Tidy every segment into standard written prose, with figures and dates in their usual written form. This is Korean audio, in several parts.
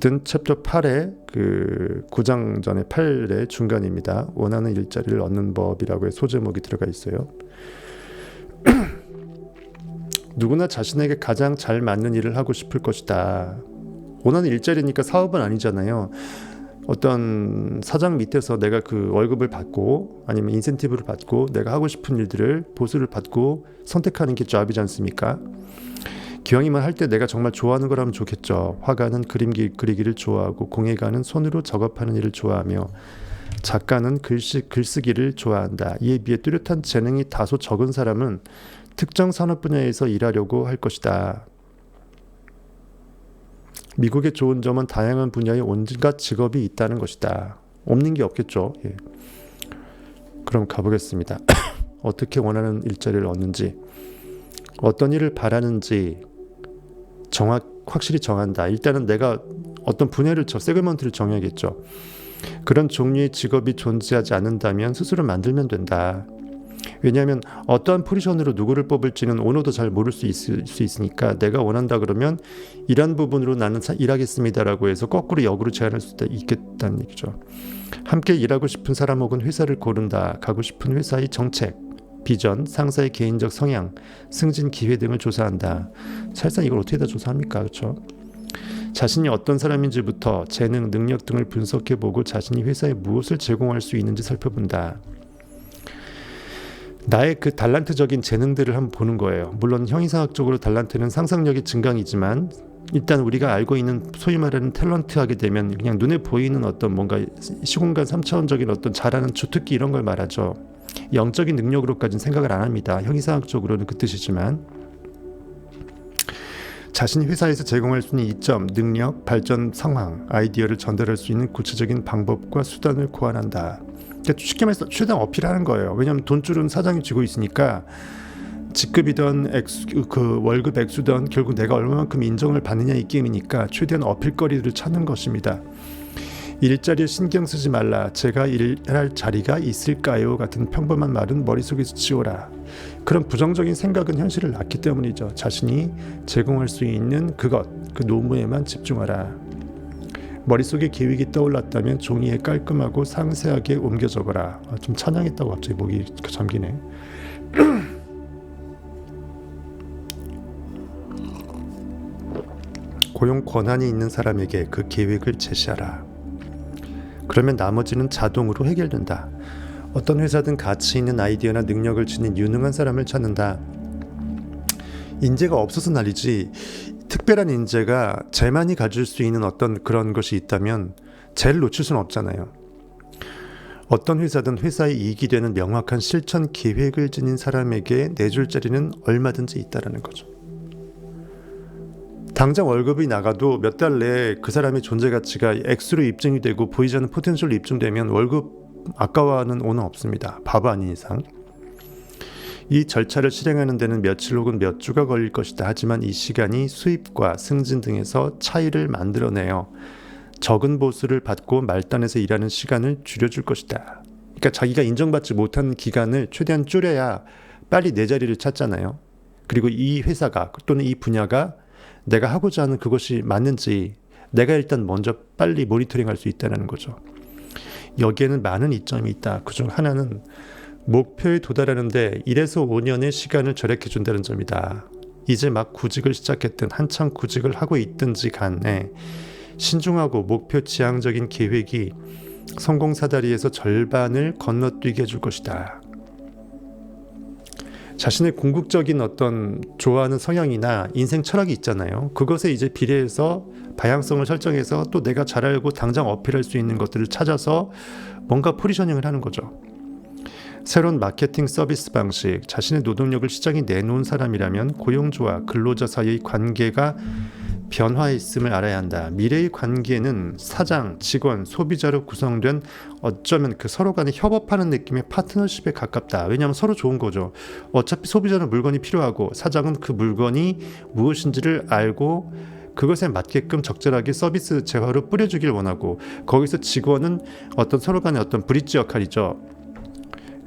챕터 8의 그 9장 전에 8의 중간입니다. 원하는 일자리를 얻는 법이라고 소제목이 들어가 있어요. 누구나 자신에게 가장 잘 맞는 일을 하고 싶을 것이다. 원하는 일자리니까 사업은 아니잖아요. 어떤 사장 밑에서 내가 그 월급을 받고 아니면 인센티브를 받고 내가 하고 싶은 일들을 보수를 받고 선택하는 게 잡이지 않습니까? 기왕이면 할 때 내가 정말 좋아하는 거라면 좋겠죠. 화가는 그리기를 좋아하고 공예가는 손으로 작업하는 일을 좋아하며 작가는 글쓰기를 좋아한다. 이에 비해 뚜렷한 재능이 다소 적은 사람은 특정 산업 분야에서 일하려고 할 것이다. 미국의 좋은 점은 다양한 분야에 온갖 직업이 있다는 것이다. 없는 게 없겠죠. 예. 그럼 가보겠습니다. 어떻게 원하는 일자리를 얻는지, 어떤 일을 바라는지 확실히 정한다. 일단은 내가 어떤 분야를 세그먼트를 정해야겠죠. 그런 종류의 직업이 존재하지 않는다면 스스로 만들면 된다. 왜냐하면 어떠한 포지션으로 누구를 뽑을지는 오너도 잘 모를 수 있으니까 내가 원한다 그러면 이런 부분으로 나는 일하겠습니다라고 해서 거꾸로 역으로 제안할 수도 있겠다는 얘기죠. 함께 일하고 싶은 사람 혹은 회사를 고른다. 가고 싶은 회사의 정책, 비전, 상사의 개인적 성향, 승진 기회 등을 조사한다. 사실상 이걸 어떻게 다 조사합니까? 그렇죠? 자신이 어떤 사람인지부터 재능, 능력 등을 분석해보고 자신이 회사에 무엇을 제공할 수 있는지 살펴본다. 나의 그 달란트적인 재능들을 한번 보는 거예요. 물론 형이상학적으로 달란트는 상상력의 증강이지만 일단 우리가 알고 있는 소위 말하는 탤런트 하게 되면 그냥 눈에 보이는 어떤 뭔가 시공간 3차원적인 어떤 잘하는 주특기 이런 걸 말하죠. 영적인 능력으로까지는 생각을 안 합니다. 형이상학적으로는 그 뜻이지만 자신이 회사에서 제공할 수 있는 이점, 능력, 발전 상황, 아이디어를 전달할 수 있는 구체적인 방법과 수단을 고안한다. 쉽게 말해서 최대한 어필하는 거예요. 왜냐하면 돈줄은 사장이 쥐고 있으니까 직급이든 그 월급 액수든 결국 내가 얼마만큼 인정을 받느냐 이 게임이니까 최대한 어필거리를 찾는 것입니다. 일자리에 신경 쓰지 말라. 제가 일할 자리가 있을까요? 같은 평범한 말은 머릿속에서 지워라. 그런 부정적인 생각은 현실을 낳기 때문이죠. 자신이 제공할 수 있는 그 노무에만 집중하라. 머릿속에 계획이 떠올랐다면 종이에 깔끔하고 상세하게 옮겨 적어라. 좀 찬양했다고 갑자기 목이 잠기네. 고용 권한이 있는 사람에게 그 계획을 제시하라. 그러면 나머지는 자동으로 해결된다. 어떤 회사든 가치 있는 아이디어나 능력을 지닌 유능한 사람을 찾는다. 인재가 없어서 난리지 특별한 인재가 쟤만이 가질 수 있는 어떤 그런 것이 있다면 쟤를 놓칠 수는 없잖아요. 어떤 회사든 회사의 이익이 되는 명확한 실천 계획을 지닌 사람에게 내줄 자리는 얼마든지 있다라는 거죠. 당장 월급이 나가도 몇 달 내에 그 사람의 존재 가치가 액수로 입증이 되고 보이지 않는 포텐셜로 입증되면 월급 아까워하는 오너 없습니다. 바보 아닌 이상. 이 절차를 실행하는 데는 며칠 혹은 몇 주가 걸릴 것이다. 하지만 이 시간이 수입과 승진 등에서 차이를 만들어내요. 적은 보수를 받고 말단에서 일하는 시간을 줄여줄 것이다. 그러니까 자기가 인정받지 못한 기간을 최대한 줄여야 빨리 내 자리를 찾잖아요. 그리고 이 회사가 또는 이 분야가 내가 하고자 하는 그것이 맞는지 내가 일단 먼저 빨리 모니터링할 수 있다는 거죠. 여기에는 많은 이점이 있다. 그중 하나는 목표에 도달하는데 1에서 5년의 시간을 절약해 준다는 점이다. 이제 막 구직을 시작했든 한창 구직을 하고 있든지 간에 신중하고 목표 지향적인 계획이 성공 사다리에서 절반을 건너뛰게 해줄 것이다. 자신의 궁극적인 어떤 좋아하는 성향이나 인생 철학이 있잖아요. 그것에 이제 비례해서 방향성을 설정해서 또 내가 잘 알고 당장 어필할 수 있는 것들을 찾아서 뭔가 포지셔닝을 하는 거죠. 새로운 마케팅 서비스 방식, 자신의 노동력을 시장에 내놓은 사람이라면 고용주와 근로자 사이의 관계가 변화했음을 알아야 한다. 미래의 관계는 사장, 직원, 소비자로 구성된 어쩌면 그 서로 간에 협업하는 느낌의 파트너십에 가깝다. 왜냐하면 서로 좋은 거죠. 어차피 소비자는 물건이 필요하고 사장은 그 물건이 무엇인지를 알고 그것에 맞게끔 적절하게 서비스 재화로 뿌려주길 원하고 거기서 직원은 어떤 서로 간의 어떤 브릿지 역할이죠.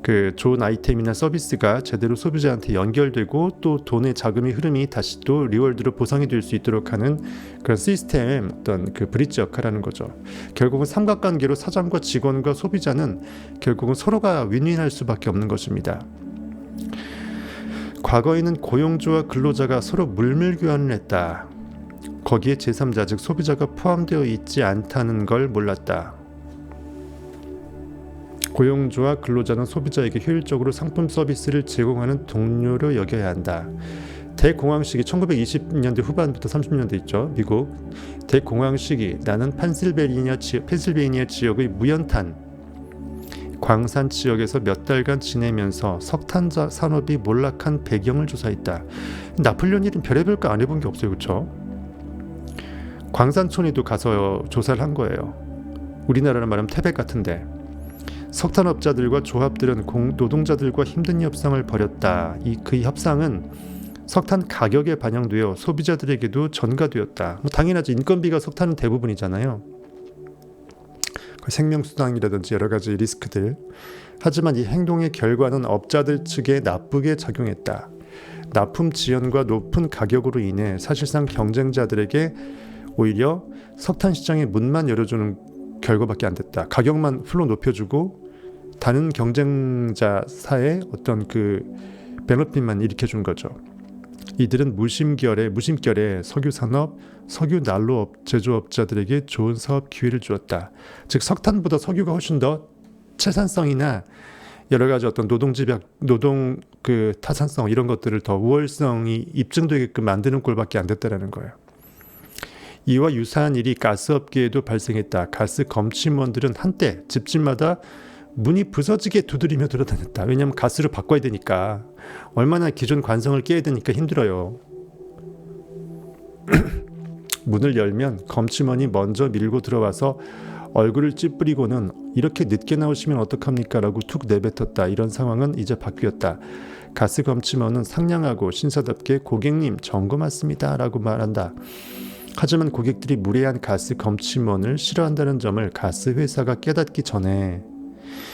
그 좋은 아이템이나 서비스가 제대로 소비자한테 연결되고 또 돈의 자금의 흐름이 다시 또 리월드로 보상이 될 수 있도록 하는 그런 시스템, 어떤 그 브릿지 역할을 하는 거죠. 결국은 삼각관계로 사장과 직원과 소비자는 결국은 서로가 윈윈할 수밖에 없는 것입니다. 과거에는 고용주와 근로자가 서로 물물 교환을 했다. 거기에 제3자 즉 소비자가 포함되어 있지 않다는 걸 몰랐다. 고용주와 근로자는 소비자에게 효율적으로 상품 서비스를 제공하는 동료로 여겨야 한다. 대공황 시기 1920년대 후반부터 30년대 있죠. 미국 대공황 시기 나는 펜실베이니아 지역의 무연탄 광산 지역에서 몇 달간 지내면서 석탄 산업이 몰락한 배경을 조사했다. 나폴레옹 일은 별의별 거 안 해본 게 없어요. 그렇죠? 광산촌에도 가서 조사를 한 거예요. 우리나라로 말하면 태백 같은데 석탄업자들과 조합들은 노동자들과 힘든 협상을 벌였다. 그 협상은 석탄 가격에 반영되어 소비자들에게도 전가되었다. 당연하죠. 인건비가 석탄은 대부분이잖아요. 생명수당이라든지 여러 가지 리스크들. 하지만 이 행동의 결과는 업자들 측에 나쁘게 작용했다. 납품 지연과 높은 가격으로 인해 사실상 경쟁자들에게 오히려 석탄 시장의 문만 열어주는 결과밖에 안 됐다. 가격만 풀로 높여주고 다른 경쟁자사의 어떤 그 베너핏만 일으켜준 거죠. 이들은 무심결에 석유산업, 석유난로 제조업자들에게 좋은 사업 기회를 주었다. 즉 석탄보다 석유가 훨씬 더 채산성이나 여러 가지 어떤 노동 그 타산성 이런 것들을 더 우월성이 입증되게끔 만드는 꼴밖에 안 됐다라는 거예요. 이와 유사한 일이 가스업계에도 발생했다. 가스 검침원들은 한때 집집마다 문이 부서지게 두드리며 돌아다녔다. 왜냐하면 가스를 바꿔야 되니까 얼마나 기존 관성을 깨야 되니까 힘들어요. 문을 열면 검침원이 먼저 밀고 들어와서 얼굴을 찌푸리고는 이렇게 늦게 나오시면 어떡합니까? 라고 툭 내뱉었다. 이런 상황은 이제 바뀌었다. 가스 검침원은 상냥하고 신사답게 고객님 점검 왔습니다. 라고 말한다. 하지만 고객들이 무례한 가스 검침원을 싫어한다는 점을 가스 회사가 깨닫기 전에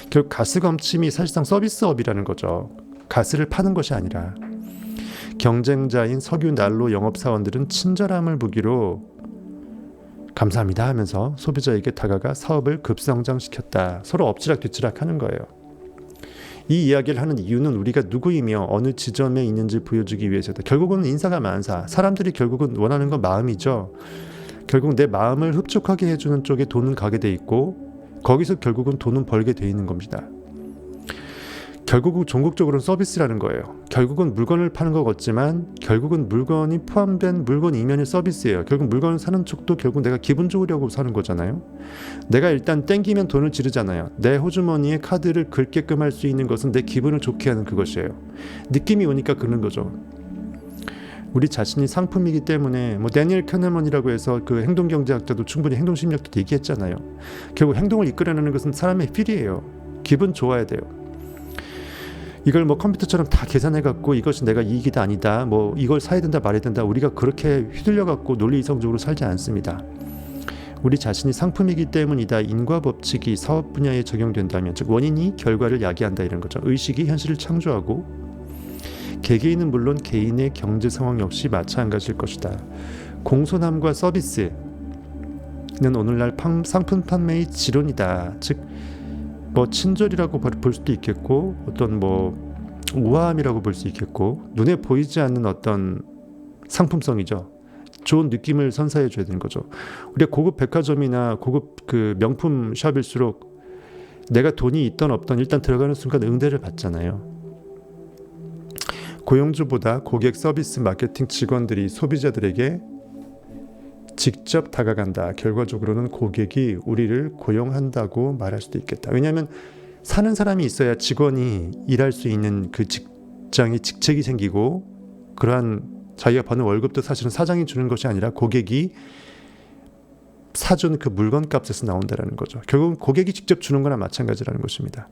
결국 가스 검침이 사실상 서비스업이라는 거죠. 가스를 파는 것이 아니라 경쟁자인 석유 난로 영업사원들은 친절함을 무기로 감사합니다 하면서 소비자에게 다가가 사업을 급성장시켰다. 서로 엎치락뒤치락 하는 거예요. 이 이야기를 하는 이유는 우리가 누구이며 어느 지점에 있는지 보여주기 위해서다. 결국은 인사가 만사. 사람들이 결국은 원하는 건 마음이죠. 결국 내 마음을 흡족하게 해주는 쪽에 돈은 가게 돼 있고 거기서 결국은 돈은 벌게 돼 있는 겁니다. 결국은 종국적으로는 서비스라는 거예요. 결국은 물건을 파는 것 같지만 결국은 물건이 포함된 물건 이면의 서비스예요. 결국 물건을 사는 쪽도 결국 내가 기분 좋으려고 사는 거잖아요. 내가 일단 땡기면 돈을 지르잖아요. 내 호주머니에 카드를 긁게끔 할 수 있는 것은 내 기분을 좋게 하는 그것이에요. 느낌이 오니까 그런 거죠. 우리 자신이 상품이기 때문에 뭐 데니엘 카네먼이라고 해서 그 행동경제학자도 충분히 행동심리학도 얘기했잖아요. 결국 행동을 이끌어내는 것은 사람의 필이에요. 기분 좋아야 돼요. 이걸 뭐 컴퓨터처럼 다 계산해갖고 이것이 내가 이익이다 아니다 뭐 이걸 사야 된다 말아야 된다 우리가 그렇게 휘둘려갖고 논리이성적으로 살지 않습니다. 우리 자신이 상품이기 때문이다. 인과법칙이 사업 분야에 적용된다면 즉 원인이 결과를 야기한다 이런 거죠. 의식이 현실을 창조하고 개개인은 물론 개인의 경제 상황 역시 마찬가지일 것이다. 공손함과 서비스는 오늘날 상품 판매의 지론이다. 즉 뭐 친절이라고 볼 수도 있겠고 어떤 뭐 우아함이라고 볼 수 있겠고 눈에 보이지 않는 어떤 상품성이죠. 좋은 느낌을 선사해 줘야 되는 거죠. 우리가 고급 백화점이나 고급 그 명품 샵일수록 내가 돈이 있던 없던 일단 들어가는 순간 응대를 받잖아요. 고용주보다 고객 서비스 마케팅 직원들이 소비자들에게 직접 다가간다. 결과적으로는 고객이 우리를 고용한다고 말할 수도 있겠다. 왜냐하면 사는 사람이 있어야 직원이 일할 수 있는 그 직장이 직책이 생기고 그러한 자기가 버는 월급도 사실은 사장이 주는 것이 아니라 고객이 사준 그 물건 값에서 나온다는 거죠. 결국은 고객이 직접 주는 거나 마찬가지라는 것입니다.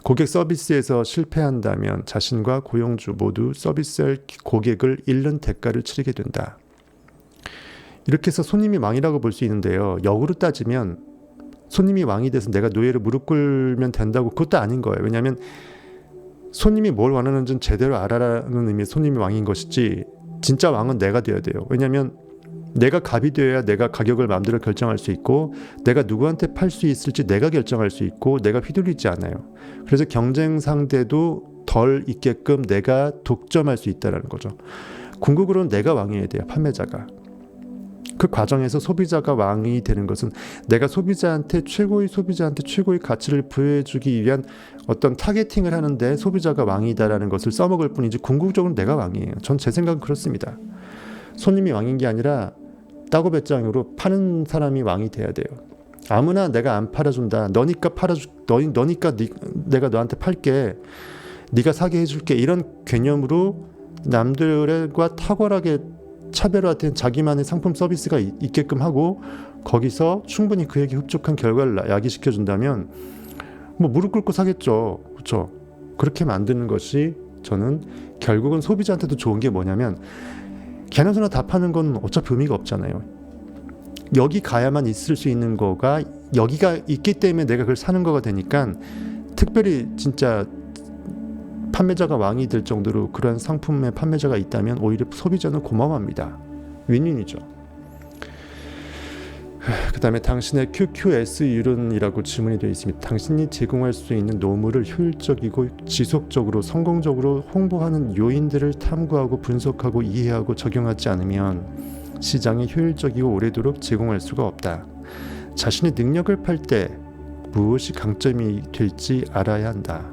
고객 서비스에서 실패한다면 자신과 고용주 모두 서비스할 고객을 잃는 대가를 치르게 된다. 이렇게 해서 손님이 망이라고 볼 수 있는데요. 역으로 따지면 손님이 왕이 돼서 내가 노예로 무릎 꿇으면 된다고, 그것도 아닌 거예요. 왜냐하면 손님이 뭘 원하는지는 제대로 알아라는 의미의 손님이 왕인 것이지, 진짜 왕은 내가 되어야 돼요. 왜냐하면 내가 갑이 되어야 내가 가격을 마음대로 결정할 수 있고, 내가 누구한테 팔 수 있을지 내가 결정할 수 있고, 내가 휘둘리지 않아요. 그래서 경쟁 상대도 덜 있게끔 내가 독점할 수 있다는 거죠. 궁극으로는 내가 왕이어야 돼요, 판매자가. 그 과정에서 소비자가 왕이 되는 것은 내가 소비자한테 최고의 가치를 부여해주기 위한 어떤 타겟팅을 하는데 소비자가 왕이다라는 것을 써먹을 뿐이지, 궁극적으로 내가 왕이에요. 전 제 생각은 그렇습니다. 손님이 왕인 게 아니라 따고 배짱으로 파는 사람이 왕이 돼야 돼요. 아무나 내가 안 팔아준다, 너니까 내가 너한테 팔게, 네가 사게 해줄게, 이런 개념으로 남들과 탁월하게 차별화된 자기만의 상품 서비스가 있게끔 하고, 거기서 충분히 그에게 흡족한 결과를 야기시켜준다면 뭐 무릎 꿇고 사겠죠. 그렇죠? 그렇게 만드는 것이 저는 결국은 소비자한테도 좋은 게 뭐냐면, 걔네 소나 다 파는 건 어차피 의미가 없잖아요. 여기 가야만 있을 수 있는 거가 여기가 있기 때문에 내가 그걸 사는 거가 되니까, 특별히 진짜 판매자가 왕이 될 정도로 그러한 상품의 판매자가 있다면 오히려 소비자는 고마워합니다. 윈윈이죠. 그 다음에 당신의 QQS율은이라고 질문이 되어 있습니다. 당신이 제공할 수 있는 노무를 효율적이고 지속적으로 성공적으로 홍보하는 요인들을 탐구하고 분석하고 이해하고 적용하지 않으면 시장에 효율적이고 오래도록 제공할 수가 없다. 자신의 능력을 팔 때 무엇이 강점이 될지 알아야 한다.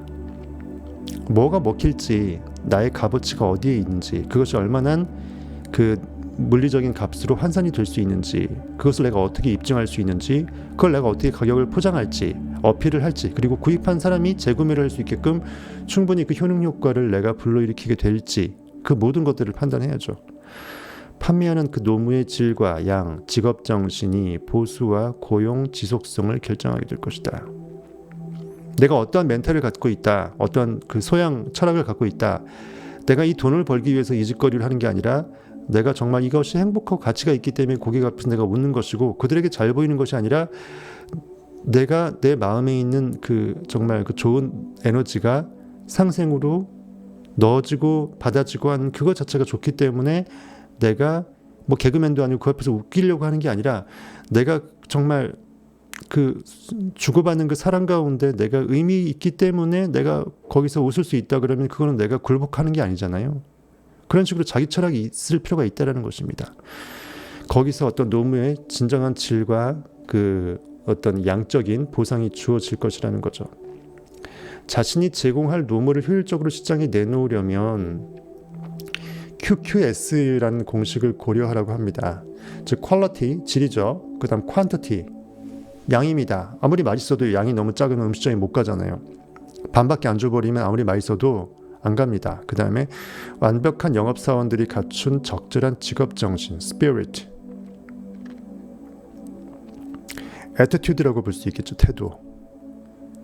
뭐가 먹힐지, 나의 값어치가 어디에 있는지, 그것이 얼마나 그 물리적인 값으로 환산이 될 수 있는지, 그것을 내가 어떻게 입증할 수 있는지, 그걸 내가 어떻게 가격을 포장할지, 어필을 할지, 그리고 구입한 사람이 재구매를 할 수 있게끔 충분히 그 효능 효과를 내가 불러일으키게 될지, 그 모든 것들을 판단해야죠. 판매하는 그 노무의 질과 양, 직업 정신이 보수와 고용 지속성을 결정하게 될 것이다. 내가 어떠한 멘탈을 갖고 있다, 어떠한 그 소양 철학을 갖고 있다, 내가 이 돈을 벌기 위해서 이 짓거리를 하는 게 아니라 내가 정말 이것이 행복하고 가치가 있기 때문에 고객 앞에서 내가 웃는 것이고, 그들에게 잘 보이는 것이 아니라 내가 내 마음에 있는 그 정말 그 좋은 에너지가 상생으로 넣어지고 받아지고 하는 그것 자체가 좋기 때문에, 내가 뭐 개그맨도 아니고 그 앞에서 웃기려고 하는 게 아니라 내가 정말 그 주고받는 그 사랑 가운데 내가 의미 있기 때문에 내가 거기서 웃을 수 있다, 그러면 그거는 내가 굴복하는 게 아니잖아요. 그런 식으로 자기 철학이 있을 필요가 있다는 것입니다. 거기서 어떤 노무의 진정한 질과 그 어떤 양적인 보상이 주어질 것이라는 거죠. 자신이 제공할 노무를 효율적으로 시장에 내놓으려면 QQS라는 공식을 고려하라고 합니다. 즉 퀄리티, 질이죠. 그 다음 퀀티티, 양입니다. 아무리 맛있어도 양이 너무 작으면 음식점에 못 가잖아요. 반밖에 안 줘버리면 아무리 맛있어도 안 갑니다. 그 다음에 완벽한 영업사원들이 갖춘 적절한 직업정신, spirit, attitude라고 볼 수 있겠죠. 태도,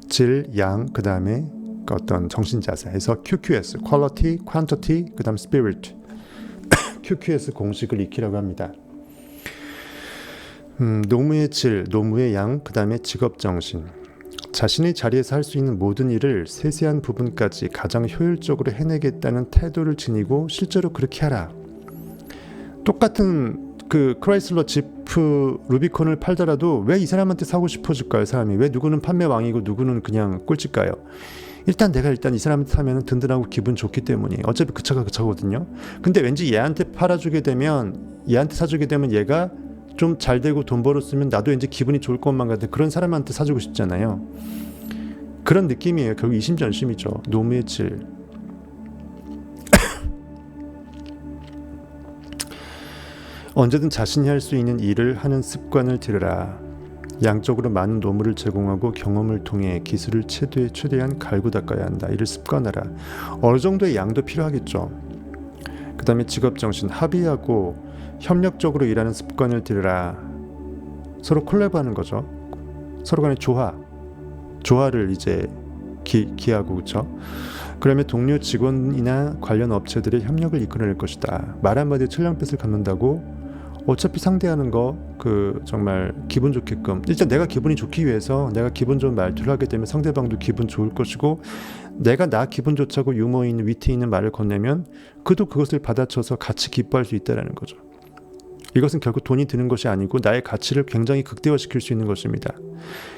질, 양, 그 다음에 어떤 정신자세에서 QQS, quality, quantity, 그 다음 spirit, QQS 공식을 익히라고 합니다. 노무의 질, 노무의 양, 그 다음에 직업정신. 자신의 자리에서 할 수 있는 모든 일을 세세한 부분까지 가장 효율적으로 해내겠다는 태도를 지니고 실제로 그렇게 하라. 똑같은 그 크라이슬러 지프 루비콘을 팔더라도 왜 이 사람한테 사고 싶어질까요? 사람이 왜 누구는 판매 왕이고 누구는 그냥 꼴찌일까요? 일단 내가 이 사람한테 사면 든든하고 기분 좋기 때문이에요. 어차피 그 차가 그 차거든요. 근데 왠지 얘한테 사주게 되면 얘가 좀 잘 되고 돈 벌었으면 나도 이제 기분이 좋을 것만 같은 그런 사람한테 사주고 싶잖아요. 그런 느낌이에요. 결국 이심전심이죠. 노무의 질. 언제든 자신이 할 수 있는 일을 하는 습관을 들여라. 양적으로 많은 노무를 제공하고 경험을 통해 기술을 최대한 갈고 닦아야 한다. 이를 습관하라. 어느 정도의 양도 필요하겠죠. 그 다음에 직업정신, 합의하고 협력적으로 일하는 습관을 들여라. 서로 콜라보하는 거죠. 서로 간의 조화를 이제 기하고, 그렇죠? 그러면 동료 직원이나 관련 업체들의 협력을 이끌어낼 것이다. 말 한마디에 천냥빚을 갚는다고 어차피 상대하는 거 정말 기분 좋게끔, 일단 내가 기분이 좋기 위해서 내가 기분 좋은 말투를 하게 되면 상대방도 기분 좋을 것이고, 내가 나 기분 좋자고 유머 있는 위트 있는 말을 건네면 그도 그것을 받아쳐서 같이 기뻐할 수 있다는 거죠. 이것은 결국 돈이 드는 것이 아니고 나의 가치를 굉장히 극대화시킬 수 있는 것입니다.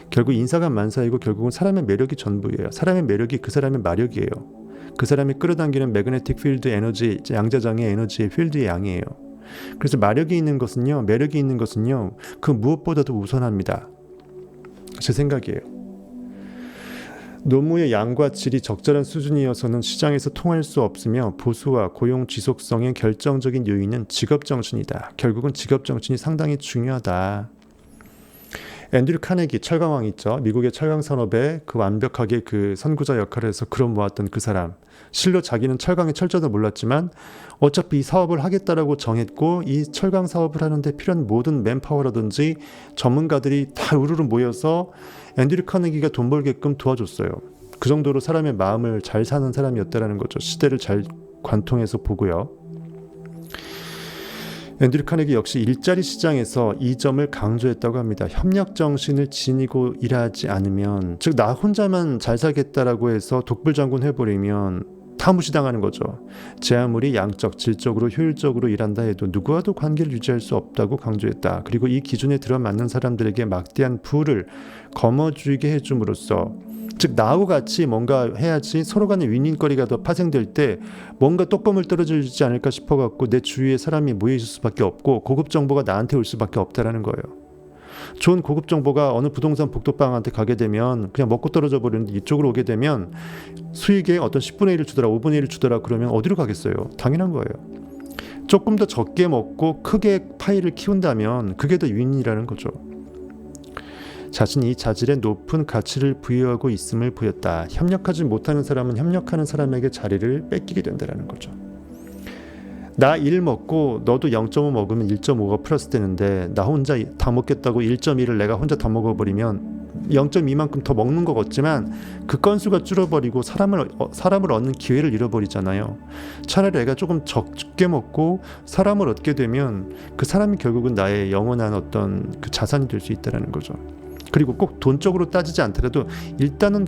결국 인사가 만사이고 결국은 사람의 매력이 전부예요. 사람의 매력이 그 사람의 마력이에요. 그 사람이 끌어당기는 매그네틱 필드 에너지, 양자장의 에너지의 필드의 양이에요. 그래서 마력이 있는 것은요, 매력이 있는 것은요, 그 무엇보다도 우선합니다. 제 생각이에요. 노무의 양과 질이 적절한 수준이어서는 시장에서 통할 수 없으며 보수와 고용 지속성의 결정적인 요인은 직업정신이다. 결국은 직업정신이 상당히 중요하다. 앤드류 카네기, 철강왕 있죠. 미국의 철강 산업에 완벽하게 선구자 역할을 해서 끌어 모았던 그 사람. 실로 자기는 철강의 철저도 몰랐지만 어차피 이 사업을 하겠다라고 정했고, 이 철강 사업을 하는데 필요한 모든 맨파워라든지 전문가들이 다 우르르 모여서 앤드류 카네기가 돈 벌게끔 도와줬어요. 그 정도로 사람의 마음을 잘 사는 사람이었다라는 거죠. 시대를 잘 관통해서 보고요. 앤드류 카네기 역시 일자리 시장에서 이 점을 강조했다고 합니다. 협력 정신을 지니고 일하지 않으면, 즉 나 혼자만 잘 살겠다라고 해서 독불장군 해버리면 다 무시당하는 거죠. 제 아무리 양적, 질적으로 효율적으로 일한다 해도 누구와도 관계를 유지할 수 없다고 강조했다. 그리고 이 기준에 들어맞는 사람들에게 막대한 부를 거머쥐게 해줌으로써, 즉 나하고 같이 뭔가 해야지 서로 간의 윈윈거리가 더 파생될 때 뭔가 똑범을 떨어지지 않을까 싶어갖고 내 주위에 사람이 모여있을 수밖에 없고 고급 정보가 나한테 올 수밖에 없다라는 거예요. 좋은 고급 정보가 어느 부동산 복도방한테 가게 되면 그냥 먹고 떨어져 버리는데, 이쪽으로 오게 되면 수익의 어떤 10분의 1을 주더라, 5분의 1을 주더라, 그러면 어디로 가겠어요? 당연한 거예요. 조금 더 적게 먹고 크게 파이를 키운다면 그게 더 윈이라는 거죠. 자신이 자질에 높은 가치를 부여하고 있음을 보였다. 협력하지 못하는 사람은 협력하는 사람에게 자리를 뺏기게 된다는 거죠. 나 1 먹고 너도 0.5 먹으면 1.5가 플러스 되는데, 나 혼자 다 먹겠다고 1.1을 내가 혼자 더 먹어버리면 0.2만큼 더 먹는 것 같지만 그 건수가 줄어버리고 사람을 얻는 기회를 잃어버리잖아요. 차라리 내가 조금 적게 먹고 사람을 얻게 되면 그 사람이 결국은 나의 영원한 어떤 자산이 될 수 있다는 거죠. 그리고 꼭 돈적으로 따지지 않더라도 일단은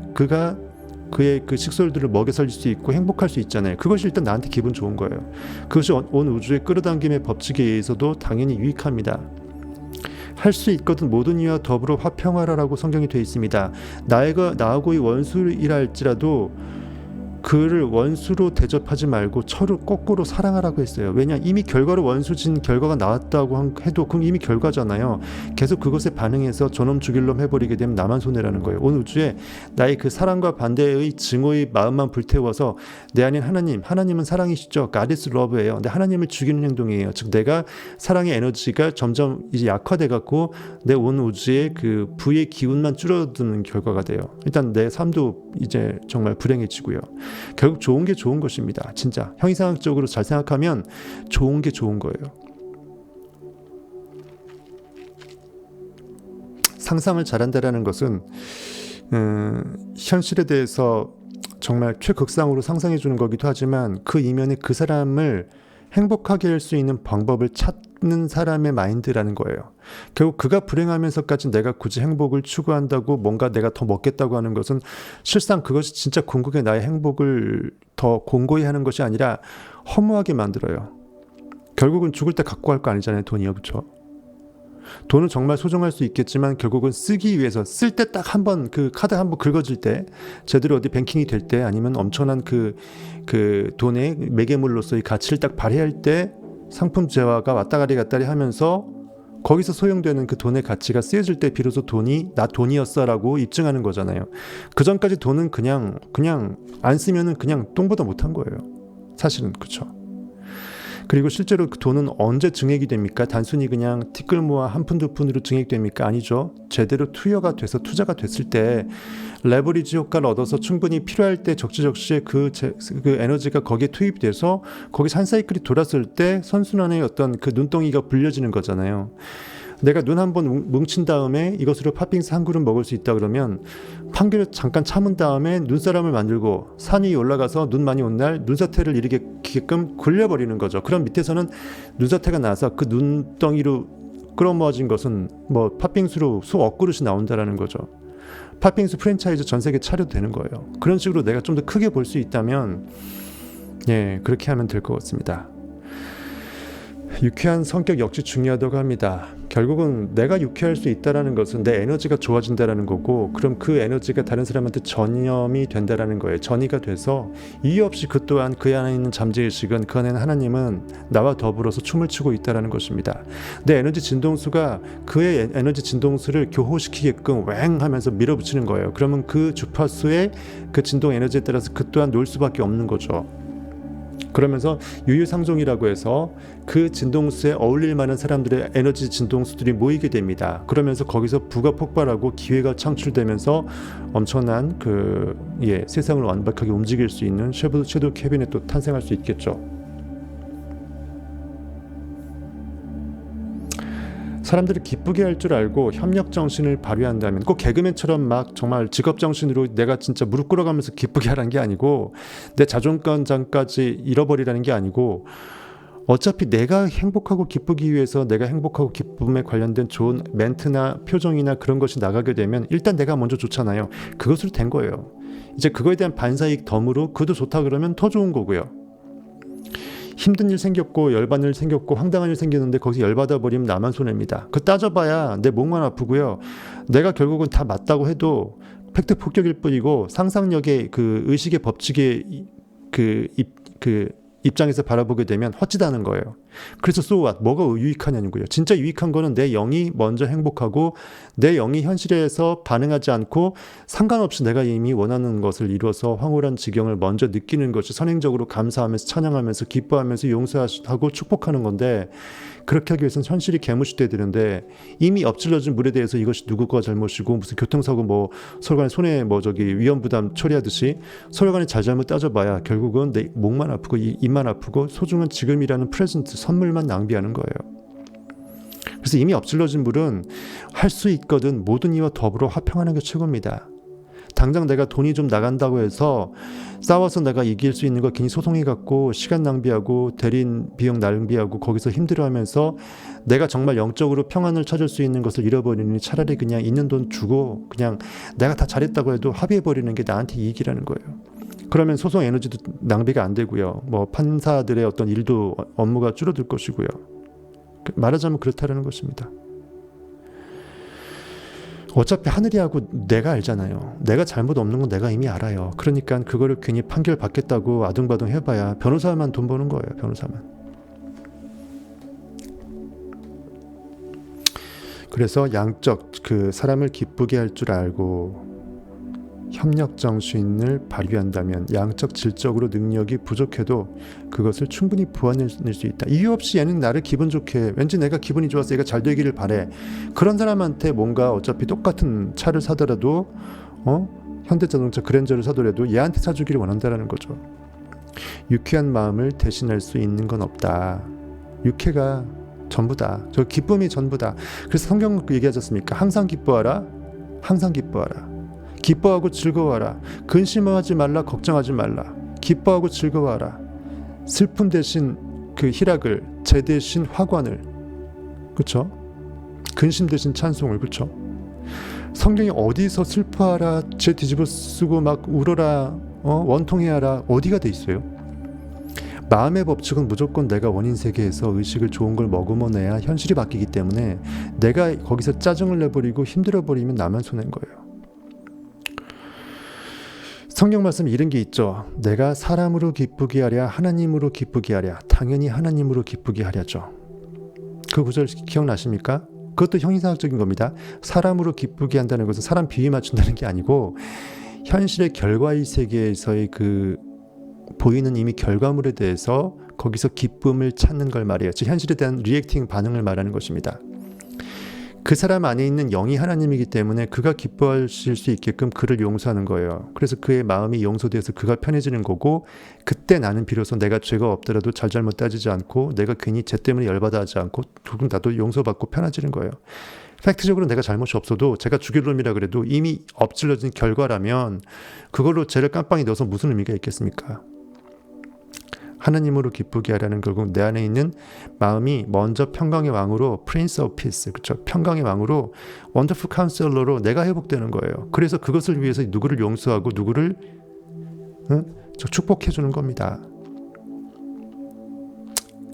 그의 식솔들을 먹여 살릴 수 있고 행복할 수 있잖아요. 그것이 일단 나한테 기분 좋은 거예요. 그것이 온 우주의 끌어당김의 법칙에 의해서도 당연히 유익합니다. 할 수 있거든 모든 이와 더불어 화평하라라고 성경이 되어 있습니다. 나하고의 원수이라 할지라도 그를 원수로 대접하지 말고 서로 거꾸로 사랑하라고 했어요. 왜냐, 이미 결과로 원수진 결과가 나왔다고 해도 그건 이미 결과잖아요. 계속 그것에 반응해서 저놈 죽일 놈 해버리게 되면 나만 손해라는 거예요. 온 우주에 나의 그 사랑과 반대의 증오의 마음만 불태워서 내 안인 하나님은 사랑이시죠. God is love예요. 근데 하나님을 죽이는 행동이에요. 즉 내가 사랑의 에너지가 점점 이제 약화돼 갖고 내 온 우주의 그 부의 기운만 줄어드는 결과가 돼요. 일단 내 삶도 이제 정말 불행해지고요. 결국 좋은 게 좋은 것입니다. 진짜 형이상학적으로 잘 생각하면 좋은 게 좋은 거예요. 상상을 잘한다라는 것은 현실에 대해서 정말 최극상으로 상상해 주는 거기도 하지만 그 이면에 그 사람을 행복하게 할 수 있는 방법을 찾는 사람의 마인드라는 거예요. 결국 그가 불행하면서까지 내가 굳이 행복을 추구한다고 뭔가 내가 더 먹겠다고 하는 것은 실상 그것이 진짜 궁극의 나의 행복을 더 공고히 하는 것이 아니라 허무하게 만들어요. 결국은 죽을 때 갖고 갈 거 아니잖아요. 돈이요. 그렇죠? 돈은 정말 소중할 수 있겠지만 결국은 쓰기 위해서 쓸 때 딱 한번 그 카드 한번 긁어질 때 제대로 어디 뱅킹이 될 때 아니면 엄청난 그 돈의 매개물로서의 가치를 딱 발휘할 때 상품 재화가 왔다가리 갔다리 하면서 거기서 소용되는 그 돈의 가치가 쓰여질 때 비로소 돈이 나 돈이었어라고 입증하는 거잖아요. 그 전까지 돈은 그냥 안 쓰면은 그냥 똥보다 못한 거예요. 사실은. 그렇죠. 그리고 실제로 그 돈은 언제 증액이 됩니까? 단순히 그냥 티끌 모아 한 푼 두 푼으로 증액됩니까? 아니죠. 제대로 투여가 돼서 투자가 됐을 때 레버리지 효과를 얻어서 충분히 필요할 때 적시적시에 그 에너지가 거기에 투입이 돼서 거기서 한 사이클이 돌았을 때 선순환의 어떤 그 눈덩이가 불려지는 거잖아요. 내가 눈 한 번 뭉친 다음에 이것으로 팥빙수 한 그릇 먹을 수 있다 그러면 판결을 잠깐 참은 다음에 눈사람을 만들고 산 위에 올라가서 눈 많이 온 날 눈사태를 일으키게끔 굴려버리는 거죠. 그럼 밑에서는 눈사태가 나서 그 눈덩이로 끌어모아진 것은 뭐 팥빙수로 수억 그릇이 나온다라는 거죠. 팥빙수 프랜차이즈 전 세계 차려도 되는 거예요. 그런 식으로 내가 좀 더 크게 볼 수 있다면 그렇게 하면 될 것 같습니다. 유쾌한 성격 역시 중요하다고 합니다. 결국은 내가 유쾌할 수 있다는 것은 내 에너지가 좋아진다는 거고, 그럼 그 에너지가 다른 사람한테 전염이 된다는 거예요. 전이가 돼서 이유 없이 그 또한 그 안에 있는 잠재의식은, 그 안에 하나님은 나와 더불어서 춤을 추고 있다는 것입니다. 내 에너지 진동수가 그의 에너지 진동수를 교호시키게끔 왱 하면서 밀어붙이는 거예요. 그러면 그 주파수의 그 진동 에너지에 따라서 그 또한 놀 수밖에 없는 거죠. 그러면서 유유상종이라고 해서 그 진동수에 어울릴 만한 사람들의 에너지 진동수들이 모이게 됩니다. 그러면서 거기서 부가 폭발하고 기회가 창출되면서 엄청난 세상을 완벽하게 움직일 수 있는 섀도우 캐비넷도 탄생할 수 있겠죠. 사람들을 기쁘게 할 줄 알고 협력 정신을 발휘한다면, 꼭 개그맨처럼 막 정말 직업 정신으로 내가 진짜 무릎 꿇어가면서 기쁘게 하라는 게 아니고, 내 자존감까지 잃어버리라는 게 아니고, 어차피 내가 행복하고 기쁘기 위해서 내가 행복하고 기쁨에 관련된 좋은 멘트나 표정이나 그런 것이 나가게 되면 일단 내가 먼저 좋잖아요. 그것으로 된 거예요. 이제 그거에 대한 반사이익 덤으로 그도 좋다 그러면 더 좋은 거고요. 힘든 일 생겼고 열받는 일 생겼고 황당한 일 생겼는데 거기서 열받아 버리면 나만 손해입니다. 그 따져봐야 내 목만 아프고요. 내가 결국은 다 맞다고 해도 팩트 폭격일 뿐이고, 상상력의 그 의식의 법칙의 입장에서 바라보게 되면 헛짓하는 거예요. 그래서 so what? 뭐가 유익하냐고요. 진짜 유익한 거는 내 영이 먼저 행복하고 내 영이 현실에서 반응하지 않고 상관없이 내가 이미 원하는 것을 이루어서 황홀한 지경을 먼저 느끼는 것이 선행적으로 감사하면서 찬양하면서 기뻐하면서 용서하고 축복하는 건데, 그렇게 하기 위해서는 현실이 개무시돼야 되는데, 이미 엎질러진 물에 대해서 이것이 누구가 잘못이고 무슨 교통사고 서로 간에 손해 위험부담 처리하듯이 서로 간에 잘잘못 따져봐야 결국은 내 목만 아프고 입만 아프고 소중한 지금이라는 프레젠트 선물만 낭비하는 거예요. 그래서 이미 엎질러진 물은 할 수 있거든 모든 이와 더불어 화평하는 게 최고입니다. 당장 내가 돈이 좀 나간다고 해서 싸워서 내가 이길 수 있는 거 괜히 소송해 갖고 시간 낭비하고 대리인 비용 낭비하고 거기서 힘들어하면서 내가 정말 영적으로 평안을 찾을 수 있는 것을 잃어버리니 차라리 그냥 있는 돈 주고 그냥 내가 다 잘했다고 해도 합의해버리는 게 나한테 이익이라는 거예요. 그러면 소송 에너지도 낭비가 안 되고요. 판사들의 어떤 일도 업무가 줄어들 것이고요. 말하자면 그렇다라는 것입니다. 어차피 하늘이 하고 내가 알잖아요. 내가 잘못 없는 건 내가 이미 알아요. 그러니까 그거를 괜히 판결 받겠다고 아둥바둥 해봐야 변호사만 돈 버는 거예요. 변호사만. 그래서 양적 사람을 기쁘게 할 줄 알고 협력 정신을 발휘한다면 양적 질적으로 능력이 부족해도 그것을 충분히 보완해낼 수 있다. 이유 없이 얘는 나를 기분 좋게, 왠지 내가 기분이 좋아서 얘가 잘 되기를 바래. 그런 사람한테 뭔가 어차피 똑같은 차를 사더라도 현대자동차 그랜저를 사더라도 얘한테 사주기를 원한다는 거죠. 유쾌한 마음을 대신할 수 있는 건 없다. 유쾌가 전부다. 저 기쁨이 전부다. 그래서 성경 얘기하지 않습니까? 항상 기뻐하라. 항상 기뻐하라. 기뻐하고 즐거워하라. 근심하지 말라. 걱정하지 말라. 기뻐하고 즐거워하라. 슬픔 대신 희락을, 재 대신 화관을, 그렇죠? 근심 대신 찬송을, 그렇죠? 성경이 어디서 슬퍼하라, 재 뒤집어 쓰고 막 울어라, 원통해하라 어디가 돼 있어요? 마음의 법칙은 무조건 내가 원인 세계에서 의식을 좋은 걸 머금어내야 현실이 바뀌기 때문에 내가 거기서 짜증을 내버리고 힘들어버리면 나만 손해인 거예요. 성경 말씀에 이런 게 있죠. 내가 사람으로 기쁘게 하랴 하나님으로 기쁘게 하랴. 당연히 하나님으로 기쁘게 하랴죠. 그 구절 기억나십니까? 그것도 형이상학적인 겁니다. 사람으로 기쁘게 한다는 것은 사람 비위 맞춘다는 게 아니고 현실의 결과의 세계에서의 보이는 이미 결과물에 대해서 거기서 기쁨을 찾는 걸 말해요. 즉 현실에 대한 리액팅 반응을 말하는 것입니다. 그 사람 안에 있는 영이 하나님이기 때문에 그가 기뻐하실 수 있게끔 그를 용서하는 거예요. 그래서 그의 마음이 용서돼서 그가 편해지는 거고, 그때 나는 비로소 내가 죄가 없더라도 잘잘못 따지지 않고 내가 괜히 죄 때문에 열받아 하지 않고 조금 나도 용서받고 편해지는 거예요. 팩트적으로 내가 잘못이 없어도, 제가 죽일 놈이라 그래도 이미 엎질러진 결과라면 그걸로 죄를 깜빵에 넣어서 무슨 의미가 있겠습니까? 하나님으로 기쁘게 하라는, 결국 내 안에 있는 마음이 먼저 평강의 왕으로, Prince of Peace, 그렇죠? 평강의 왕으로, 원더풀 카운셀러로 내가 회복되는 거예요. 그래서 그것을 위해서 누구를 용서하고 누구를 축복해 주는 겁니다.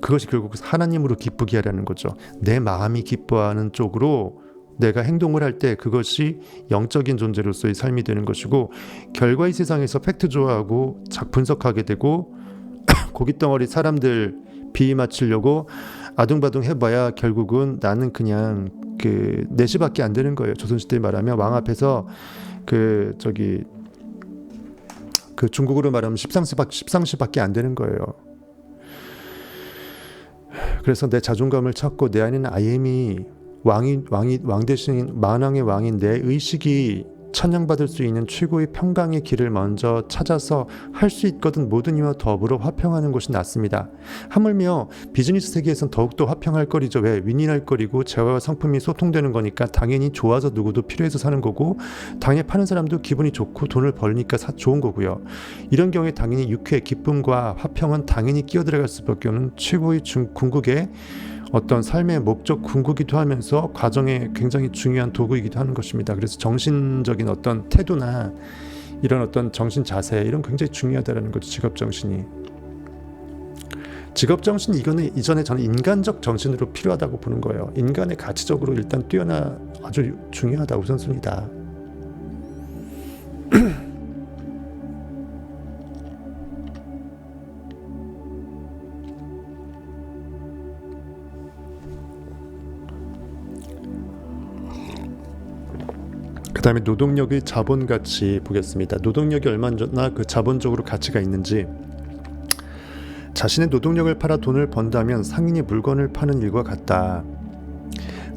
그것이 결국 하나님으로 기쁘게 하라는 거죠. 내 마음이 기뻐하는 쪽으로 내가 행동을 할 때 그것이 영적인 존재로서의 삶이 되는 것이고, 결과 이 세상에서 팩트 좋아하고 분석하게 되고 고깃덩어리 사람들 비위 맞추려고 아둥바둥 해봐야 결국은 나는 그냥 그 내시밖에 안 되는 거예요. 조선시대에 말하면 왕 앞에서 그 중국으로 말하면 십상시밖에 안 되는 거예요. 그래서 내 자존감을 찾고 내 안에는 I am이 왕 대신 만왕의 왕인 내 의식이 찬양받을 수 있는 최고의 평강의 길을 먼저 찾아서 할 수 있거든 모든 이와 더불어 화평하는 것이 낫습니다. 하물며 비즈니스 세계에선 더욱더 화평할 거리죠. 왜? 윈윈할 거리고 재화와 상품이 소통되는 거니까 당연히 좋아서 누구도 필요해서 사는 거고, 당연히 파는 사람도 기분이 좋고 돈을 벌니까 좋은 거고요. 이런 경우에 당연히 유쾌, 기쁨과 화평은 당연히 끼어들어갈 수밖에 없는 최고의 궁극의 어떤 삶의 목적 궁극이기도 하면서 과정에 굉장히 중요한 도구이기도 하는 것입니다. 그래서 정신적인 어떤 태도나 이런 어떤 정신 자세, 이런 굉장히 중요하다는 거죠. 직업정신이. 직업정신, 이거는 이전에 저는 인간적 정신으로 필요하다고 보는 거예요. 인간의 가치적으로 일단 뛰어나 아주 중요하다, 우선순위다. 그 다음에 노동력의 자본 가치 보겠습니다. 노동력이 얼마나 그 자본적으로 가치가 있는지. 자신의 노동력을 팔아 돈을 번다면 상인이 물건을 파는 일과 같다.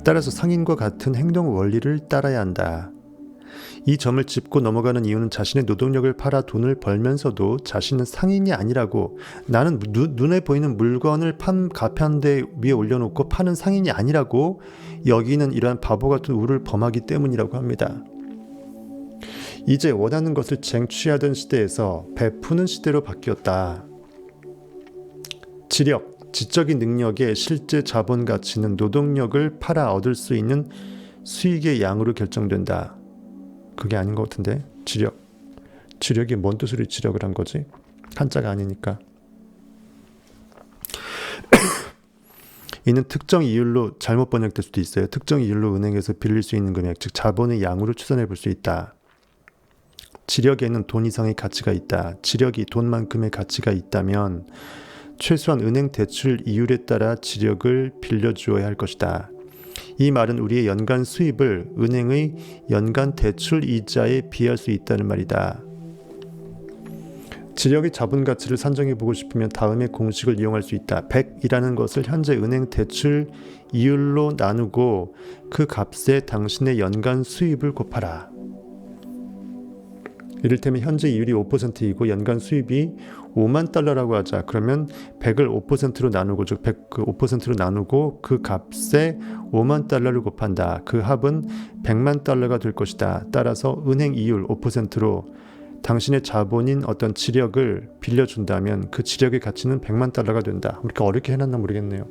따라서 상인과 같은 행동 원리를 따라야 한다. 이 점을 짚고 넘어가는 이유는 자신의 노동력을 팔아 돈을 벌면서도 자신은 상인이 아니라고, 나는 눈에 보이는 물건을 가판대 위에 올려놓고 파는 상인이 아니라고 여기는 이러한 바보 같은 우를 범하기 때문이라고 합니다. 이제 원하는 것을 쟁취하던 시대에서 베푸는 시대로 바뀌었다. 지적인 능력의 실제 자본 가치는 노동력을 팔아 얻을 수 있는 수익의 양으로 결정된다. 그게 아닌 것 같은데. 지력이 뭔 뜻으로 지력을 한 거지? 한자가 아니니까. 이는 특정 이율로 잘못 번역될 수도 있어요. 특정 이율로 은행에서 빌릴 수 있는 금액, 즉 자본의 양으로 추산해 볼 수 있다. 지력에는 돈 이상의 가치가 있다. 지력이 돈만큼의 가치가 있다면 최소한 은행 대출 이율에 따라 지력을 빌려주어야 할 것이다. 이 말은 우리의 연간 수입을 은행의 연간 대출 이자에 비할 수 있다는 말이다. 지력의 자본 가치를 산정해 보고 싶으면 다음의 공식을 이용할 수 있다. 100이라는 것을 현재 은행 대출 이율로 나누고 그 값에 당신의 연간 수입을 곱하라. 이를테면 현재 이율이 5%이고 연간 수입이 5만 달러라고 하자. 그러면 100을 5%로 나누고, 즉 5%로 나누고 그 값에 5만 달러를 곱한다. 그 합은 100만 달러가 될 것이다. 따라서 은행 이율 5%로 당신의 자본인 어떤 지력을 빌려준다면 그 지력의 가치는 100만 달러가 된다. 그렇게 어렵게 해놨나 모르겠네요.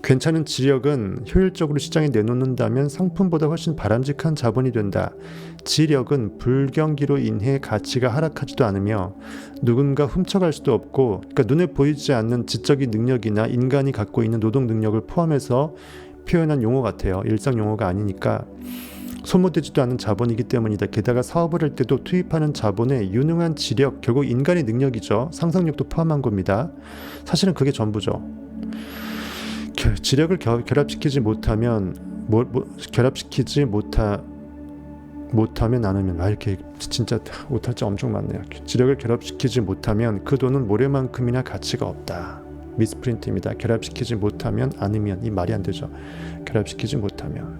괜찮은 지력은 효율적으로 시장에 내놓는다면 상품보다 훨씬 바람직한 자본이 된다. 지력은 불경기로 인해 가치가 하락하지도 않으며 누군가 훔쳐갈 수도 없고, 그러니까 눈에 보이지 않는 지적인 능력이나 인간이 갖고 있는 노동 능력을 포함해서 표현한 용어 같아요. 일상 용어가 아니니까. 소모되지도 않은 자본이기 때문이다. 게다가 사업을 할 때도 투입하는 자본의 유능한 지력, 결국 인간의 능력이죠. 상상력도 포함한 겁니다. 사실은 그게 전부죠. 지력을 결합시키지 못하면 못하면 안 하면, 이렇게 진짜 오탈자 엄청 많네요. 지력을 결합시키지 못하면 그 돈은 모래만큼이나 가치가 없다. 미스프린트입니다. 결합시키지 못하면 않으면, 이 말이 안 되죠. 결합시키지 못하면.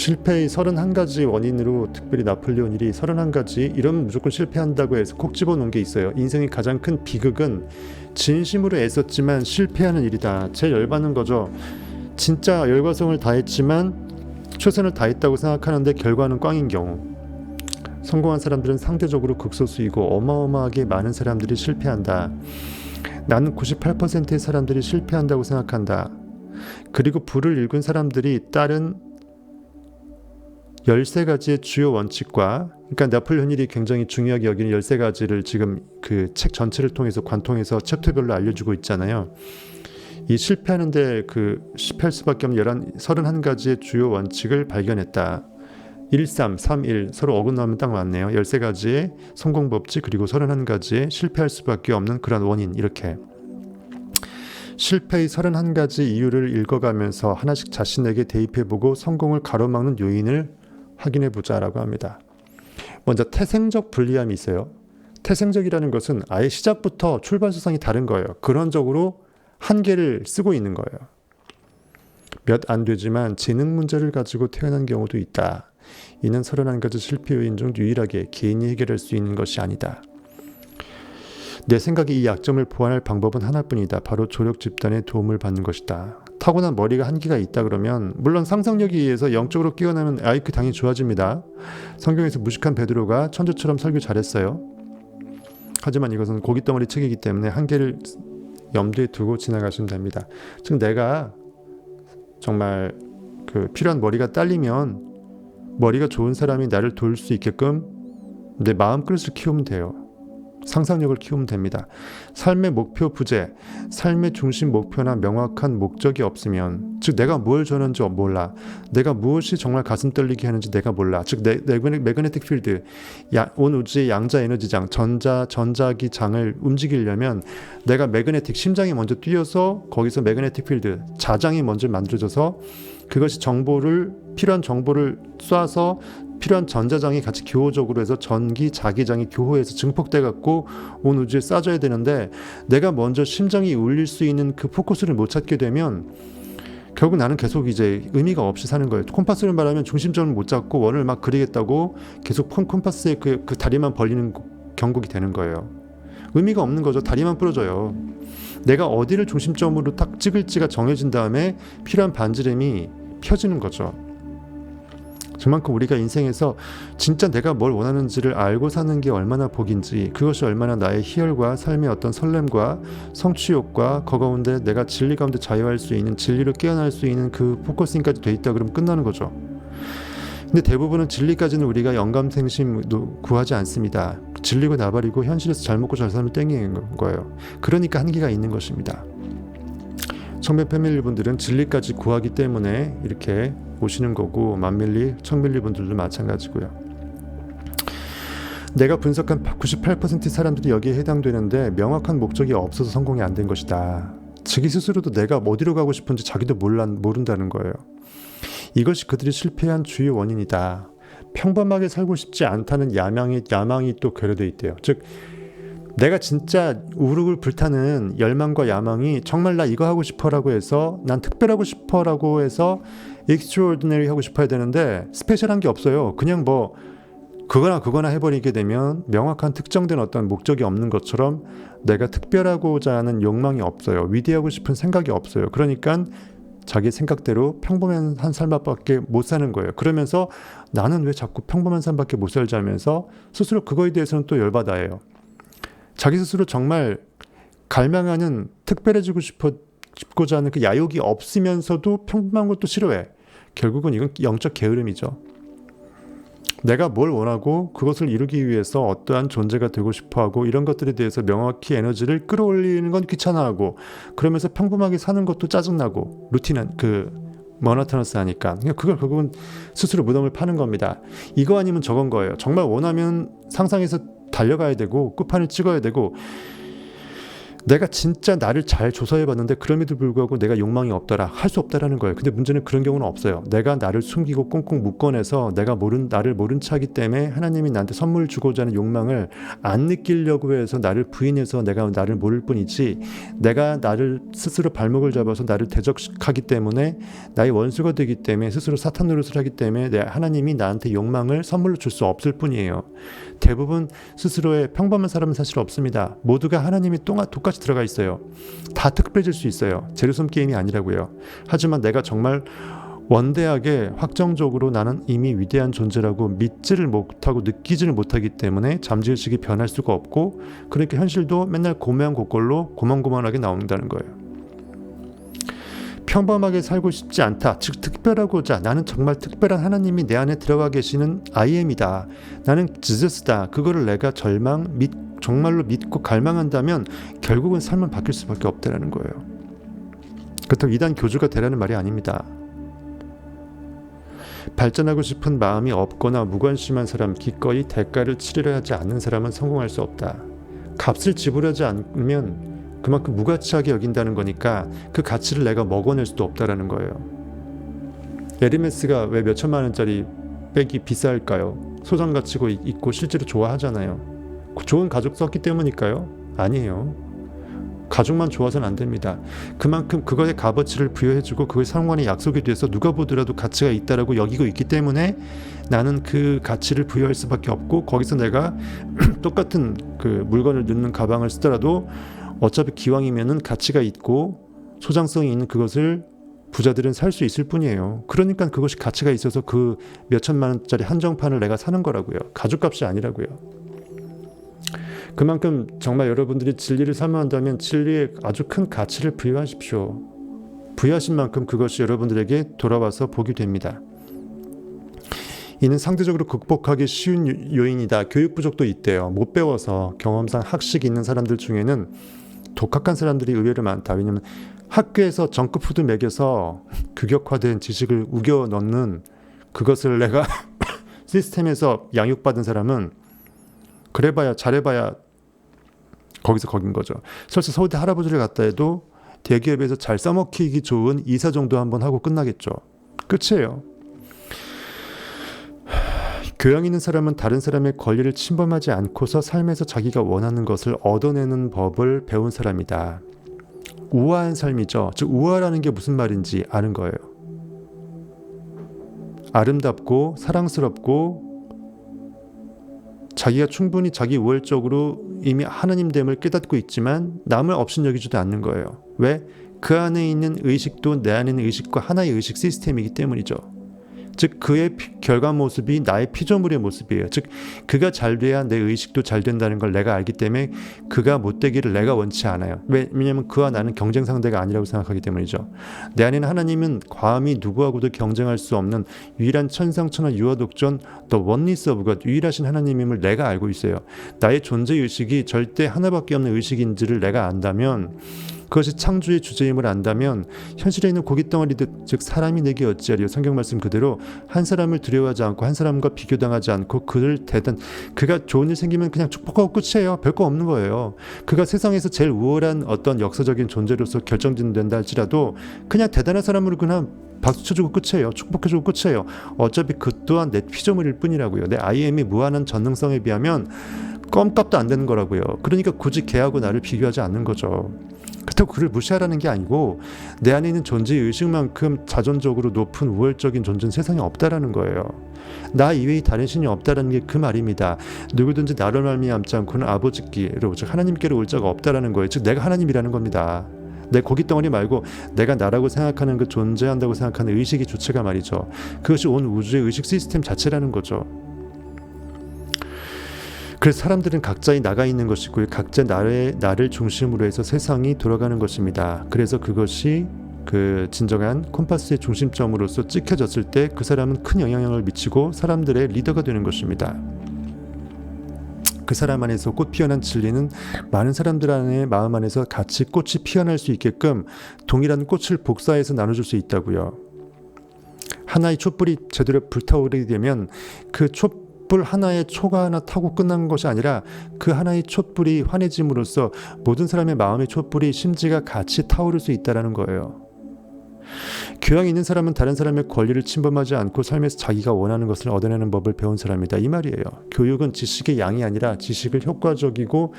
실패의 31가지 원인으로 특별히 나폴레온 힐이 31가지 이러면 무조건 실패한다고 해서 콕 집어놓은 게 있어요. 인생의 가장 큰 비극은 진심으로 애썼지만 실패하는 일이다. 제일 열받는 거죠. 진짜 열과성을 다했지만 최선을 다했다고 생각하는데 결과는 꽝인 경우. 성공한 사람들은 상대적으로 극소수이고 어마어마하게 많은 사람들이 실패한다. 나는 98%의 사람들이 실패한다고 생각한다. 그리고 불을 일군 사람들이 따른 13가지의 주요 원칙과, 그러니까 나폴레온 힐이 굉장히 중요하게 여기는 13가지를 지금 그 책 전체를 통해서 관통해서 챕터별로 알려주고 있잖아요. 이 실패하는데 실패할 수밖에 없는 31가지의 주요 원칙을 발견했다. 13, 31 서로 어긋나면 딱 맞네요. 13가지의 성공 법칙 그리고 31가지의 실패할 수밖에 없는 그런 원인, 이렇게 실패의 31가지 이유를 읽어가면서 하나씩 자신에게 대입해보고 성공을 가로막는 요인을 확인해보자 라고 합니다. 먼저 태생적 불리함이 있어요. 태생적이라는 것은 아예 시작부터 출발선상이 다른 거예요. 근원적으로 한계를 쓰고 있는 거예요. 몇 안 되지만 재능 문제를 가지고 태어난 경우도 있다. 이는 31가지 실패 요인 중 유일하게 개인이 해결할 수 있는 것이 아니다. 내 생각에 이 약점을 보완할 방법은 하나뿐이다. 바로 조력 집단의 도움을 받는 것이다. 타고난 머리가 한계가 있다 그러면 물론 상상력에 의해서 영적으로 깨어나면 IQ 당연히 좋아집니다. 성경에서 무식한 베드로가 천재처럼 설교 잘했어요. 하지만 이것은 고깃덩어리 책이기 때문에 한계를 염두에 두고 지나가시면 됩니다. 즉 내가 정말 필요한 머리가 딸리면 머리가 좋은 사람이 나를 도울 수 있게끔 내 마음그릇을 키우면 돼요. 상상력을 키우면 됩니다. 삶의 목표 부재, 삶의 중심 목표나 명확한 목적이 없으면, 즉 내가 뭘 좋아하는지 몰라, 내가 무엇이 정말 가슴 떨리게 하는지 내가 몰라, 즉 매그네틱 필드, 온 우주의 양자 에너지장, 전자기 장을 움직이려면 내가 매그네틱 심장이 먼저 뛰어서 거기서 매그네틱 필드, 자장이 먼저 만들어져서 그것이 필요한 정보를 쏴서 필요한 전자장이 같이 교호적으로 해서 전기, 자기장이 교호해서 증폭돼 갖고 온 우주에 쏴줘야 되는데 내가 먼저 심장이 울릴 수 있는 그 포커스를 못 찾게 되면 결국 나는 계속 이제 의미가 없이 사는 거예요. 콤파스를 말하면 중심점을 못 잡고 원을 막 그리겠다고 계속 콤파스의 그 다리만 벌리는 경국이 되는 거예요. 의미가 없는 거죠. 다리만 부러져요. 내가 어디를 중심점으로 딱 찍을지가 정해진 다음에 필요한 반지름이 펴지는 거죠. 그만큼 우리가 인생에서 진짜 내가 뭘 원하는지를 알고 사는 게 얼마나 복인지, 그것이 얼마나 나의 희열과 삶의 어떤 설렘과 성취욕과 그 가운데 내가 진리 가운데 자유할 수 있는, 진리로 깨어날 수 있는 그 포커싱까지 돼 있다 그러면 끝나는 거죠. 근데 대부분은 진리까지는 우리가 영감생심 구하지 않습니다. 진리고 나발이고 현실에서 잘 먹고 잘 살면 땡기는 거예요. 그러니까 한계가 있는 것입니다. 청배 패밀리 분들은 진리까지 구하기 때문에 이렇게 오시는 거고, 만밀리, 청밀리 분들도 마찬가지고요. 내가 분석한 98%의 사람들이 여기에 해당되는데 명확한 목적이 없어서 성공이 안 된 것이다. 자기 스스로도 내가 어디로 가고 싶은지 자기도 모른다는 거예요. 이것이 그들이 실패한 주요 원인이다. 평범하게 살고 싶지 않다는 야망이 또 결여되어 있대요. 즉 내가 진짜 우르르 불타는 열망과 야망이 정말 나 이거 하고 싶어라고 해서, 난 특별하고 싶어라고 해서 extraordinary 하고 싶어야 되는데 스페셜한 게 없어요. 그냥 뭐 그거나 해버리게 되면 명확한 특정된 어떤 목적이 없는 것처럼 내가 특별하고자 하는 욕망이 없어요. 위대하고 싶은 생각이 없어요. 그러니까 자기 생각대로 평범한 삶밖에 못 사는 거예요. 그러면서 나는 왜 자꾸 평범한 삶밖에 못 살지 하면서 스스로 그거에 대해서는 또 열받아해요. 자기 스스로 정말 갈망하는, 특별해지고 싶고자 하는 그 야욕이 없으면서도 평범한 것도 싫어해. 결국은 이건 영적 게으름이죠. 내가 뭘 원하고 그것을 이루기 위해서 어떠한 존재가 되고 싶어하고 이런 것들에 대해서 명확히 에너지를 끌어올리는 건 귀찮아하고, 그러면서 평범하게 사는 것도 짜증나고 루틴한 모노토너스 하니까 그걸 결국은 스스로 무덤을 파는 겁니다. 이거 아니면 저건 거예요. 정말 원하면 상상해서 달려가야 되고 끝판을 찍어야 되고, 내가 진짜 나를 잘 조사해봤는데 그럼에도 불구하고 내가 욕망이 없더라, 할 수 없다라는 거예요. 근데 문제는 그런 경우는 없어요. 내가 나를 숨기고 꽁꽁 묶어내서 나를 모른 차기 때문에 하나님이 나한테 선물 주고자 하는 욕망을 안 느끼려고 해서 나를 부인해서 내가 나를 모를 뿐이지, 내가 나를 스스로 발목을 잡아서 나를 대적하기 때문에 나의 원수가 되기 때문에 스스로 사탄 노릇을 하기 때문에 하나님이 나한테 욕망을 선물로 줄 수 없을 뿐이에요. 대부분 스스로의 평범한 사람은 사실 없습니다. 모두가 하나님이 똑같이 들어가 있어요. 다 특별해질 수 있어요. 제로섬 게임이 아니라고요. 하지만 내가 정말 원대하게 확정적으로 나는 이미 위대한 존재라고 믿지를 못하고 느끼지를 못하기 때문에 잠재의식이 변할 수가 없고, 그러니까 현실도 맨날 고만고꼴로 고만고만하게 나온다는 거예요. 평범하게 살고 싶지 않다. 즉 특별하고자, 나는 정말 특별한 하나님이 내 안에 들어가 계시는 I am이다. 나는 지저스다. 그거를 내가 정말로 믿고 갈망한다면 결국은 삶은 바뀔 수밖에 없다는 거예요. 그렇다고 이단 교주가 되라는 말이 아닙니다. 발전하고 싶은 마음이 없거나 무관심한 사람, 기꺼이 대가를 치르려 하지 않는 사람은 성공할 수 없다. 값을 지불하지 않으면 그만큼 무가치하게 여긴다는 거니까 그 가치를 내가 먹어낼 수도 없다라는 거예요. 에르메스가 왜 몇천만 원짜리 백이 비쌀까요? 소장 가치고 있고 실제로 좋아하잖아요. 좋은 가죽 썼기 때문일까요? 아니에요. 가죽만 좋아서는 안 됩니다. 그만큼 그것의 값어치를 부여해주고 그걸 상관의 약속이 돼서 누가 보더라도 가치가 있다라고 여기고 있기 때문에 나는 그 가치를 부여할 수밖에 없고, 거기서 내가 똑같은 그 물건을 넣는 가방을 쓰더라도 어차피 기왕이면은 가치가 있고 소장성이 있는 그것을 부자들은 살 수 있을 뿐이에요. 그러니까 그것이 가치가 있어서 그 몇천만 원짜리 한정판을 내가 사는 거라고요. 가죽값이 아니라고요. 그만큼 정말 여러분들이 진리를 사모한다면 진리에 아주 큰 가치를 부여하십시오. 부여하신 만큼 그것이 여러분들에게 돌아와서 복이 됩니다. 이는 상대적으로 극복하기 쉬운 요인이다. 교육 부족도 있대요. 못 배워서. 경험상 학식이 있는 사람들 중에는 독학한 사람들이 의외로 많다. 왜냐하면 학교에서 정크푸드 먹여서 규격화된 지식을 우겨 넣는 그것을 내가 시스템에서 양육받은 사람은 그래봐야 잘해봐야 거기서 거긴 거죠. 설사 서울대 할아버지를 갔다 해도 대기업에서 잘 써먹히기 좋은 이사 정도 한번 하고 끝나겠죠. 끝이에요. 교양 있는 사람은 다른 사람의 권리를 침범하지 않고서 삶에서 자기가 원하는 것을 얻어내는 법을 배운 사람이다. 우아한 삶이죠. 즉 우아라는 게 무슨 말인지 아는 거예요. 아름답고 사랑스럽고 자기가 충분히 자기 우월적으로 이미 하나님됨을 깨닫고 있지만 남을 업신여기지도 않는 거예요. 왜? 그 안에 있는 의식도 내 안에 있는 의식과 하나의 의식 시스템이기 때문이죠. 즉 그의 결과 모습이 나의 피조물의 모습이에요. 즉 그가 잘 돼야 내 의식도 잘 된다는 걸 내가 알기 때문에 그가 못되기를 내가 원치 않아요. 왜냐하면 그와 나는 경쟁 상대가 아니라고 생각하기 때문이죠. 내 안에는 하나님은 과감히 누구하고도 경쟁할 수 없는 유일한 천상천하 유아독존 The Oneness of God, 유일하신 하나님임을 내가 알고 있어요. 나의 존재의식이 절대 하나밖에 없는 의식인지를 내가 안다면, 그것이 창조의 주제임을 안다면 현실에 있는 고깃덩어리들, 즉 사람이 내게 어찌하리요, 성경 말씀 그대로 한 사람을 두려워하지 않고 한 사람과 비교당하지 않고 그가 좋은 일 생기면 그냥 축복하고 끝이에요. 별거 없는 거예요. 그가 세상에서 제일 우월한 어떤 역사적인 존재로서 결정된다 할지라도 그냥 대단한 사람으로 그냥 박수 쳐주고 끝이에요. 축복해주고 끝이에요. 어차피 그 또한 내 피조물일 뿐이라고요. 내 IM의 무한한 전능성에 비하면 껌값도 안 되는 거라고요. 그러니까 굳이 걔하고 나를 비교하지 않는 거죠. 그렇다고 그를 무시하라는 게 아니고 내 안에 있는 존재의 의식만큼 자존적으로 높은 우월적인 존재는 세상에 없다라는 거예요. 나 이외의 다른 신이 없다라는 게 그 말입니다. 누구든지 나를 말미암지 않고는 아버지께로, 즉 하나님께로 올 자가 없다라는 거예요. 즉 내가 하나님이라는 겁니다. 내 고깃덩어리 말고 내가 나라고 생각하는 그 존재한다고 생각하는 의식의 주체가 말이죠. 그것이 온 우주의 의식 시스템 자체라는 거죠. 그래서 사람들은 각자의 나가 있는 것이고 각자 나를 중심으로 해서 세상이 돌아가는 것입니다. 그래서 그것이 그 진정한 콤파스의 중심점으로서 찍혀졌을 때 그 사람은 큰 영향력을 미치고 사람들의 리더가 되는 것입니다. 그 사람 안에서 꽃 피어난 진리는 많은 사람들 안에 마음 안에서 같이 꽃이 피어날 수 있게끔 동일한 꽃을 복사해서 나눠줄 수 있다고요. 하나의 촛불이 제대로 불타오르게 되면 그 촛불 하나에 초가 하나 타고 끝난 것이 아니라 그 하나의 촛불이 환해짐으로써 모든 사람의 마음의 촛불이 심지가 같이 타오를 수 있다는 거예요. 교양이 있는 사람은 다른 사람의 권리를 침범하지 않고 삶에서 자기가 원하는 것을 얻어내는 법을 배운 사람이다, 이 말이에요. 교육은 지식의 양이 아니라 지식을 효과적이고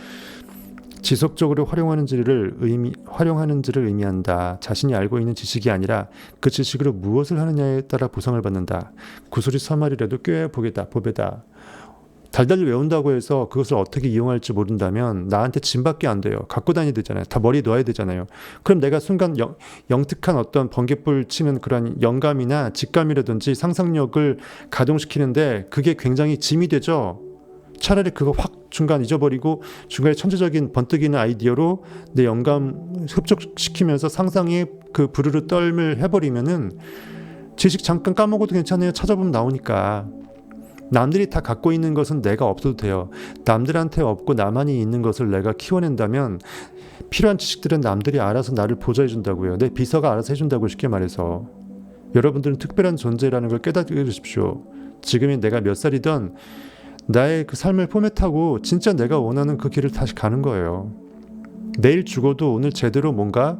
지속적으로 활용하는지를 의미한다. 자신이 알고 있는 지식이 아니라 그 지식으로 무엇을 하느냐에 따라 보상을 받는다. 구슬이 서말이라도 꿰보게다 보배다. 달달 외운다고 해서 그것을 어떻게 이용할지 모른다면 나한테 짐밖에 안 돼요. 갖고 다녀야 되잖아요. 다 머리에 넣어야 되잖아요. 그럼 내가 순간 영특한 어떤 번개불 치는 그런 영감이나 직감이라든지 상상력을 가동시키는데 그게 굉장히 짐이 되죠. 차라리 그거 확 중간 잊어버리고 중간에 천재적인 번뜩이는 아이디어로 내 영감 흡족시키면서 상상의 그 부르르 떨을 해버리면은 지식 잠깐 까먹어도 괜찮아요. 찾아보면 나오니까. 남들이 다 갖고 있는 것은 내가 없어도 돼요. 남들한테 없고 나만이 있는 것을 내가 키워낸다면 필요한 지식들은 남들이 알아서 나를 보좌해 준다고요. 내 비서가 알아서 해준다고, 쉽게 말해서. 여러분들은 특별한 존재라는 걸 깨달으십시오. 지금이 내가 몇 살이든 나의 그 삶을 포맷하고 진짜 내가 원하는 그 길을 다시 가는 거예요. 내일 죽어도 오늘 제대로 뭔가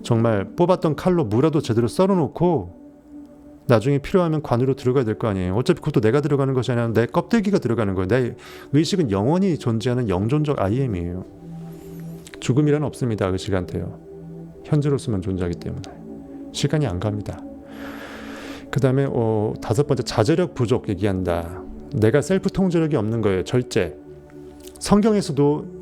정말 뽑았던 칼로 무라도 제대로 썰어놓고 나중에 필요하면 관으로 들어가야 될 거 아니에요. 어차피 그것도 내가 들어가는 것이 아니라 내 껍데기가 들어가는 거예요. 내 의식은 영원히 존재하는 영존적 IM이에요. 죽음이란 없습니다. 의식한테요. 현재로서만 존재하기 때문에 시간이 안 갑니다. 그 다음에 5번째, 자제력 부족 얘기한다. 내가 셀프 통제력이 없는 거예요. 절제. 성경에서도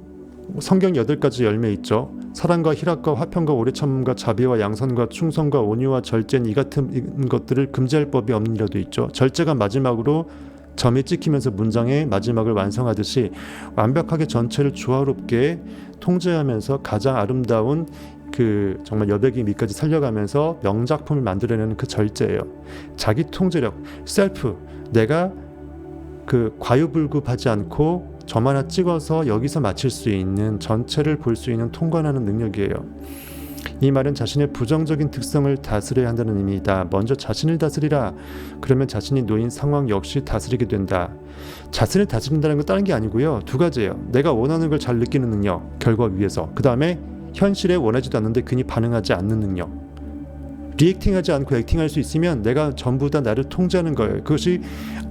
성경 8가지 열매 있죠. 사랑과 희락과 화평과 오래 참음과 자비와 양선과 충성과 온유와 절제는 이 같은 것들을 금지할 법이 없느니라도 있죠. 절제가 마지막으로 점이 찍히면서 문장의 마지막을 완성하듯이 완벽하게 전체를 조화롭게 통제하면서 가장 아름다운 그 정말 여백이 밑까지 살려가면서 명작품을 만들어내는 그 절제예요. 자기 통제력, 셀프. 내가 그 과유불급하지 않고 점 하나 찍어서 여기서 마칠 수 있는, 전체를 볼 수 있는 통관하는 능력이에요. 이 말은 자신의 부정적인 특성을 다스려야 한다는 의미이다. 먼저 자신을 다스리라. 그러면 자신이 놓인 상황 역시 다스리게 된다. 자신을 다스린다는 건 다른 게 아니고요. 2가지예요. 내가 원하는 걸 잘 느끼는 능력, 결과 위에서. 그 다음에 현실에 원하지도 않는데 괜히 반응하지 않는 능력. 리액팅하지 않고 액팅할 수 있으면 내가 전부 다 나를 통제하는 거예요. 그것이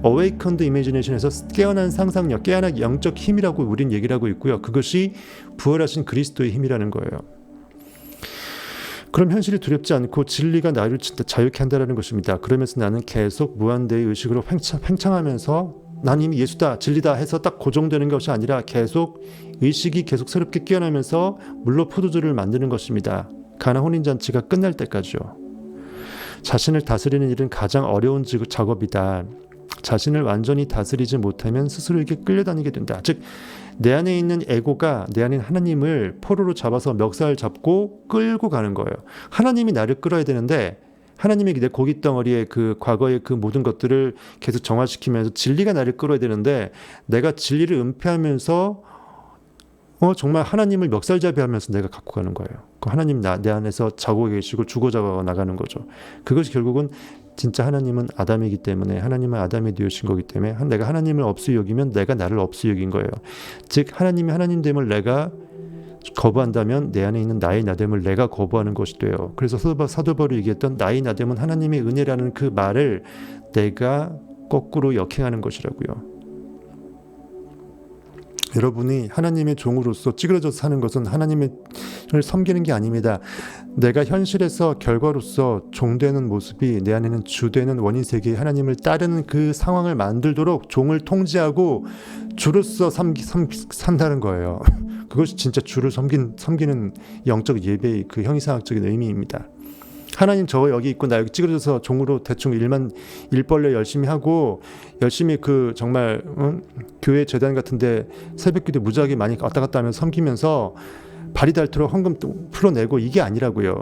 Awakened Imagination에서 깨어난 상상력, 깨어난 영적 힘이라고 우린 얘기를 하고 있고요. 그것이 부활하신 그리스도의 힘이라는 거예요. 그럼 현실이 두렵지 않고 진리가 나를 자유케 한다는 것입니다. 그러면서 나는 계속 무한대의 의식으로 팽창하면서 난 이미 예수다, 진리다 해서 딱 고정되는 것이 아니라 계속 의식이 계속 새롭게 깨어나면서 물로 포도주를 만드는 것입니다. 가나 혼인잔치가 끝날 때까지요. 자신을 다스리는 일은 가장 어려운 작업이다. 자신을 완전히 다스리지 못하면 스스로에게 끌려다니게 된다. 즉, 내 안에 있는 에고가 내 안에 하나님을 포로로 잡아서 멱살 잡고 끌고 가는 거예요. 하나님이 나를 끌어야 되는데 하나님이 내 고깃덩어리에 그 과거의 그 모든 것들을 계속 정화시키면서 진리가 나를 끌어야 되는데 내가 진리를 은폐하면서 정말 하나님을 멱살잡이하면서 내가 갖고 가는 거예요. 그 하나님 내 안에서 자고 계시고 주고잡아 나가는 거죠. 그것이 결국은 진짜 하나님은 아담이기 때문에, 하나님은 아담이 되어신 거기 때문에 내가 하나님을 없이 여기면 내가 나를 없이 여긴 거예요. 즉 하나님이 하나님됨을 내가 거부한다면 내 안에 있는 나의 나됨을 내가 거부하는 것이 돼요. 그래서 사도 바울이 얘기했던 나의 나됨은 하나님의 은혜라는 그 말을 내가 거꾸로 역행하는 것이라고요. 여러분이 하나님의 종으로서 찌그러져서 사는 것은 하나님을 섬기는 게 아닙니다. 내가 현실에서 결과로서 종되는 모습이 내 안에는 주되는 원인세계에 하나님을 따르는 그 상황을 만들도록 종을 통제하고 주로서 산다는 거예요. 그것이 진짜 주를 섬기는 영적 예배의 그 형이상학적인 의미입니다. 하나님 저 여기 있고 나 여기 찌그러져서 종으로 대충 일벌레 열심히 하고 열심히 그 정말 교회 재단 같은데 새벽기도 무지하게 많이 왔다 갔다 하면서 섬기면서 발이 닳도록 헌금 풀어내고 이게 아니라고요.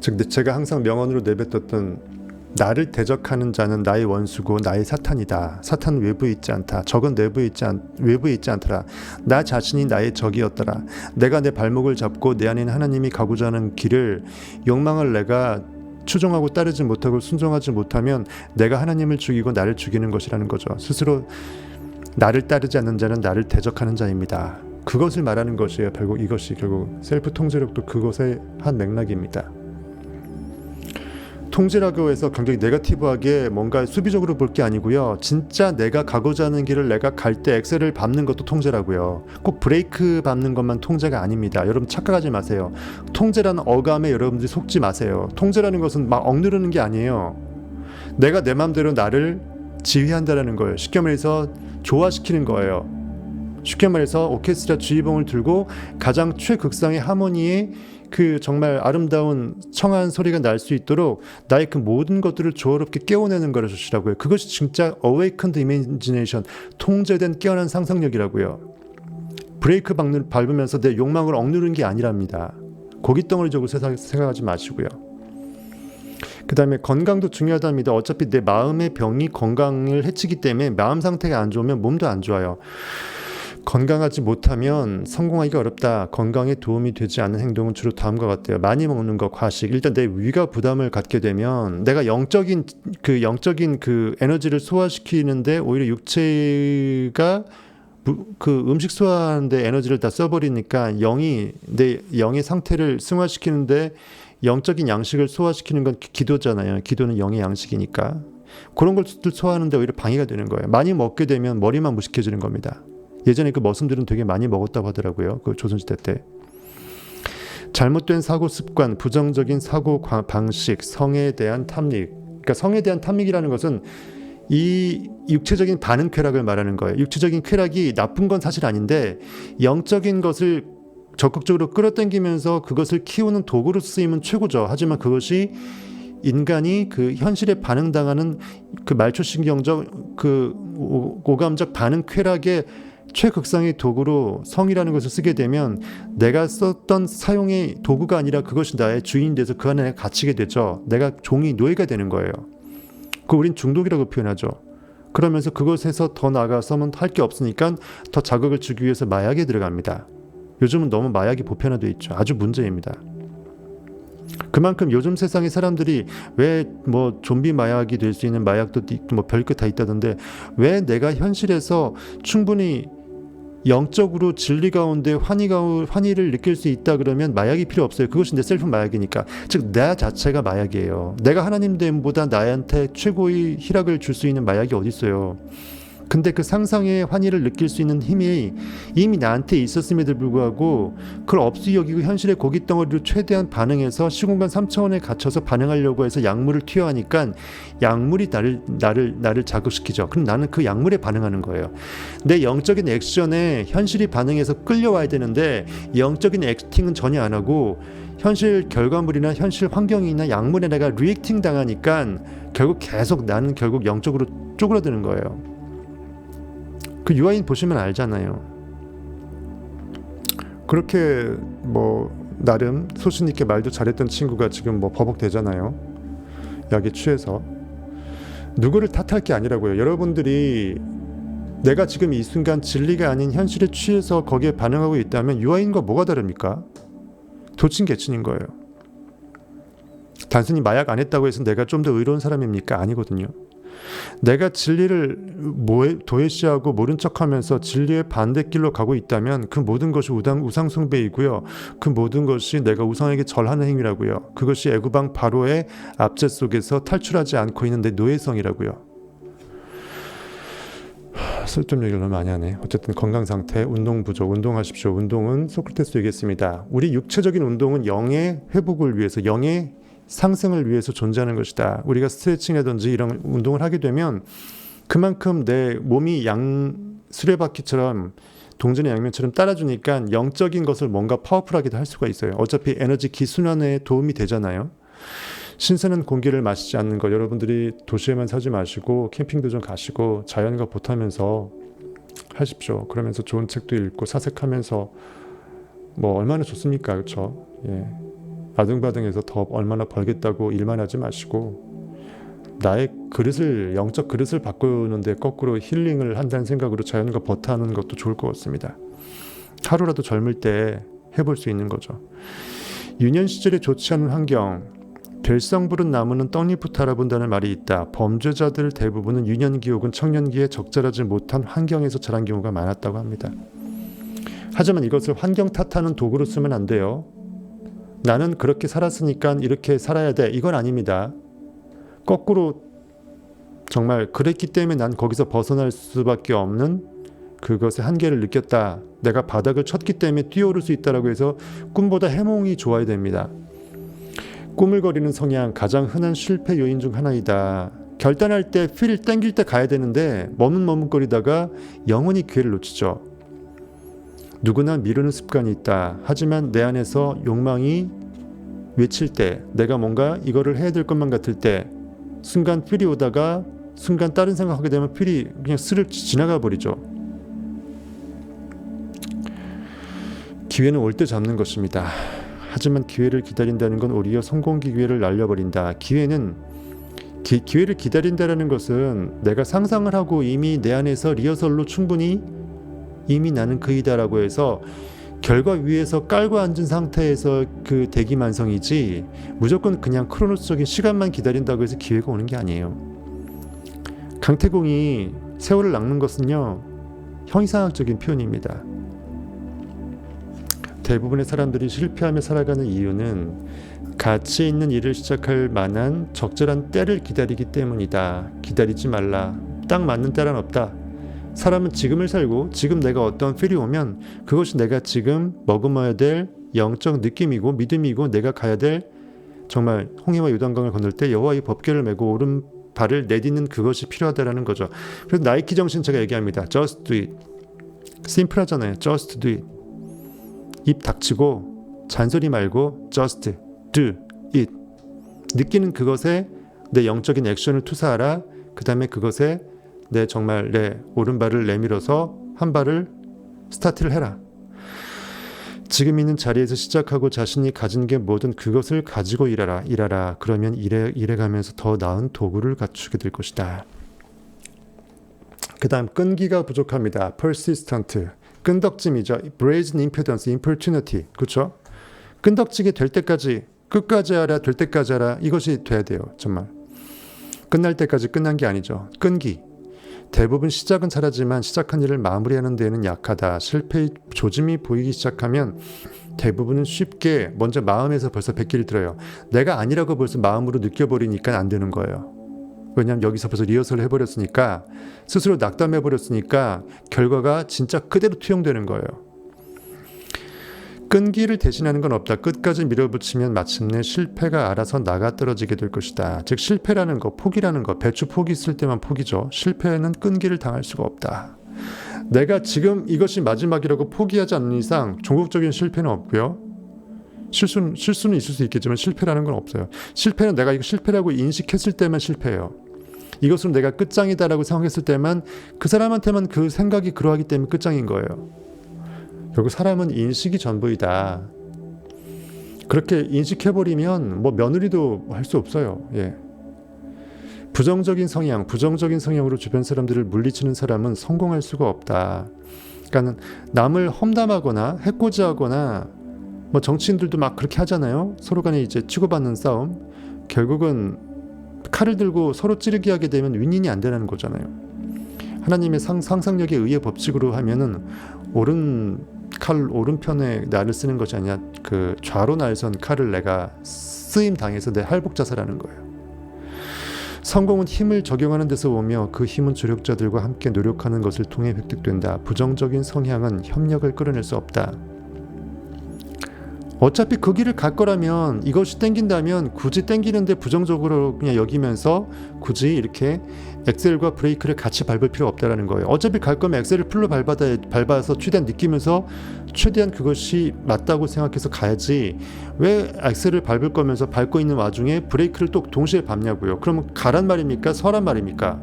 즉 제가 항상 명언으로 내뱉었던 나를 대적하는 자는 나의 원수고 나의 사탄이다. 사탄은 외부에 있지 않다. 적은 외부에 있지 않더라. 나 자신이 나의 적이었더라. 내가 내 발목을 잡고 내 안에는 하나님이 가고자 하는 길을 욕망을 내가 추종하고 따르지 못하고 순종하지 못하면 내가 하나님을 죽이고 나를 죽이는 것이라는 거죠. 스스로 나를 따르지 않는 자는 나를 대적하는 자입니다. 그것을 말하는 것이에요. 이것이 결국 셀프 통제력도 그것의 한 맥락입니다. 통제라고 해서 굉장히 네거티브하게 뭔가 수비적으로 볼 게 아니고요. 진짜 내가 가고자 하는 길을 내가 갈 때 엑셀을 밟는 것도 통제라고요. 꼭 브레이크 밟는 것만 통제가 아닙니다. 여러분 착각하지 마세요. 통제라는 어감에 여러분들이 속지 마세요. 통제라는 것은 막 억누르는 게 아니에요. 내가 내 마음대로 나를 지휘한다라는 거예요. 쉽게 말해서 조화시키는 거예요. 쉽게 말해서 오케스트라 주의봉을 들고 가장 최극상의 하모니에 그 정말 아름다운 청아한 소리가 날 수 있도록 나의 그 모든 것들을 조화롭게 깨워내는 것이라고요. 그것이 진짜 awakened imagination, 통제된 깨어난 상상력이라고요. 브레이크 밟으면서 내 욕망을 억누르는 게 아니랍니다. 고깃덩어리적으로 생각하지 마시고요. 그 다음에 건강도 중요하답니다. 어차피 내 마음의 병이 건강을 해치기 때문에 마음 상태가 안 좋으면 몸도 안 좋아요. 건강하지 못하면 성공하기가 어렵다. 건강에 도움이 되지 않는 행동은 주로 다음과 같아요. 많이 먹는 것, 과식. 일단 내 위가 부담을 갖게 되면 내가 영적인 그 에너지를 소화시키는데 오히려 육체가 그 음식 소화하는데 에너지를 다 써버리니까 내 영의 상태를 승화시키는데 영적인 양식을 소화시키는 건 기도잖아요. 기도는 영의 양식이니까. 그런 것들 소화하는데 오히려 방해가 되는 거예요. 많이 먹게 되면 머리만 무식해지는 겁니다. 예전에 그 머슴들은 되게 많이 먹었다고 하더라고요. 그 조선시대 때. 잘못된 사고 습관, 부정적인 사고 방식, 성에 대한 탐닉. 그러니까 성에 대한 탐닉이라는 것은 이 육체적인 반응 쾌락을 말하는 거예요. 육체적인 쾌락이 나쁜 건 사실 아닌데 영적인 것을 적극적으로 끌어당기면서 그것을 키우는 도구로 쓰이면 최고죠. 하지만 그것이 인간이 그 현실에 반응당하는 그 말초신경적 그 오감적 반응 쾌락의 최극상의 도구로 성이라는 것을 쓰게 되면 내가 썼던 사용의 도구가 아니라 그것이 나의 주인이 돼서 그 안에 갇히게 되죠. 내가 종이 노예가 되는 거예요. 그걸 우린 중독이라고 표현하죠. 그러면서 그것에서 더 나아가서는 할 게 없으니까 더 자극을 주기 위해서 마약에 들어갑니다. 요즘은 너무 마약이 보편화되어 있죠. 아주 문제입니다. 그만큼 요즘 세상의 사람들이 왜 뭐 좀비 마약이 될 수 있는 마약도 뭐 별것 다 있다던데 왜 내가 현실에서 충분히 영적으로 진리 가운데 환희를 느낄 수 있다 그러면 마약이 필요 없어요. 그것이 내 셀프 마약이니까. 즉 나 자체가 마약이에요. 내가 하나님됨보다 나한테 최고의 희락을 줄 수 있는 마약이 어디 있어요. 근데 그 상상의 환희를 느낄 수 있는 힘이 이미 나한테 있었음에도 불구하고 그걸 없이 여기고 현실의 고깃덩어리로 최대한 반응해서 시공간 3차원에 갇혀서 반응하려고 해서 약물을 투여하니까 약물이 나를 자극시키죠. 그럼 나는 그 약물에 반응하는 거예요. 내 영적인 액션에 현실이 반응해서 끌려와야 되는데 영적인 액팅은 전혀 안 하고 현실 결과물이나 현실 환경이나 약물에 내가 리액팅 당하니까 나는 결국 영적으로 쪼그라드는 거예요. 그 유아인 보시면 알잖아요. 그렇게 뭐 나름 소신 있게 말도 잘했던 친구가 지금 뭐 버벅대잖아요. 약에 취해서. 누구를 탓할 게 아니라고요. 여러분들이 내가 지금 이 순간 진리가 아닌 현실에 취해서 거기에 반응하고 있다면 유아인과 뭐가 다릅니까? 도친개친인 거예요. 단순히 마약 안 했다고 해서 내가 좀 더 의로운 사람입니까? 아니거든요. 내가 진리를 도외시하고 모른 척하면서 진리의 반대길로 가고 있다면 그 모든 것이 우상 숭배이고요. 그 모든 것이 내가 우상에게 절하는 행위라고요. 그것이 애구방 바로의 압제 속에서 탈출하지 않고 있는 내 노예성이라고요. 쓸데없는 얘기를 너무 많이 하네. 어쨌든 건강 상태, 운동 부족, 운동하십시오. 운동은 소크라테스 얘기했습니다. 우리 육체적인 운동은 영의 회복을 위해서, 영의 상승을 위해서 존재하는 것이다. 우리가 스트레칭이라든지 이런 운동을 하게 되면 그만큼 내 몸이 수레바퀴처럼 동전의 양면처럼 따라주니까 영적인 것을 뭔가 파워풀하게도 할 수가 있어요. 어차피 에너지 기순환에 도움이 되잖아요. 신선한 공기를 마시지 않는 것, 여러분들이 도시에만 살지 마시고 캠핑도 좀 가시고 자연과 보타면서 하십시오. 그러면서 좋은 책도 읽고 사색하면서 뭐 얼마나 좋습니까? 그렇죠? 예. 아등바등해서 더 얼마나 벌겠다고 일만 하지 마시고 나의 그릇을 영적 그릇을 바꾸는데 거꾸로 힐링을 한다는 생각으로 자연과 버타하는 것도 좋을 것 같습니다. 하루라도 젊을 때 해볼 수 있는 거죠. 유년 시절에 좋지 않은 환경, 될성 부른 나무는 떡잎부터 알아본다는 말이 있다. 범죄자들 대부분은 유년기혹은 청년기에 적절하지 못한 환경에서 자란 경우가 많았다고 합니다. 하지만 이것을 환경 탓하는 도구로 쓰면 안 돼요. 나는 그렇게 살았으니까 이렇게 살아야 돼. 이건 아닙니다. 거꾸로 정말 그랬기 때문에 난 거기서 벗어날 수밖에 없는 그것의 한계를 느꼈다. 내가 바닥을 쳤기 때문에 뛰어오를 수 있다라고 해서 꿈보다 해몽이 좋아야 됩니다. 꾸물거리는 성향 가장 흔한 실패 요인 중 하나이다. 결단할 때 필 땡길 때 가야 되는데 머뭇머뭇거리다가 영원히 기회를 놓치죠. 누구나 미루는 습관이 있다. 하지만 내 안에서 욕망이 외칠 때, 내가 뭔가 이거를 해야 될 것만 같을 때 순간 필이 오다가 순간 다른 생각하게 되면 필이 그냥 스르륵 지나가 버리죠. 기회는 올 때 잡는 것입니다. 하지만 기회를 기다린다는 건 오히려 성공 기회를 날려버린다. 기회를 기다린다는 것은 내가 상상을 하고 이미 내 안에서 리허설로 충분히 이미 나는 그이다라고 해서 결과 위에서 깔고 앉은 상태에서 그 대기만성이지 무조건 그냥 크로노스적인 시간만 기다린다고 해서 기회가 오는 게 아니에요. 강태공이 세월을 낚는 것은요, 형이상학적인 표현입니다. 대부분의 사람들이 실패하며 살아가는 이유는 가치 있는 일을 시작할 만한 적절한 때를 기다리기 때문이다. 기다리지 말라. 딱 맞는 때란 없다. 사람은 지금을 살고 지금 내가 어떤 필이 오면 그것이 내가 지금 머금어야 될 영적 느낌이고 믿음이고 내가 가야 될 정말 홍해와 요단강을 건널 때 여호와의 법궤를 메고 오른발을 내딛는 그것이 필요하다라는 거죠. 그래서 나이키 정신 제가 얘기합니다. Just do it. 심플하잖아요. Just do it. 입 닥치고 잔소리 말고 just do it. 느끼는 그것에 내 영적인 액션을 투사하라. 그 다음에 그것에 정말 내 오른발을 내밀어서 한 발을 스타트를 해라. 지금 있는 자리에서 시작하고 자신이 가진 게 뭐든 그것을 가지고 일하라. 그러면 일해가면서 더 나은 도구를 갖추게 될 것이다. 그 다음 끈기가 부족합니다. persistent. 끈덕짐이죠. brazen impudence, importunity. 그렇죠? 끈덕지게 될 때까지 끝까지 하라, 될 때까지 하라. 이것이 돼야 돼요. 정말. 끝날 때까지 끝난 게 아니죠. 끈기. 대부분 시작은 잘하지만 시작한 일을 마무리하는 데에는 약하다. 실패의 조짐이 보이기 시작하면 대부분은 쉽게 먼저 마음에서 벌써 백기를 들어요. 내가 아니라고 벌써 마음으로 느껴버리니까 안 되는 거예요. 왜냐하면 여기서 벌써 리허설을 해버렸으니까 스스로 낙담해버렸으니까 결과가 진짜 그대로 투영되는 거예요. 끈기를 대신하는 건 없다. 끝까지 밀어붙이면 마침내 실패가 알아서 나가 떨어지게 될 것이다. 즉 실패라는 거, 포기라는 거, 배추 포기 있을 때만 포기죠. 실패는 끈기를 당할 수가 없다. 내가 지금 이것이 마지막이라고 포기하지 않는 이상 종국적인 실패는 없고요. 실수는 있을 수 있겠지만 실패라는 건 없어요. 실패는 내가 이거 실패라고 인식했을 때만 실패예요. 이것은 내가 끝장이다라고 생각했을 때만 그 사람한테만 그 생각이 그러하기 때문에 끝장인 거예요. 결국 사람은 인식이 전부이다. 그렇게 인식해버리면 뭐 며느리도 할 수 없어요. 예. 부정적인 성향으로 주변 사람들을 물리치는 사람은 성공할 수가 없다. 그러니까 남을 험담하거나 해코지하거나 뭐 정치인들도 막 그렇게 하잖아요. 서로 간에 이제 치고받는 싸움. 결국은 칼을 들고 서로 찌르기 하게 되면 윈윈이 안 되는 거잖아요. 하나님의 상상력에 의해 법칙으로 하면은 오른편에 나를 쓰는 것이 아니라 그 좌로 날선 칼을 내가 쓰임 당해서 내 할복 자살하는 거예요. 성공은 힘을 적용하는 데서 오며 그 힘은 조력자들과 함께 노력하는 것을 통해 획득된다. 부정적인 성향은 협력을 끌어낼 수 없다. 어차피 그 길을 갈 거라면 이것이 땡긴다면 굳이 땡기는데 부정적으로 그냥 여기면서 굳이 이렇게 엑셀과 브레이크를 같이 밟을 필요 없다라는 거예요. 어차피 갈 거면 엑셀을 풀로 밟아서 최대한 느끼면서 최대한 그것이 맞다고 생각해서 가야지 왜 엑셀을 밟을 거면서 밟고 있는 와중에 브레이크를 또 동시에 밟냐고요. 그러면 가란 말입니까? 서란 말입니까?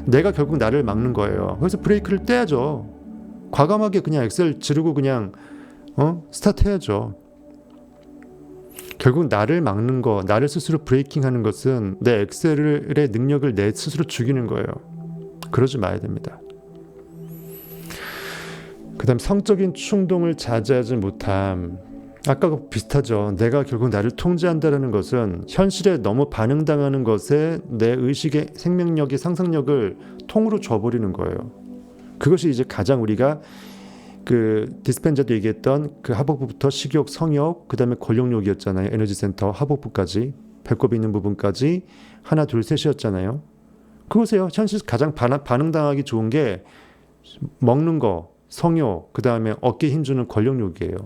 내가 결국 나를 막는 거예요. 그래서 브레이크를 떼야죠. 과감하게 그냥 엑셀 지르고 그냥 스타트 해야죠. 결국 나를 막는 거, 나를 스스로 브레이킹하는 것은 내 엑셀의 능력을 내 스스로 죽이는 거예요. 그러지 마야 됩니다. 그 다음 성적인 충동을 자제하지 못함. 아까 비슷하죠. 내가 결국 나를 통제한다는 것은 현실에 너무 반응당하는 것에 내 의식의 생명력의 상상력을 통으로 줘버리는 거예요. 그것이 이제 가장 우리가 그 디스펜자도 얘기했던 그 하복부부터 식욕, 성욕, 그 다음에 권력욕이었잖아요. 에너지 센터 하복부까지, 배꼽 있는 부분까지 하나, 둘, 셋이었잖아요. 그거세요. 현실 가장 반응당하기 좋은 게 먹는 거, 성욕, 그 다음에 어깨에 힘주는 권력욕이에요.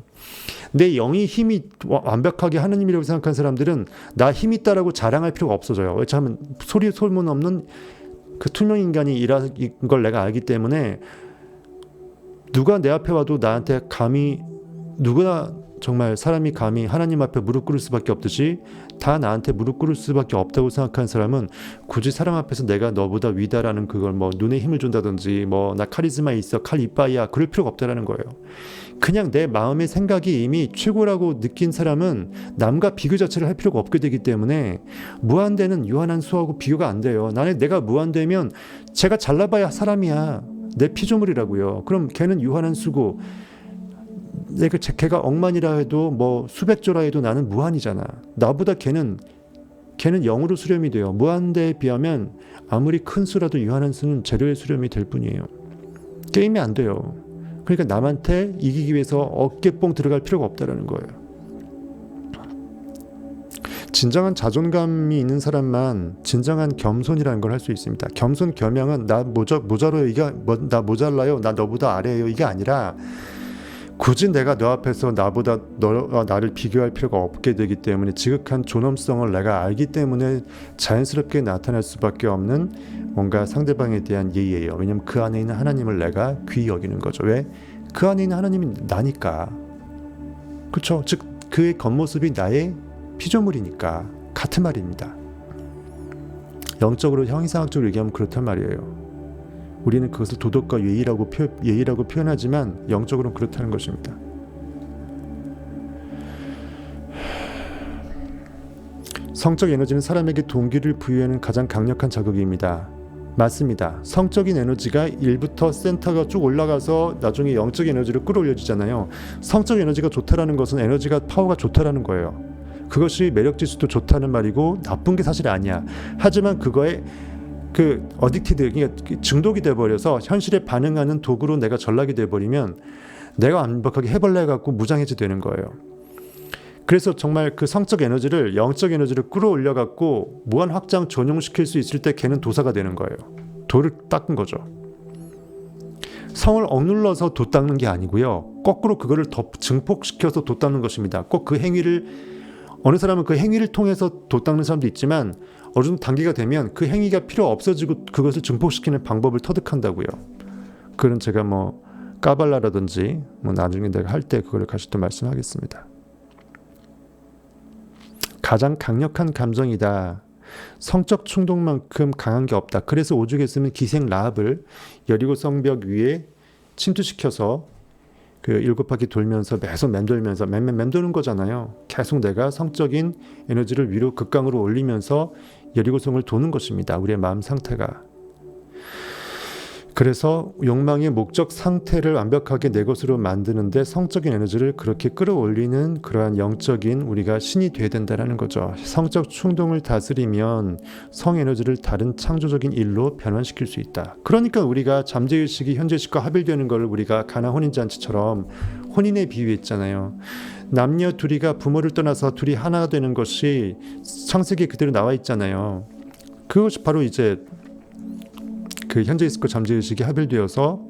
내 영이 힘이 완벽하게 하느님이라고 생각하는 사람들은 나 힘 있다라고 자랑할 필요가 없어져요. 왜냐하면 소문 없는 그 투명 인간이 이라는 걸 내가 알기 때문에 누가 내 앞에 와도 나한테 감히, 누구나 정말 사람이 감히 하나님 앞에 무릎 꿇을 수밖에 없듯이 다 나한테 무릎 꿇을 수밖에 없다고 생각하는 사람은 굳이 사람 앞에서 내가 너보다 위다라는 그걸 뭐 눈에 힘을 준다든지 뭐 나 카리스마 있어, 칼 이빠이야, 그럴 필요가 없다라는 거예요. 그냥 내 마음의 생각이 이미 최고라고 느낀 사람은 남과 비교 자체를 할 필요가 없게 되기 때문에 무한대는 유한한 수하고 비교가 안 돼요. 내가 무한대면 제가 잘나봐야 사람이야. 내 피조물이라고요. 그럼 걔는 유한한 수고 걔가 억만이라 해도 뭐 수백조라 해도 나는 무한이잖아. 나보다 걔는 0으로 수렴이 돼요. 무한대에 비하면 아무리 큰 수라도 유한한 수는 제로의 수렴이 될 뿐이에요. 게임이 안 돼요. 그러니까 남한테 이기기 위해서 어깨뽕 들어갈 필요가 없다라는 거예요. 진정한 자존감이 있는 사람만 진정한 겸손이라는 걸 할 수 있습니다. 겸손 겸양은 나 모자라요, 나 모자라요, 나 너보다 아래예요, 이게 아니라 굳이 내가 너 앞에서 나보다 나를 비교할 필요가 없게 되기 때문에 지극한 존엄성을 내가 알기 때문에 자연스럽게 나타날 수밖에 없는 뭔가 상대방에 대한 예의예요. 왜냐하면 그 안에 있는 하나님을 내가 귀히 여기는 거죠. 왜? 그 안에 있는 하나님이 나니까. 그렇죠? 즉 그의 겉모습이 나의 피조물이니까. 같은 말입니다. 영적으로 형이상학적으로 얘기하면 그렇단 말이에요. 우리는 그것을 도덕과 예의라고 표현하지만 영적으로는 그렇다는 것입니다. 성적 에너지는 사람에게 동기를 부여하는 가장 강력한 자극입니다. 맞습니다. 성적인 에너지가 1부터 센터가 쭉 올라가서 나중에 영적 에너지로 끌어올려지잖아요. 성적 에너지가 좋다라는 것은 에너지가 파워가 좋다라는 거예요. 그것이 매력지수도 좋다는 말이고 나쁜 게 사실 아니야. 하지만 그거에 그 어딕티드, 그러니까 중독이 돼버려서 현실에 반응하는 도구로 내가 전락이 돼버리면 내가 완벽하게 해벌레 갖고 무장해제 되는 거예요. 그래서 정말 그 성적 에너지를 영적 에너지를 끌어올려 갖고 무한 확장 전용시킬 수 있을 때 걔는 도사가 되는 거예요. 도를 닦은 거죠. 성을 억눌러서 도 닦는 게 아니고요. 거꾸로 그거를 더 증폭시켜서 도 닦는 것입니다. 꼭 그 행위를, 어느 사람은 그 행위를 통해서 도 닦는 사람도 있지만 어느 정도 단계가 되면 그 행위가 필요 없어지고 그것을 증폭시키는 방법을 터득한다고요. 그건 제가 뭐 까발라라든지 뭐 나중에 내가 할 때 그걸 같이 또 말씀하겠습니다. 가장 강력한 감정이다. 성적 충동만큼 강한 게 없다. 그래서 오죽했으면 기생 라합을 여리고 성벽 위에 침투시켜서 그 7바퀴 돌면서 계속 맴돌면서 맴도는 거잖아요. 계속 내가 성적인 에너지를 위로 극강으로 올리면서 여리고성을 도는 것입니다. 우리의 마음 상태가. 그래서 욕망의 목적 상태를 완벽하게 내 것으로 만드는데 성적인 에너지를 그렇게 끌어올리는 그러한 영적인 우리가 신이 돼야 된다는 거죠. 성적 충동을 다스리면 성 에너지를 다른 창조적인 일로 변환시킬 수 있다. 그러니까 우리가 잠재의식이 현재의식과 합일되는 걸 우리가 가나 혼인잔치처럼 혼인에 비유했잖아요. 남녀 둘이가 부모를 떠나서 둘이 하나가 되는 것이 창세기에 그대로 나와 있잖아요. 그것이 바로 이제 그 현재의식과 잠재의식이 합일되어서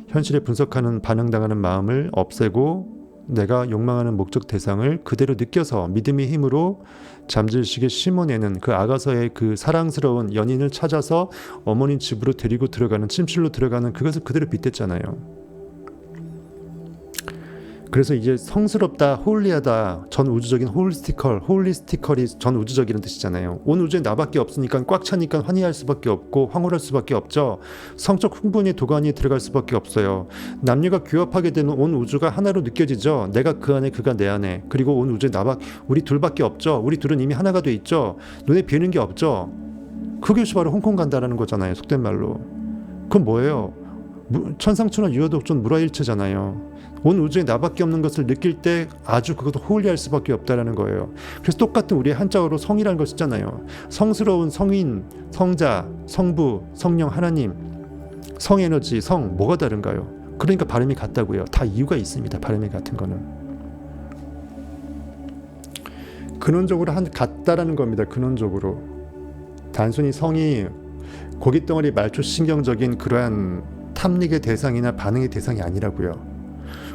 현실에 분석하는 반응당하는 마음을 없애고 내가 욕망하는 목적 대상을 그대로 느껴서 믿음의 힘으로 잠재의식에 심어내는 그 아가서의 그 사랑스러운 연인을 찾아서 어머니 집으로 데리고 들어가는, 침실로 들어가는 그것을 그대로 빗댔잖아요. 그래서 이제 성스럽다, 홀리하다, 전 우주적인 홀리스티컬이 전 우주적이라는 뜻이잖아요. 온 우주에 나밖에 없으니까 꽉 차니까 환희할 수밖에 없고 황홀할 수밖에 없죠. 성적 흥분이 도가니에 들어갈 수밖에 없어요. 남녀가 규합하게 되면 온 우주가 하나로 느껴지죠. 내가 그 안에, 그가 내 안에. 그리고 온 우주에 우리 둘밖에 없죠. 우리 둘은 이미 하나가 돼 있죠. 눈에 뵈는 게 없죠. 그것이 바로 홍콩 간다라는 거잖아요. 속된 말로. 그건 뭐예요? 천상천하 유효독존 무라일체잖아요. 온 우주에 나밖에 없는 것을 느낄 때 아주 그것도 홀리할 수밖에 없다라는 거예요. 그래서 똑같은 우리의 한자어로 성이라는 것이 있잖아요. 성스러운 성인, 성자, 성부, 성령, 하나님, 성에너지, 성 뭐가 다른가요? 그러니까 발음이 같다고요. 다 이유가 있습니다. 발음이 같은 거는 근원적으로 같다라는 겁니다. 근원적으로 단순히 성이 고깃덩어리 말초신경적인 그러한 탐닉의 대상이나 반응의 대상이 아니라고요.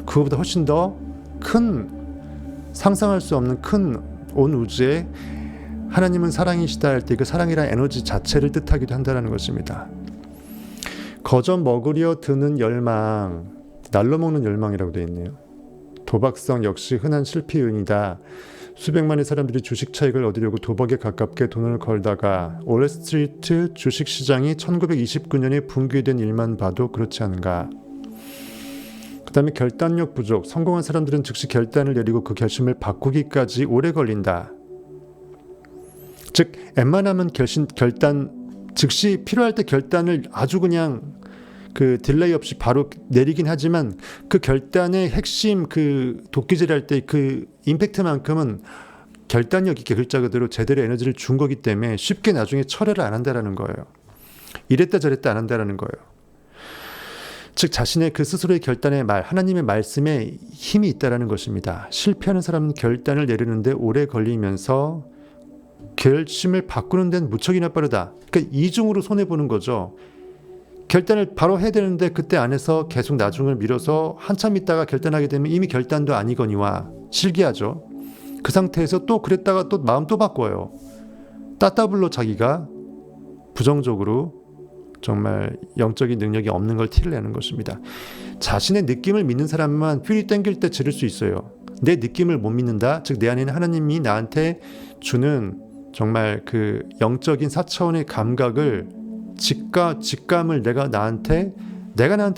그거보다 훨씬 더 큰, 상상할 수 없는 큰 온 우주에 하나님은 사랑이시다 할 때 그 사랑이란 에너지 자체를 뜻하기도 한다는 것입니다. 거저 먹으려 드는 열망, 날로 먹는 열망이라고 되어 있네요. 도박성 역시 흔한 실패요인이다. 수백만의 사람들이 주식 차익을 얻으려고 도박에 가깝게 돈을 걸다가 월스트리트 주식시장이 1929년에 붕괴된 일만 봐도 그렇지 않은가. 그 다음에 결단력 부족. 성공한 사람들은 즉시 결단을 내리고 그 결심을 바꾸기까지 오래 걸린다. 즉 웬만하면 즉시 필요할 때 결단을 아주 그냥 그 딜레이 없이 바로 내리긴 하지만 그 결단의 핵심 그 도끼질 할 때 그 임팩트만큼은 결단력 있게 글자 그대로 제대로 에너지를 준 거기 때문에 쉽게 나중에 철회를 안 한다라는 거예요. 이랬다 저랬다 안 한다라는 거예요. 즉 자신의 그 스스로의 결단의 말, 하나님의 말씀에 힘이 있다라는 것입니다. 실패하는 사람은 결단을 내리는데 오래 걸리면서 결심을 바꾸는 데는 무척이나 빠르다. 그러니까 이중으로 손해보는 거죠. 결단을 바로 해야 되는데 그때 안에서 계속 나중을 미뤄서 한참 있다가 결단하게 되면 이미 결단도 아니거니와 실기하죠. 그 상태에서 또 그랬다가 또 마음 또 바꿔요. 따따블로 자기가 부정적으로 정말 영적인 능력이 없는 걸 티를 내는 것입니다. 자신의 느낌을 믿는 사람만 휠이 땡길 때 지를 수 있어요. 내 느낌을 못 믿는다. 즉 내 안에는 하나님이 나한테 주는 정말 그 영적인 4차원의 감각을 직감을 내가 나한테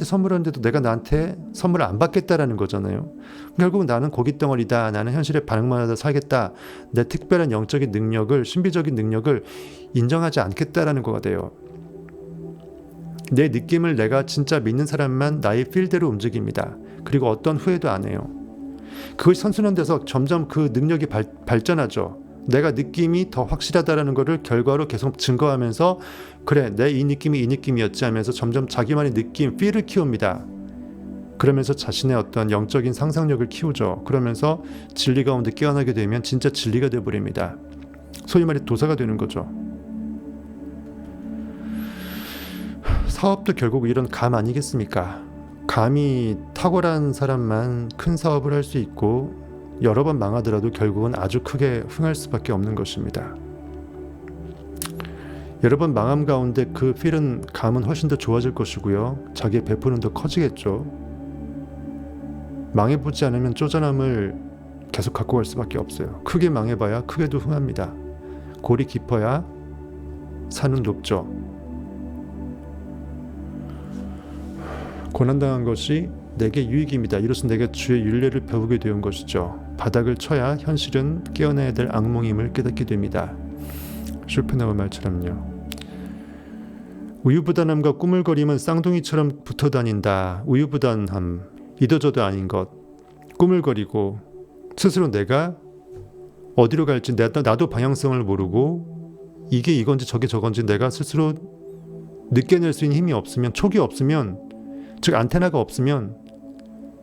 선물하는데도 내가 나한테 선물을 안 받겠다라는 거잖아요. 결국은 나는 고깃덩어리다. 나는 현실에 반응만 하다 살겠다. 내 특별한 영적인 능력을, 신비적인 능력을 인정하지 않겠다라는 거가 돼요. 내 느낌을 내가 진짜 믿는 사람만 나의 필대로 움직입니다. 그리고 어떤 후회도 안 해요. 그것이 선순환돼서 점점 그 능력이 발전하죠. 내가 느낌이 더 확실하다라는 것을 결과로 계속 증거하면서 그래 내 이 느낌이 이 느낌이었지 하면서 점점 자기만의 느낌, 필을 키웁니다. 그러면서 자신의 어떤 영적인 상상력을 키우죠. 그러면서 진리 가운데 깨어나게 되면 진짜 진리가 되어버립니다. 소위 말해 도사가 되는 거죠. 사업도 결국 이런 감 아니겠습니까? 감이 탁월한 사람만 큰 사업을 할 수 있고 여러 번 망하더라도 결국은 아주 크게 흥할 수밖에 없는 것입니다. 여러 번 망함 가운데 그 필은 감은 훨씬 더 좋아질 것이고요. 자기의 배포는 더 커지겠죠. 망해보지 않으면 쪼잔함을 계속 갖고 갈 수밖에 없어요. 크게 망해봐야 크게도 흥합니다. 골이 깊어야 산은 높죠. 고난당한 것이 내게 유익입니다. 이로써 내가 주의 율례를 배우게 되는 것이죠. 바닥을 쳐야 현실은 깨어나야 될 악몽임을 깨닫게 됩니다. 쇼펜하우어 말처럼요. 우유부단함과 꾸물거림은 쌍둥이처럼 붙어다닌다. 우유부단함, 이도저도 아닌 것, 꾸물거리고 스스로 내가 어디로 갈지 나도 방향성을 모르고 이게 이건지 저게 저건지 내가 스스로 느껴낼 수 있는 힘이 없으면, 촉이 없으면, 즉 안테나가 없으면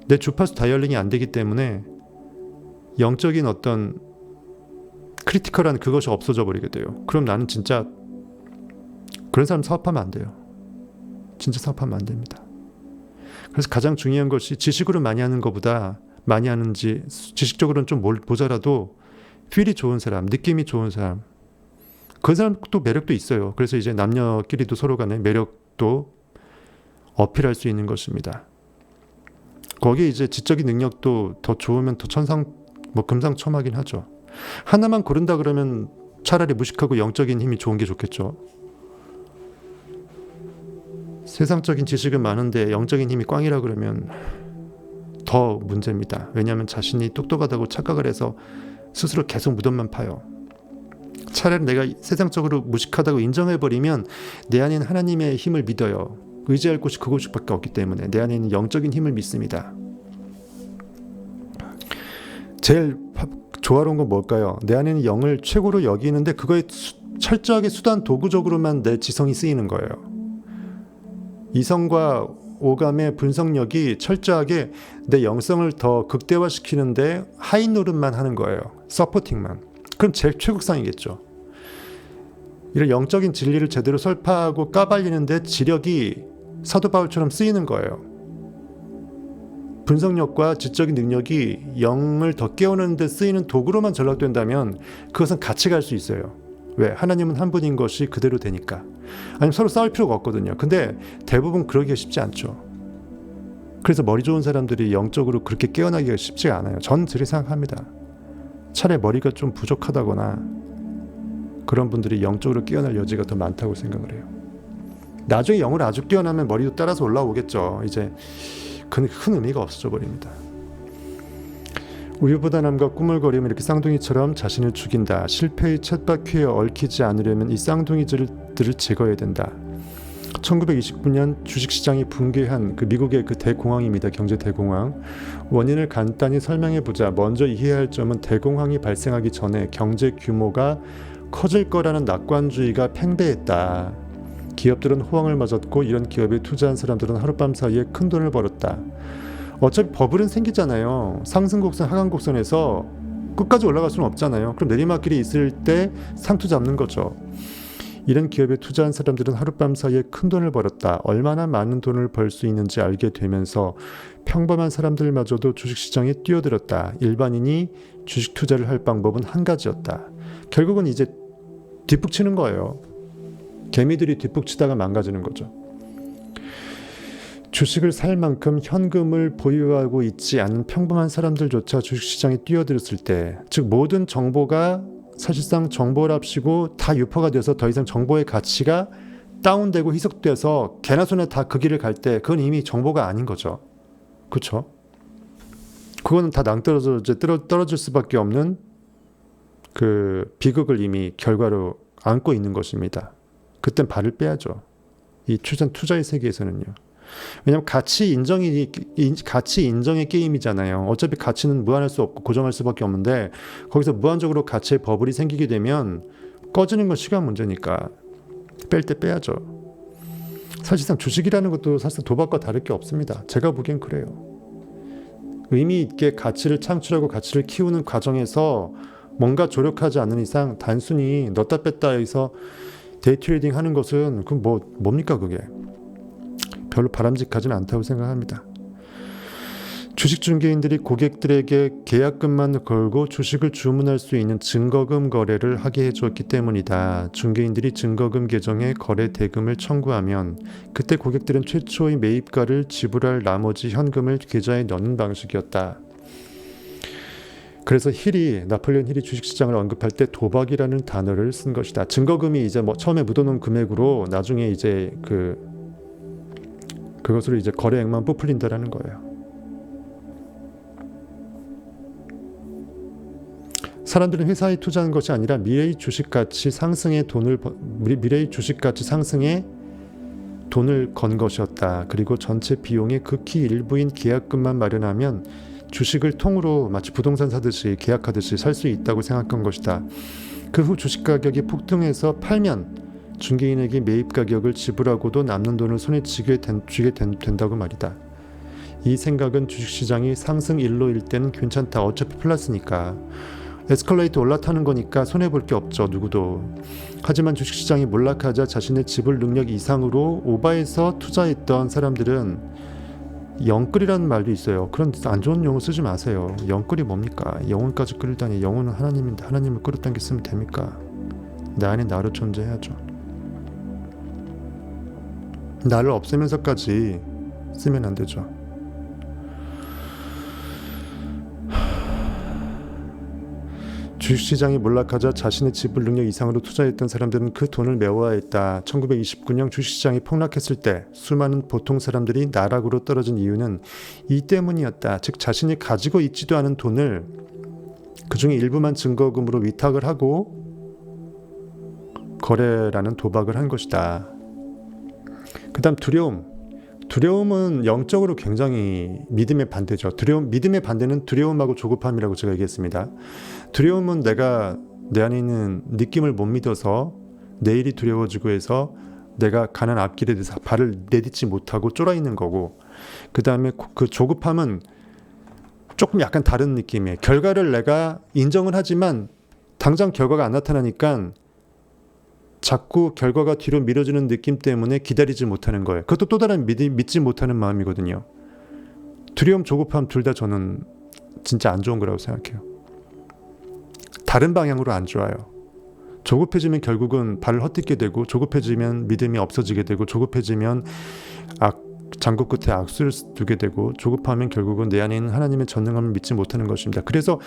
내 주파수 다이얼링이 안 되기 때문에 영적인 어떤 크리티컬한 그것이 없어져 버리게 돼요. 그럼 나는 진짜 그런 사람 사업하면 안 돼요. 진짜 사업하면 안 됩니다. 그래서 가장 중요한 것이 지식으로 많이 하는 것보다 많이 하는지 지식적으로는 좀 모자라도 필이 좋은 사람, 느낌이 좋은 사람, 그 사람도 매력도 있어요. 그래서 이제 남녀끼리도 서로 간에 매력도 어필할 수 있는 것입니다. 거기에 이제 지적인 능력도 더 좋으면 더 금상첨화긴 하죠. 하나만 고른다 그러면 차라리 무식하고 영적인 힘이 좋은 게 좋겠죠. 세상적인 지식은 많은데 영적인 힘이 꽝이라 그러면 더 문제입니다. 왜냐하면 자신이 똑똑하다고 착각을 해서 스스로 계속 무덤만 파요. 차라리 내가 세상적으로 무식하다고 인정해버리면 내 안에는 하나님의 힘을 믿어요. 의지할 곳이 그곳밖에 없기 때문에 내 안에 있는 영적인 힘을 믿습니다. 제일 조화로운 건 뭘까요? 내 안에 있는 영을 최고로 여기는데 그거에 철저하게 수단 도구적으로만 내 지성이 쓰이는 거예요. 이성과 오감의 분석력이 철저하게 내 영성을 더 극대화시키는데 하이 노릇만 하는 거예요. 서포팅만. 그럼 제일 최국상이겠죠. 이런 영적인 진리를 제대로 설파하고 까발리는데 지력이 사도 바울처럼 쓰이는 거예요. 분석력과 지적인 능력이 영을 더 깨우는 데 쓰이는 도구로만 전락된다면 그것은 같이 갈 수 있어요. 왜? 하나님은 한 분인 것이 그대로 되니까. 아니면 서로 싸울 필요가 없거든요. 근데 대부분 그러기가 쉽지 않죠. 그래서 머리 좋은 사람들이 영적으로 그렇게 깨어나기가 쉽지가 않아요. 전 그렇게 생각합니다. 차라리 머리가 좀 부족하다거나 그런 분들이 영적으로 깨어날 여지가 더 많다고 생각을 해요. 나중에 영으로 아주 깨어나면 머리도 따라서 올라오겠죠. 이제 큰 의미가 없어져 버립니다. 우유부단함과 꾸물거림은 이렇게 쌍둥이처럼 자신을 죽인다. 실패의 쳇바퀴에 얽히지 않으려면 이 쌍둥이들을 제거해야 된다. 1929년 주식시장이 붕괴한 미국의 대공황입니다. 경제 대공황. 원인을 간단히 설명해보자. 먼저 이해해야 할 점은 대공황이 발생하기 전에 경제 규모가 커질 거라는 낙관주의가 팽배했다. 기업들은 호황을 맞았고 이런 기업에 투자한 사람들은 하룻밤 사이에 큰 돈을 벌었다. 어차피 버블은 생기잖아요. 상승곡선, 하강곡선에서 끝까지 올라갈 수는 없잖아요. 그럼 내리막길이 있을 때 상투 잡는 거죠. 이런 기업에 투자한 사람들은 하룻밤 사이에 큰 돈을 벌었다. 얼마나 많은 돈을 벌 수 있는지 알게 되면서 평범한 사람들마저도 주식시장에 뛰어들었다. 일반인이 주식 투자를 할 방법은 한 가지였다. 결국은 이제 뒷북치는 거예요. 개미들이 뒷북치다가 망가지는 거죠. 주식을 살 만큼 현금을 보유하고 있지 않은 평범한 사람들조차 주식시장에 뛰어들었을 때, 즉 모든 정보가 사실상 정보랍시고 다 유포가 돼서 더 이상 정보의 가치가 다운되고 희석돼서 개나 소나 다 그 길을 갈 때 그건 이미 정보가 아닌 거죠. 그렇죠? 그거는 다 떨어질 수밖에 없는 그 비극을 이미 결과로 안고 있는 것입니다. 그땐 발을 빼야죠. 이 투자의 세계에서는요. 왜냐하면 가치 인정의 게임이잖아요. 어차피 가치는 무한할 수 없고 고정할 수밖에 없는데 거기서 무한적으로 가치의 버블이 생기게 되면 꺼지는 건 시간 문제니까 뺄 때 빼야죠. 사실상 주식이라는 것도 사실 도박과 다를 게 없습니다. 제가 보기엔 그래요. 의미 있게 가치를 창출하고 가치를 키우는 과정에서 뭔가 조력하지 않는 이상 단순히 넣다 뺐다 해서 데이트레이딩 하는 것은 뭡니까 그게? 별로 바람직하지는 않다고 생각합니다. 주식 중개인들이 고객들에게 계약금만 걸고 주식을 주문할 수 있는 증거금 거래를 하게 해주었기 때문이다. 중개인들이 증거금 계정에 거래 대금을 청구하면 그때 고객들은 최초의 매입가를 지불할 나머지 현금을 계좌에 넣는 방식이었다. 그래서 나폴레옹 힐이 주식시장을 언급할 때 도박이라는 단어를 쓴 것이다. 증거금이 이제 처음에 묻어놓은 금액으로 나중에 이제 그것으로 이제 거래액만 부풀린다라는 거예요. 사람들은 회사에 투자한 것이 아니라 미래의 주식가치 상승에 돈을 건 것이었다. 그리고 전체 비용의 극히 일부인 계약금만 마련하면 주식을 통으로 마치 부동산 사듯이 계약하듯이 살 수 있다고 생각한 것이다. 그 후 주식 가격이 폭등해서 팔면 중개인에게 매입 가격을 지불하고도 남는 돈을 손에 쥐게 된다고 말이다. 이 생각은 주식시장이 상승 일로일 때는 괜찮다. 어차피 플러스니까. 에스컬레이터 올라타는 거니까 손해볼 게 없죠. 누구도. 하지만 주식시장이 몰락하자 자신의 지불 능력 이상으로 오바해서 투자했던 사람들은 영끌이라는 말도 있어요. 그런 안 좋은 용어 쓰지 마세요. 영끌이 뭡니까? 영혼까지 끌다니. 영혼은 하나님인데 하나님을 끌었다는 게 쓰면 됩니까? 내 안에 나로 존재해야죠. 나를 없애면서까지 쓰면 안 되죠. 주식시장이 몰락하자 자신의 지불 능력 이상으로 투자했던 사람들은 그 돈을 메워야 했다. 1929년 주식시장이 폭락했을 때 수많은 보통 사람들이 나락으로 떨어진 이유는 이 때문이었다. 즉 자신이 가지고 있지도 않은 돈을 그중에 일부만 증거금으로 위탁을 하고 거래라는 도박을 한 것이다. 그 다음 두려움은 영적으로 굉장히 믿음의 반대죠. 믿음의 반대는 두려움하고 조급함이라고 제가 얘기했습니다. 두려움은 내가 내 안에 있는 느낌을 못 믿어서 내일이 두려워지고 해서 내가 가는 앞길에 대해서 발을 내딛지 못하고 쫄아 있는 거고, 그 다음에 그 조급함은 조금 약간 다른 느낌이에요. 결과를 내가 인정을 하지만 당장 결과가 안 나타나니까 자꾸 결과가 뒤로 미뤄지는 느낌 때문에 기다리지 못하는 거예요. 그것도 또 다른 믿지 못하는 마음이거든요. 두려움, 조급함 둘 다 저는 진짜 안 좋은 거라고 생각해요. 다른 방향으로 안 좋아요. 조급해지면 결국은 발을 헛딛게 되고, 조급해지면 믿음이 없어지게 되고, 조급해지면 장구 끝에 악수를 두게 되고, 조급하면 결국은 내 안에 있는 하나님의 전능함을 믿지 못하는 것입니다. 그래서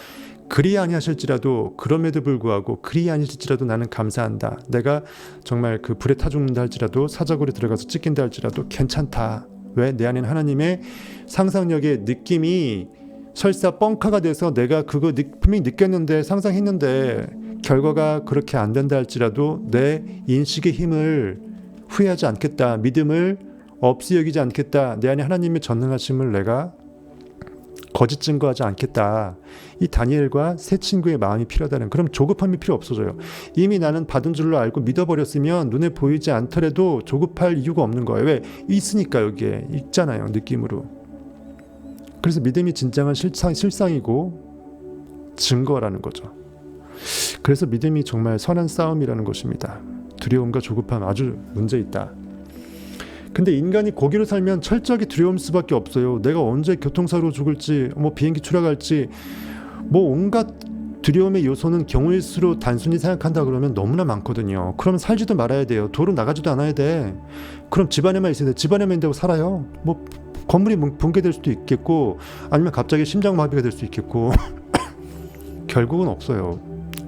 그리 아니하실지라도, 그럼에도 불구하고 그리 아니실지라도 나는 감사한다. 내가 정말 그 불에 타 죽는다 할지라도, 사자굴에 들어가서 찢긴다 할지라도 괜찮다. 왜? 내 안에 하나님의 상상력의 느낌이 설사 뻥카가 돼서 내가 그거 분명히 느꼈는데, 상상했는데 결과가 그렇게 안 된다 할지라도 내 인식의 힘을 후회하지 않겠다. 믿음을 없이 여기지 않겠다. 내 안에 하나님의 전능하심을 내가 거짓 증거하지 않겠다. 이 다니엘과 세 친구의 마음이 필요하다는, 그럼 조급함이 필요 없어져요. 이미 나는 받은 줄로 알고 믿어버렸으면 눈에 보이지 않더라도 조급할 이유가 없는 거예요. 왜? 있으니까. 여기에 있잖아요. 느낌으로. 그래서 믿음이 진정한 실상이고 증거라는 거죠. 그래서 믿음이 정말 선한 싸움이라는 것입니다. 두려움과 조급함 아주 문제 있다. 근데 인간이 고기로 살면 철저하게 두려울 수밖에 없어요. 내가 언제 교통사고로 죽을지, 비행기 추락할지, 온갖 두려움의 요소는 경우의 수로 단순히 생각한다 그러면 너무나 많거든요. 그럼 살지도 말아야 돼요. 도로 나가지도 않아야 돼. 그럼 집안에만 있어야 돼. 집안에만 있는다고 살아요. 건물이 붕괴될 수도 있겠고, 아니면 갑자기 심장마비가 될 수 있겠고 결국은 없어요.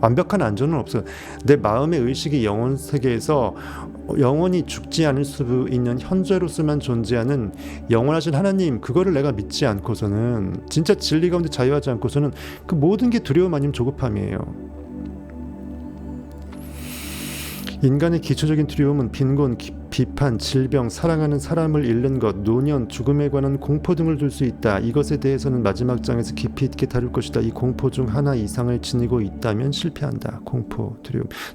완벽한 안전은 없어요. 내 마음의 의식이 영혼 세계에서 영원히 죽지 않을 수 있는 현재로서만 존재하는 영원하신 하나님, 그거를 내가 믿지 않고서는, 진짜 진리 가운데 자유하지 않고서는 그 모든 게 두려움 아니면 조급함이에요. 인간의 기초적인 두려움은 빈곤, 비판, 질병, 사랑하는 사람을 잃는 것, 노년, 죽음에 관한 공포 등을 둘 수 있다. 이것에 대해서는 마지막 장에서 깊이 있게 다룰 것이다. 이 공포 중 하나 이상을 지니고 있다면 실패한다. 공포,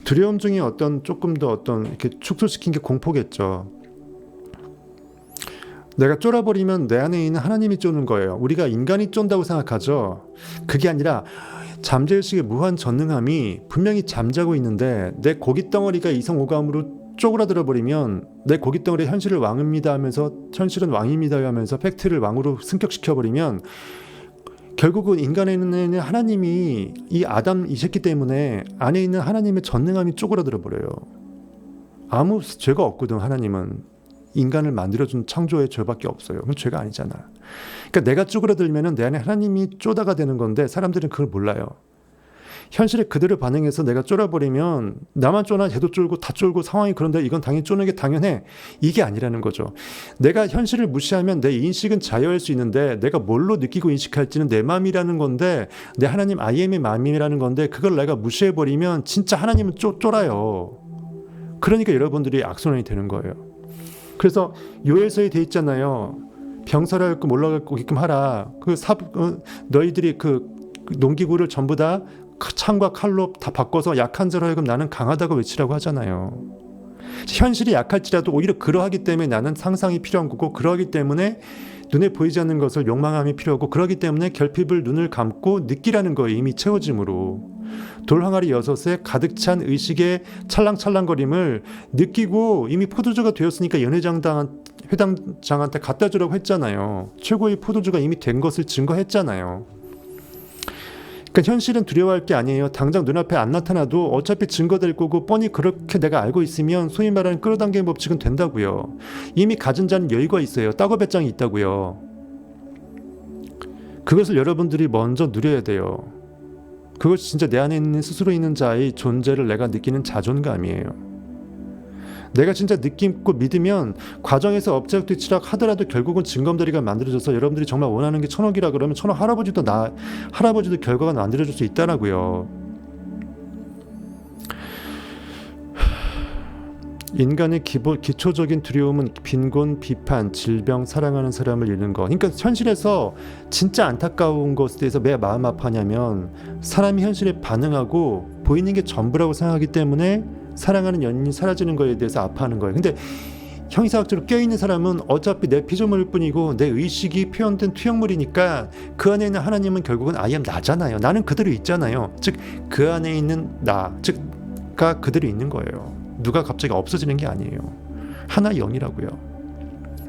두려움 중에 조금 더 이렇게 축소시킨 게 공포겠죠. 내가 쫄아버리면 내 안에 있는 하나님이 쫓는 거예요. 우리가 인간이 쫀다고 생각하죠. 그게 아니라 잠재의식의 무한 전능함이 분명히 잠자고 있는데, 내 고깃덩어리가 이성오감으로 쪼그라들어 버리면 내 고깃덩어리 현실을 왕입니다 하면서, 현실은 왕입니다 하면서 팩트를 왕으로 승격시켜 버리면 결국은 인간에 있는 하나님이, 이 아담 이 새끼 때문에 안에 있는 하나님의 전능함이 쪼그라들어 버려요. 아무 죄가 없거든. 하나님은 인간을 만들어준 창조의 죄밖에 없어요. 그건 죄가 아니잖아. 그러니까 내가 쪼그라들면은 내 안에 하나님이 쪼다가 되는 건데, 사람들은 그걸 몰라요. 현실에 그대로 반응해서 내가 쫄아버리면 나만 쫄아, 쟤도 쫄고 다 쫄고 상황이 그런데 이건 당연히 쫄는 게 당연해. 이게 아니라는 거죠. 내가 현실을 무시하면 내 인식은 자유할 수 있는데, 내가 뭘로 느끼고 인식할지는 내 마음이라는 건데, 내 하나님 IM의 마음이라는 건데, 그걸 내가 무시해버리면 진짜 하나님은 쫄아요. 그러니까 여러분들이 악순환이 되는 거예요. 그래서 요엘서에 돼 있잖아요. 병설하였고 몰라가게끔 하라. 너희들이 그 농기구를 전부 다 창과 칼로 다 바꿔서 약한 자로 하여금 나는 강하다고 외치라고 하잖아요. 현실이 약할지라도 오히려 그러하기 때문에 나는 상상이 필요한 거고, 그러하기 때문에 눈에 보이지 않는 것을 욕망함이 필요하고, 그러기 때문에 결핍을 눈을 감고 느끼라는 거예요. 이미 채워짐으로. 돌 항아리 6에 가득 찬 의식의 찰랑찰랑거림을 느끼고 이미 포도주가 되었으니까 회당장한테 갖다 주라고 했잖아요. 최고의 포도주가 이미 된 것을 증거했잖아요. 그러니까 현실은 두려워할 게 아니에요. 당장 눈앞에 안 나타나도 어차피 증거될 거고, 뻔히 그렇게 내가 알고 있으면 소위 말하는 끌어당기는 법칙은 된다고요. 이미 가진 자는 여유가 있어요. 따고 배짱이 있다고요. 그것을 여러분들이 먼저 누려야 돼요. 그것이 진짜 내 안에 있는 스스로 있는 자의 존재를 내가 느끼는 자존감이에요. 내가 진짜 느끼고 믿으면 과정에서 업적도 치락 하더라도 결국은 증검다리가 만들어져서 여러분들이 정말 원하는 게 1000억이라 그러면 1000억 할아버지도 결과가 만들어질 수 있다라고요. 인간의 기초적인 두려움은 빈곤, 비판, 질병, 사랑하는 사람을 잃는 것. 그러니까 현실에서 진짜 안타까운 것에 대해서 왜 마음 아파하냐면 사람이 현실에 반응하고 보이는 게 전부라고 생각하기 때문에 사랑하는 연인이 사라지는 거에 대해서 아파하는 거예요. 근데 형이사학적으로 껴있는 사람은 어차피 내 피조물일 뿐이고 내 의식이 표현된 투영물이니까 그 안에 있는 하나님은 결국은 I am 나잖아요. 나는 그대로 있잖아요. 즉 그 안에 있는 나, 즉가 그대로 있는 거예요. 누가 갑자기 없어지는 게 아니에요. 하나 영이라고요.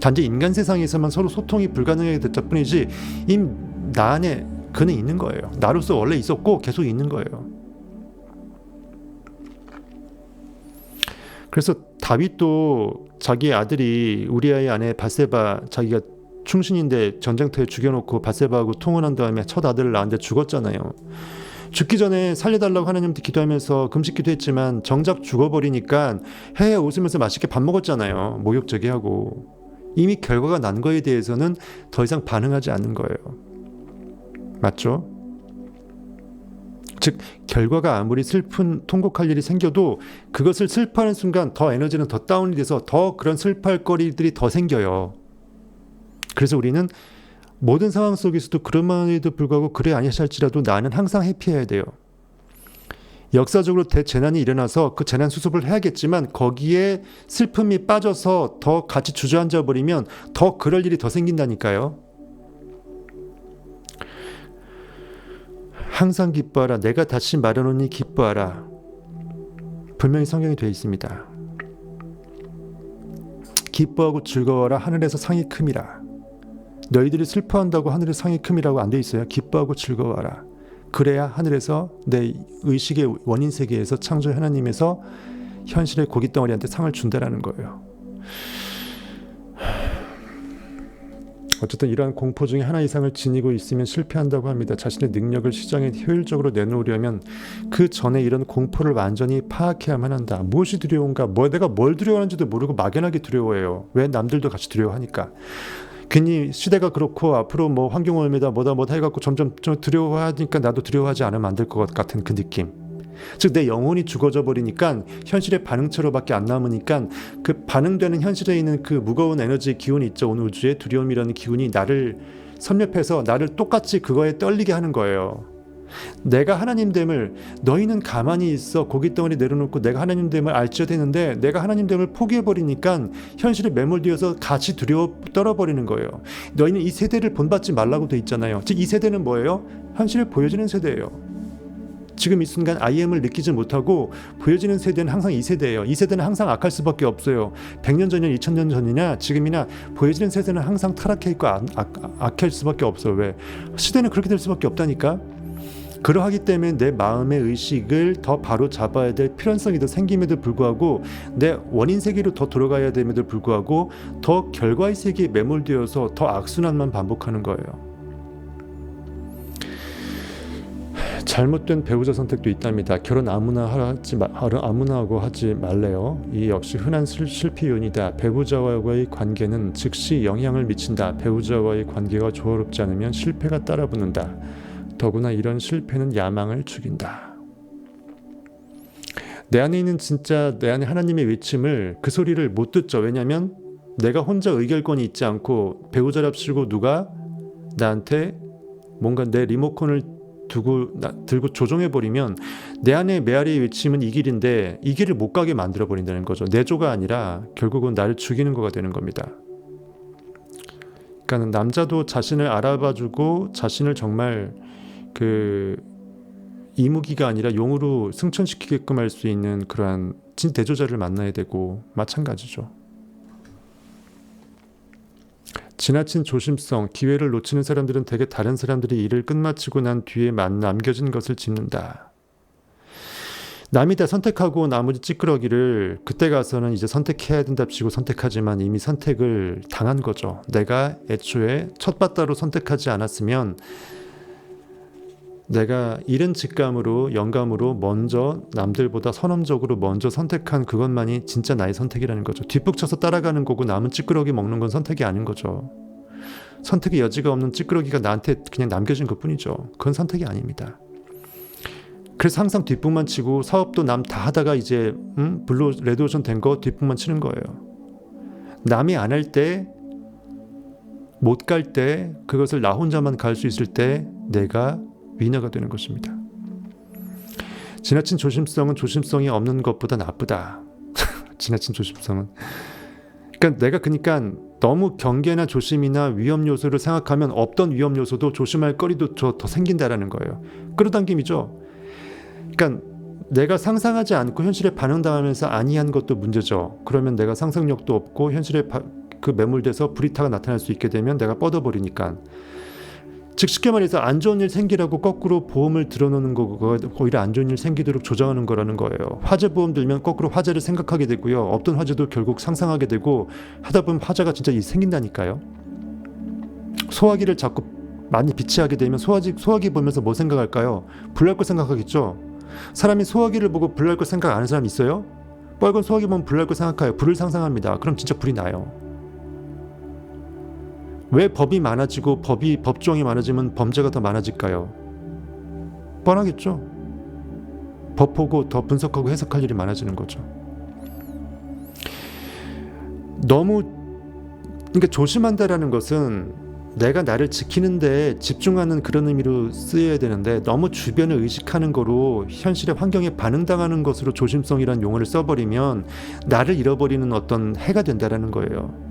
단지 인간 세상에서만 서로 소통이 불가능하게 됐을 뿐이지 이 나 안에 그는 있는 거예요. 나로서 원래 있었고 계속 있는 거예요. 그래서 다윗도 자기 아들이 우리아의 아내 밧세바 자기가 충신인데 전쟁터에 죽여놓고 밧세바하고 통혼한 다음에 첫 아들을 낳았는데 죽었잖아요. 죽기 전에 살려달라고 하나님한테 기도하면서 금식기도 했지만 정작 죽어버리니까 헤헤 웃으면서 맛있게 밥 먹었잖아요. 목욕제기 하고. 이미 결과가 난 거에 대해서는 더 이상 반응하지 않는 거예요. 맞죠? 즉 결과가 아무리 슬픈 통곡할 일이 생겨도 그것을 슬퍼하는 순간 더 에너지는 더 다운이 돼서 더 그런 슬퍼할 거리들이 더 생겨요. 그래서 우리는 모든 상황 속에서도 그럼에도 불구하고 그래 아니할지라도 나는 항상 해피해야 돼요. 역사적으로 대재난이 일어나서 그 재난 수습을 해야겠지만 거기에 슬픔이 빠져서 더 같이 주저앉아 버리면 더 그럴 일이 더 생긴다니까요. 항상 기뻐하라. 내가 다시 말하노니 기뻐하라. 분명히 성경이 되어 있습니다. 기뻐하고 즐거워하라. 하늘에서 상이 큼이라. 너희들이 슬퍼한다고 하늘의 상이 큼이라고 안 돼 있어요. 기뻐하고 즐거워하라. 그래야 하늘에서 내 의식의 원인 세계에서 창조 하나님에서 현실의 고깃덩어리한테 상을 준다라는 거예요. 어쨌든 이러한 공포 중에 하나 이상을 지니고 있으면 실패한다고 합니다. 자신의 능력을 시장에 효율적으로 내놓으려면 그 전에 이런 공포를 완전히 파악해야만 한다. 무엇이 두려운가? 내가 뭘 두려워하는지도 모르고 막연하게 두려워해요. 왜? 남들도 같이 두려워하니까. 괜히 시대가 그렇고 앞으로 뭐 환경오염이다 뭐다 해갖고 점점 좀 두려워하니까 나도 두려워하지 않으면 안 될 것 같은 그 느낌. 즉 내 영혼이 죽어져 버리니까 현실의 반응체로밖에 안 남으니까 그 반응되는 현실에 있는 그 무거운 에너지의 기운이 있죠. 오늘 우주의 두려움이라는 기운이 나를 섭렵해서 나를 똑같이 그거에 떨리게 하는 거예요. 내가 하나님됨을 너희는 가만히 있어 고깃덩어리 내려놓고 내가 하나님됨을 알지어대는데 내가 하나님됨을 포기해버리니까 현실에 매몰되어서 같이 두려워 떨어버리는 거예요. 너희는 이 세대를 본받지 말라고 돼 있잖아요. 즉 이 세대는 뭐예요? 현실에 보여지는 세대예요. 지금 이 순간 IM을 느끼지 못하고 보여지는 세대는 항상 이 세대예요. 이 세대는 항상 악할 수밖에 없어요. 100년 전이냐 2000년 전이냐 지금이나 보여지는 세대는 항상 타락해 있고 악할 수밖에 없어요. 왜? 시대는 그렇게 될 수밖에 없다니까. 그러하기 때문에 내 마음의 의식을 더 바로 잡아야 될 필연성이 더 생김에도 불구하고 내 원인 세계로 더 돌아가야 됨에도 불구하고 더 결과의 세계에 매몰되어서 더 악순환만 반복하는 거예요. 잘못된 배우자 선택도 있답니다. 결혼 아무나 하고 하지 말래요. 이 역시 흔한 실패 요인이다. 배우자와의 관계는 즉시 영향을 미친다. 배우자와의 관계가 조화롭지 않으면 실패가 따라붙는다. 더구나 이런 실패는 야망을 죽인다. 내 안에 있는 진짜 내 안에 하나님의 외침을 그 소리를 못 듣죠. 왜냐하면 내가 혼자 의결권이 있지 않고 배우자랍시고 누가 나한테 뭔가 내 리모컨을 들고 조종해버리면 내 안에 메아리의 외침은 이 길인데 이 길을 못 가게 만들어버린다는 거죠. 내조가 아니라 결국은 나를 죽이는 거가 되는 겁니다. 그러니까 남자도 자신을 알아봐주고 자신을 정말 그 이무기가 아니라 용으로 승천시키게끔 할 수 있는 그러한 대조자를 만나야 되고 마찬가지죠. 지나친 조심성, 기회를 놓치는 사람들은 대개 다른 사람들이 일을 끝마치고 난 뒤에 남겨진 것을 짚는다. 남이 다 선택하고 나머지 찌끄러기를 그때 가서는 이제 선택해야 된답시고 선택하지만 이미 선택을 당한 거죠. 내가 애초에 첫 바따로 선택하지 않았으면 내가 이른 직감으로 영감으로 먼저 남들보다 선험적으로 먼저 선택한 그것만이 진짜 나의 선택이라는 거죠. 뒷북쳐서 따라가는 거고 남은 찌끄러기 먹는 건 선택이 아닌 거죠. 선택의 여지가 없는 찌끄러기가 나한테 그냥 남겨진 것뿐이죠. 그건 선택이 아닙니다. 그래서 항상 뒷북만 치고 사업도 남 다 하다가 이제 블루 레드오션 된 거 뒷북만 치는 거예요. 남이 안 할 때, 못 갈 때, 그것을 나 혼자만 갈 수 있을 때 내가 위너가 되는 것입니다. 지나친 조심성은 조심성이 없는 것보다 나쁘다. 지나친 조심성은. 그러니까 너무 경계나 조심이나 위험 요소를 생각하면 없던 위험 요소도 조심할 거리도 더 생긴다라는 거예요. 끌어당김이죠. 그러니까 내가 상상하지 않고 현실에 반응당하면서 아니한 것도 문제죠. 그러면 내가 상상력도 없고 현실에 매몰돼서 불이타가 나타날 수 있게 되면 내가 뻗어버리니까. 즉 쉽게 말해서 안 좋은 일 생기라고 거꾸로 보험을 들어놓는 거고 오히려 안 좋은 일 생기도록 조정하는 거라는 거예요. 화재 보험 들면 거꾸로 화재를 생각하게 되고요. 없던 화재도 결국 상상하게 되고 하다 보면 화재가 진짜 생긴다니까요. 소화기를 자꾸 많이 비치하게 되면 소화기 보면서 뭐 생각할까요? 불날 거 생각하겠죠. 사람이 소화기를 보고 불날 거 생각 안 하는 사람 있어요? 빨간 소화기 보면 불날 거 생각해요. 불을 상상합니다. 그럼 진짜 불이 나요. 왜 법이 많아지고 법조항이 많아지면 범죄가 더 많아질까요? 뻔하겠죠. 법 보고 더 분석하고 해석할 일이 많아지는 거죠. 그러니까 조심한다라는 것은 내가 나를 지키는데 집중하는 그런 의미로 쓰여야 되는데 너무 주변을 의식하는 거로 현실의 환경에 반응당하는 것으로 조심성이라는 용어를 써버리면 나를 잃어버리는 어떤 해가 된다라는 거예요.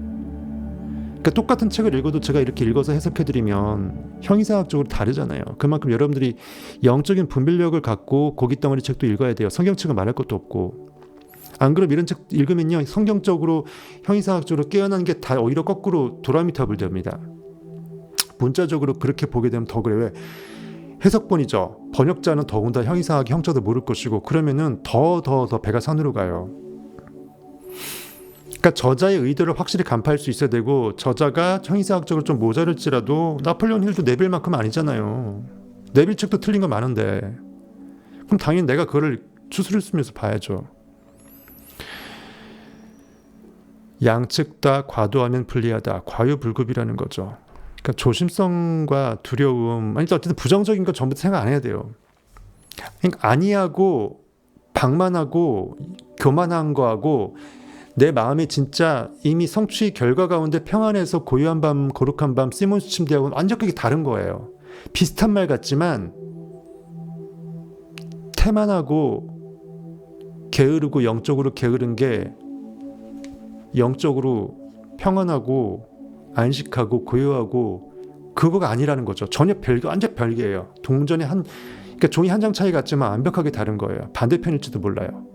그러니까 똑같은 책을 읽어도 제가 이렇게 읽어서 해석해드리면 형이상학적으로 다르잖아요. 그만큼 여러분들이 영적인 분별력을 갖고 고깃덩어리 책도 읽어야 돼요. 성경책은 말할 것도 없고. 안 그럼 이런 책 읽으면요 성경적으로 형이상학적으로 깨어난 게 다 오히려 거꾸로 도라미탑을 됩니다. 문자적으로 그렇게 보게 되면 더 그래. 왜? 해석본이죠. 번역자는 더군다나 형이상학이 형자도 모를 것이고 그러면은 더 배가 산으로 가요. 그러니까 저자의 의도를 확실히 간파할 수 있어야 되고 저자가 형이상학적으로 좀 모자랄지라도 나폴레온 힐도 네빌만큼 아니잖아요. 네빌 책도 틀린 거 많은데 그럼 당연히 내가 그거를 추스를 쓰면서 봐야죠. 양측 다 과도하면 불리하다. 과유불급이라는 거죠. 그러니까 조심성과 두려움, 어쨌든 부정적인 거 전부 생각 안 해야 돼요. 그러니까 아니하고 방만하고 교만한 거하고 내 마음이 진짜 이미 성취 결과 가운데 평안해서 고요한 밤, 거룩한 밤, 시몬스 침대하고는 완전하게 다른 거예요. 비슷한 말 같지만 태만하고 게으르고 영적으로 게으른 게 영적으로 평안하고 안식하고 고요하고 그거가 아니라는 거죠. 전혀 완전 별개예요. 그러니까 종이 한 장 차이 같지만 완벽하게 다른 거예요. 반대편일지도 몰라요.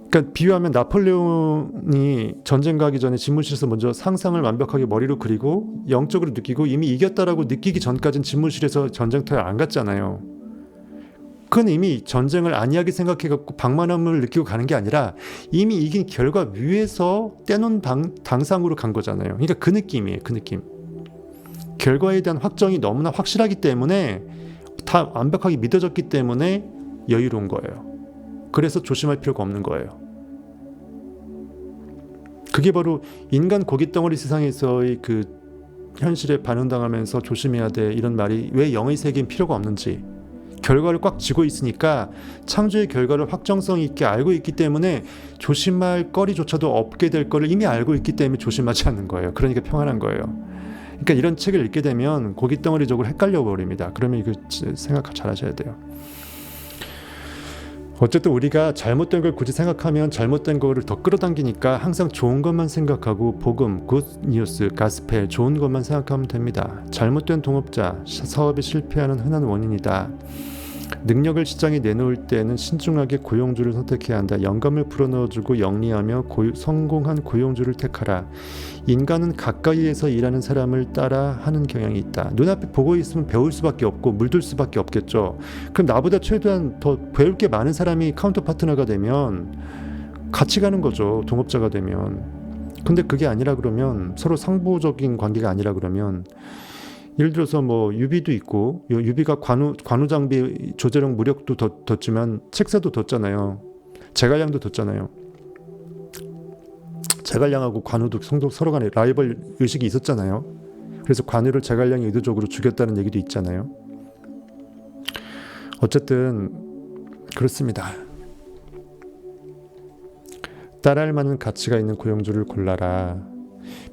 그러니까 비유하면 나폴레옹이 전쟁 가기 전에 집무실에서 먼저 상상을 완벽하게 머리로 그리고 영적으로 느끼고 이미 이겼다라고 느끼기 전까지는 집무실에서 전쟁터에 안 갔잖아요. 그건 이미 전쟁을 안이하게 생각해갖고 방만함을 느끼고 가는 게 아니라 이미 이긴 결과 위에서 떼놓은 당상으로 간 거잖아요. 그러니까 그 느낌이에요. 그 느낌. 결과에 대한 확정이 너무나 확실하기 때문에 다 완벽하게 믿어졌기 때문에 여유로운 거예요. 그래서 조심할 필요가 없는 거예요. 그게 바로 인간 고깃덩어리 세상에서의 그 현실에 반응당하면서 조심해야 돼 이런 말이 왜 영의 세계인 필요가 없는지 결과를 꽉 쥐고 있으니까 창조의 결과를 확정성 있게 알고 있기 때문에 조심할 거리조차도 없게 될 거를 이미 알고 있기 때문에 조심하지 않는 거예요. 그러니까 평안한 거예요. 그러니까 이런 책을 읽게 되면 고깃덩어리적으로 헷갈려 버립니다. 그러면 이거 생각 잘 하셔야 돼요. 어쨌든 우리가 잘못된 걸 굳이 생각하면 잘못된 거를 더 끌어당기니까 항상 좋은 것만 생각하고 복음, 굿 뉴스, 가스펠 좋은 것만 생각하면 됩니다. 잘못된 동업자, 사업이 실패하는 흔한 원인이다. 능력을 시장에 내놓을 때는 신중하게 고용주를 선택해야 한다. 영감을 불어넣어주고 영리하며 성공한 고용주를 택하라. 인간은 가까이에서 일하는 사람을 따라 하는 경향이 있다. 눈앞에 보고 있으면 배울 수밖에 없고 물들 수밖에 없겠죠. 그럼 나보다 최대한 더 배울 게 많은 사람이 카운터 파트너가 되면 같이 가는 거죠. 동업자가 되면. 근데 그게 아니라 그러면 서로 상부적인 관계가 아니라 그러면 예를 들어서 뭐 유비도 있고, 유비가 관우 장비 조제력 무력도 뒀지만 책사도 뒀잖아요. 제갈량도 뒀잖아요. 제갈량하고 관우도 서로 간에 라이벌 의식이 있었잖아요. 그래서 관우를 제갈량이 의도적으로 죽였다는 얘기도 있잖아요. 어쨌든 그렇습니다. 따라할 만한 가치가 있는 고용주를 골라라.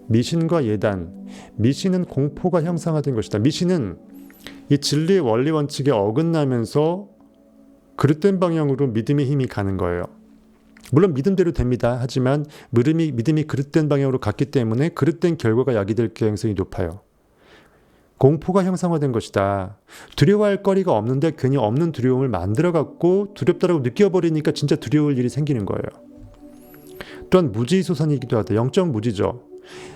미신과 예단. 미신은 공포가 형상화된 것이다. 미신은 이 진리의 원리 원칙에 어긋나면서 그릇된 방향으로 믿음의 힘이 가는 거예요. 물론 믿음대로 됩니다. 하지만 믿음이 그릇된 방향으로 갔기 때문에 그릇된 결과가 야기될 가능성이 높아요. 공포가 형상화된 것이다. 두려워할 거리가 없는데 괜히 없는 두려움을 만들어갖고 두렵다라고 느껴버리니까 진짜 두려울 일이 생기는 거예요. 또한 무지소산이기도 하다. 영적 무지죠.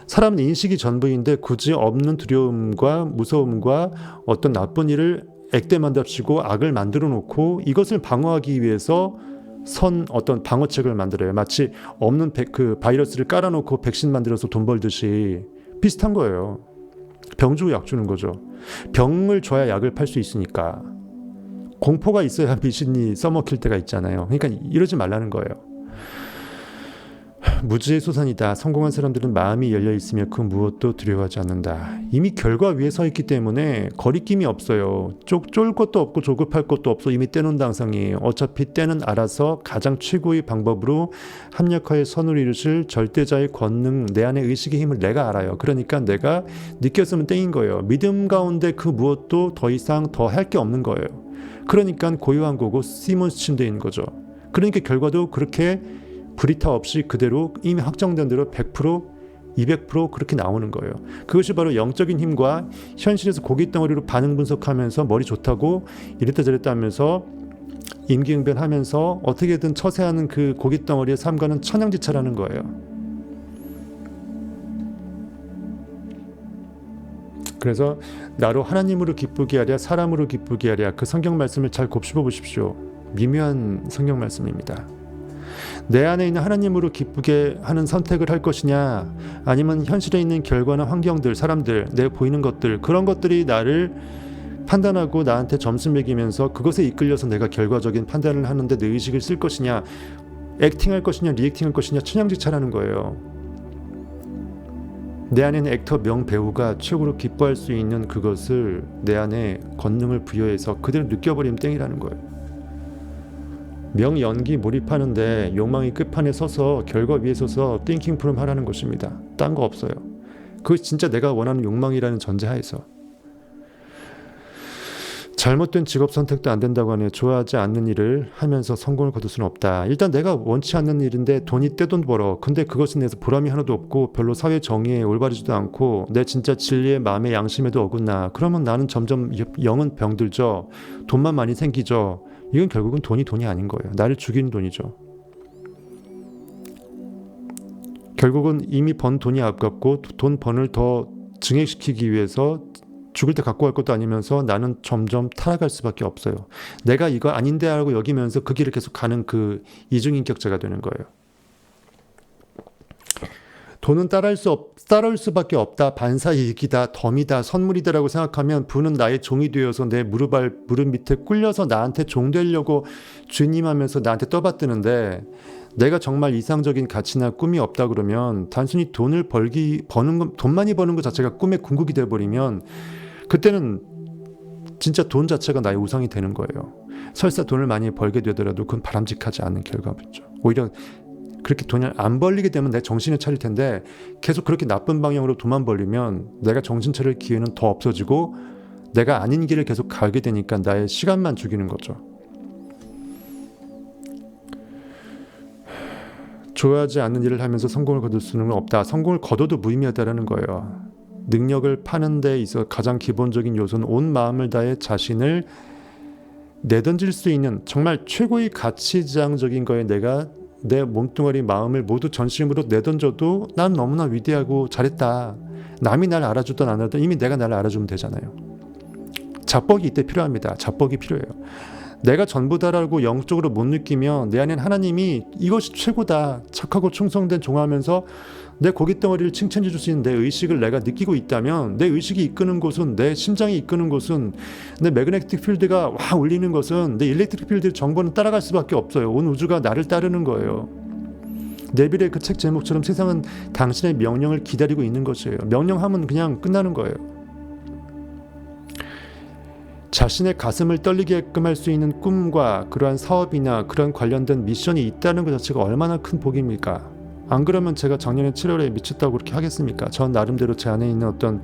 사람은 인식이 전부인데 굳이 없는 두려움과 무서움과 어떤 나쁜 일을 액땜한답시고 악을 만들어 놓고 이것을 방어하기 위해서 어떤 방어책을 만들어요. 마치 없는 그 바이러스를 깔아놓고 백신 만들어서 돈 벌듯이 비슷한 거예요. 병 주고 약 주는 거죠. 병을 줘야 약을 팔 수 있으니까. 공포가 있어야 미신이 써먹힐 때가 있잖아요. 그러니까 이러지 말라는 거예요. 무지의 소산이다. 성공한 사람들은 마음이 열려있으며 그 무엇도 두려워하지 않는다. 이미 결과 위에 서 있기 때문에 거리낌이 없어요. 쫄 것도 없고 조급할 것도 없어. 이미 때는 당상이에요. 어차피 때는 알아서 가장 최고의 방법으로 합력하여 선을 이루실 절대자의 권능, 내 안의 의식의 힘을 내가 알아요. 그러니까 내가 느꼈으면 땡인 거예요. 믿음 가운데 그 무엇도 더 이상 더 할 게 없는 거예요. 그러니까 고요한 거고 시몬 침대인 거죠. 그러니까 결과도 그렇게 불이타 없이 그대로 이미 확정된 대로 100%, 200% 그렇게 나오는 거예요. 그것이 바로 영적인 힘과 현실에서 고깃덩어리로 반응 분석하면서 머리 좋다고 이랬다 저랬다 하면서 임기응변하면서 어떻게든 처세하는 그 고깃덩어리의 삶과는 천양지차라는 거예요. 그래서 나로 하나님으로 기쁘게 하랴 사람으로 기쁘게 하랴, 그 성경 말씀을 잘 곱씹어 보십시오. 미묘한 성경 말씀입니다. 내 안에 있는 하나님으로 기쁘게 하는 선택을 할 것이냐, 아니면 현실에 있는 결과나 환경들, 사람들, 내 보이는 것들, 그런 것들이 나를 판단하고 나한테 점수 매기면서 그것에 이끌려서 내가 결과적인 판단을 하는데 내 의식을 쓸 것이냐, 액팅할 것이냐 리액팅할 것이냐, 천양지차라는 거예요. 내 안에 있는 액터 명배우가 최고로 기뻐할 수 있는 그것을 내 안에 권능을 부여해서 그대로 느껴버리면 땡이라는 거예요. 명연기 몰입하는데 욕망이 끝판에 서서 결과 위에 서서 띵킹 프롬 하라는 것입니다. 딴 거 없어요. 그것이 진짜 내가 원하는 욕망이라는 전제하에서. 잘못된 직업 선택도 안 된다고 하네요. 좋아하지 않는 일을 하면서 성공을 거둘 수는 없다. 일단 내가 원치 않는 일인데 돈이 떼돈 벌어. 근데 그것에 대해서 보람이 하나도 없고 별로 사회 정의에 올바르지도 않고 내 진짜 진리의 마음의 양심에도 어긋나. 그러면 나는 점점 영은 병들죠. 돈만 많이 생기죠. 이건 결국은 돈이 아닌 거예요. 나를 죽이는 돈이죠. 결국은 이미 번 돈이 아깝고 돈 번을 더 증액시키기 위해서 죽을 때 갖고 갈 것도 아니면서 나는 점점 타락할 수밖에 없어요. 내가 이거 아닌데 하고 여기면서 그 길을 계속 가는 그 이중인격자가 되는 거예요. 돈은 따라올 수밖에 없다. 반사이익이다. 덤이다. 선물이다라고 생각하면 부는 나의 종이 되어서 내 무릎 밑에 꿀려서 나한테 종 되려고 주님 하면서 나한테 떠받드는데, 내가 정말 이상적인 가치나 꿈이 없다 그러면 단순히 돈 많이 버는 것 자체가 꿈의 궁극이 되어버리면 그때는 진짜 돈 자체가 나의 우상이 되는 거예요. 설사 돈을 많이 벌게 되더라도 그건 바람직하지 않은 결과죠. 오히려 그렇게 돈을 안 벌리게 되면 내 정신을 차릴 텐데 계속 그렇게 나쁜 방향으로 돈만 벌리면 내가 정신 차릴 기회는 더 없어지고 내가 아닌 길을 계속 가게 되니까 나의 시간만 죽이는 거죠. 좋아하지 않는 일을 하면서 성공을 거둘 수는 없다. 성공을 거둬도 무의미하다라는 거예요. 능력을 파는 데 있어 가장 기본적인 요소는 온 마음을 다해 자신을 내던질 수 있는 정말 최고의 가치지향적인 거에 내가 내 몸뚱아리 마음을 모두 전심으로 내던져도 난 너무나 위대하고 잘했다. 남이 날 알아주든 안 알아주든 이미 내가 나를 알아주면 되잖아요. 자뻑이 이때 필요합니다. 자뻑이 필요해요. 내가 전부다라고 영적으로 못 느끼면 내 안엔 하나님이 이것이 최고다, 착하고 충성된 종하면서 내 고깃덩어리를 칭찬해 줄 수 있는 내 의식을 내가 느끼고 있다면, 내 의식이 이끄는 곳은, 내 심장이 이끄는 곳은, 내 매그네틱 필드가 와 울리는 것은 내 일렉트릭 필드 정보는 따라갈 수밖에 없어요. 온 우주가 나를 따르는 거예요. 네빌의 그 책 제목처럼 세상은 당신의 명령을 기다리고 있는 것이에요. 명령하면 그냥 끝나는 거예요. 자신의 가슴을 떨리게끔 할 수 있는 꿈과 그러한 사업이나 그런 관련된 미션이 있다는 것 자체가 얼마나 큰 복입니까? 안 그러면 제가 작년에 7월에 미쳤다고 그렇게 하겠습니까? 전 나름대로 제 안에 있는 어떤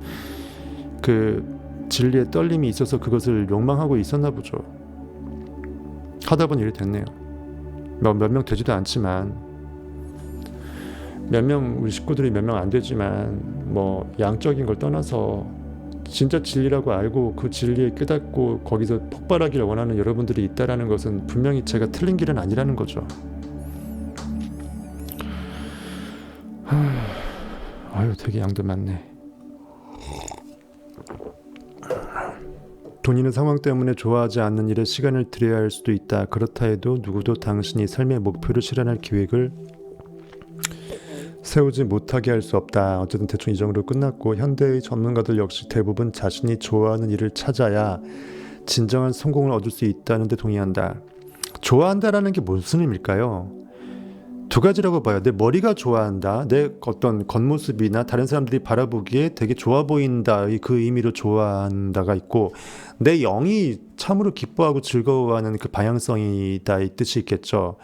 그 진리의 떨림이 있어서 그것을 욕망하고 있었나 보죠. 하다 보니 이렇게 됐네요. 몇 명 되지도 않지만, 몇 명 우리 식구들이 몇 명 안 되지만, 뭐 양적인 걸 떠나서 진짜 진리라고 알고 그 진리에 깨닫고 거기서 폭발하기를 원하는 여러분들이 있다라는 것은 분명히 제가 틀린 길은 아니라는 거죠. 아유, 되게 양도 많네. 돈 있는 상황 때문에 좋아하지 않는 일에 시간을 들여야 할 수도 있다. 그렇다 해도 누구도 당신이 삶의 목표를 실현할 계획을 세우지 못하게 할 수 없다. 어쨌든 대충 이 정도로 끝났고, 현대의 전문가들 역시 대부분 자신이 좋아하는 일을 찾아야 진정한 성공을 얻을 수 있다는 데 동의한다. 좋아한다라는 게 무슨 의미일까요? 두 가지라고 봐요. 내 머리가 좋아한다. 내 어떤 겉모습이나 다른 사람들이 바라보기에 되게 좋아 보인다. 그 의미로 좋아한다가 있고, 내 영이 참으로 기뻐하고 즐거워하는 그 방향성이다. 이 뜻이 있겠죠.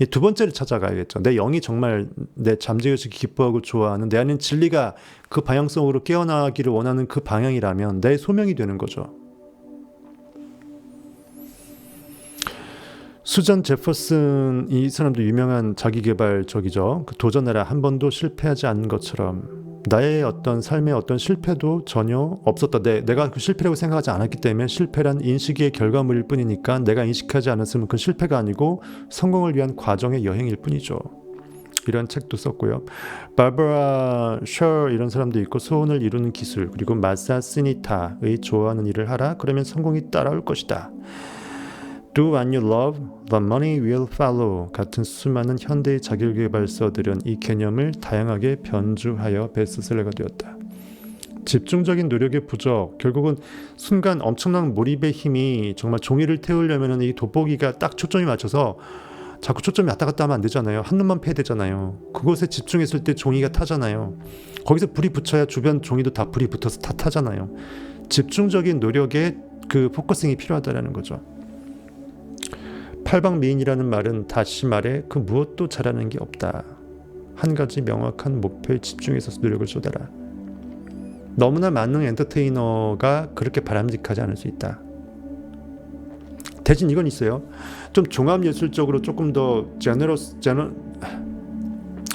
이 두 번째를 찾아가야겠죠. 내 영이 정말 내 잠재의식이 기뻐하고 좋아하는, 내 안에 진리가 그 방향성으로 깨어나기를 원하는 그 방향이라면 내 소명이 되는 거죠. 수잔 제퍼슨, 이 사람도 유명한 자기개발적이죠. 그 도전해라, 한 번도 실패하지 않은 것처럼 나의 어떤 삶의 어떤 실패도 전혀 없었다. 내가 그 실패라고 생각하지 않았기 때문에, 실패란 인식의 결과물일 뿐이니까 내가 인식하지 않았으면 그건 실패가 아니고 성공을 위한 과정의 여행일 뿐이죠. 이런 책도 썼고요. 바버라 셔 이런 사람도 있고, 소원을 이루는 기술, 그리고 마사 시니타의 좋아하는 일을 하라, 그러면 성공이 따라올 것이다. Do what you love, the money will follow 같은 수많은 현대의 자기개발서들은 이 개념을 다양하게 변주하여 베스트셀러가 되었다. 집중적인 노력의 부족, 결국은 순간 엄청난 몰입의 힘이 정말 종이를 태우려면 이 돋보기가 딱 초점이 맞춰서 자꾸 초점이 왔다 갔다 하면 안 되잖아요. 한눈만 패야 되잖아요. 그곳에 집중했을 때 종이가 타잖아요. 거기서 불이 붙어야 주변 종이도 다 불이 붙어서 다 타잖아요. 집중적인 노력에 그 포커싱이 필요하다는 거죠. 팔방미인이라는 말은 다시 말해 그 무엇도 잘하는 게 없다. 한 가지 명확한 목표에 집중해서 노력을 쏟아라. 너무나 만능 엔터테이너가 그렇게 바람직하지 않을 수 있다. 대신 이건 있어요. 좀 종합예술적으로 조금 더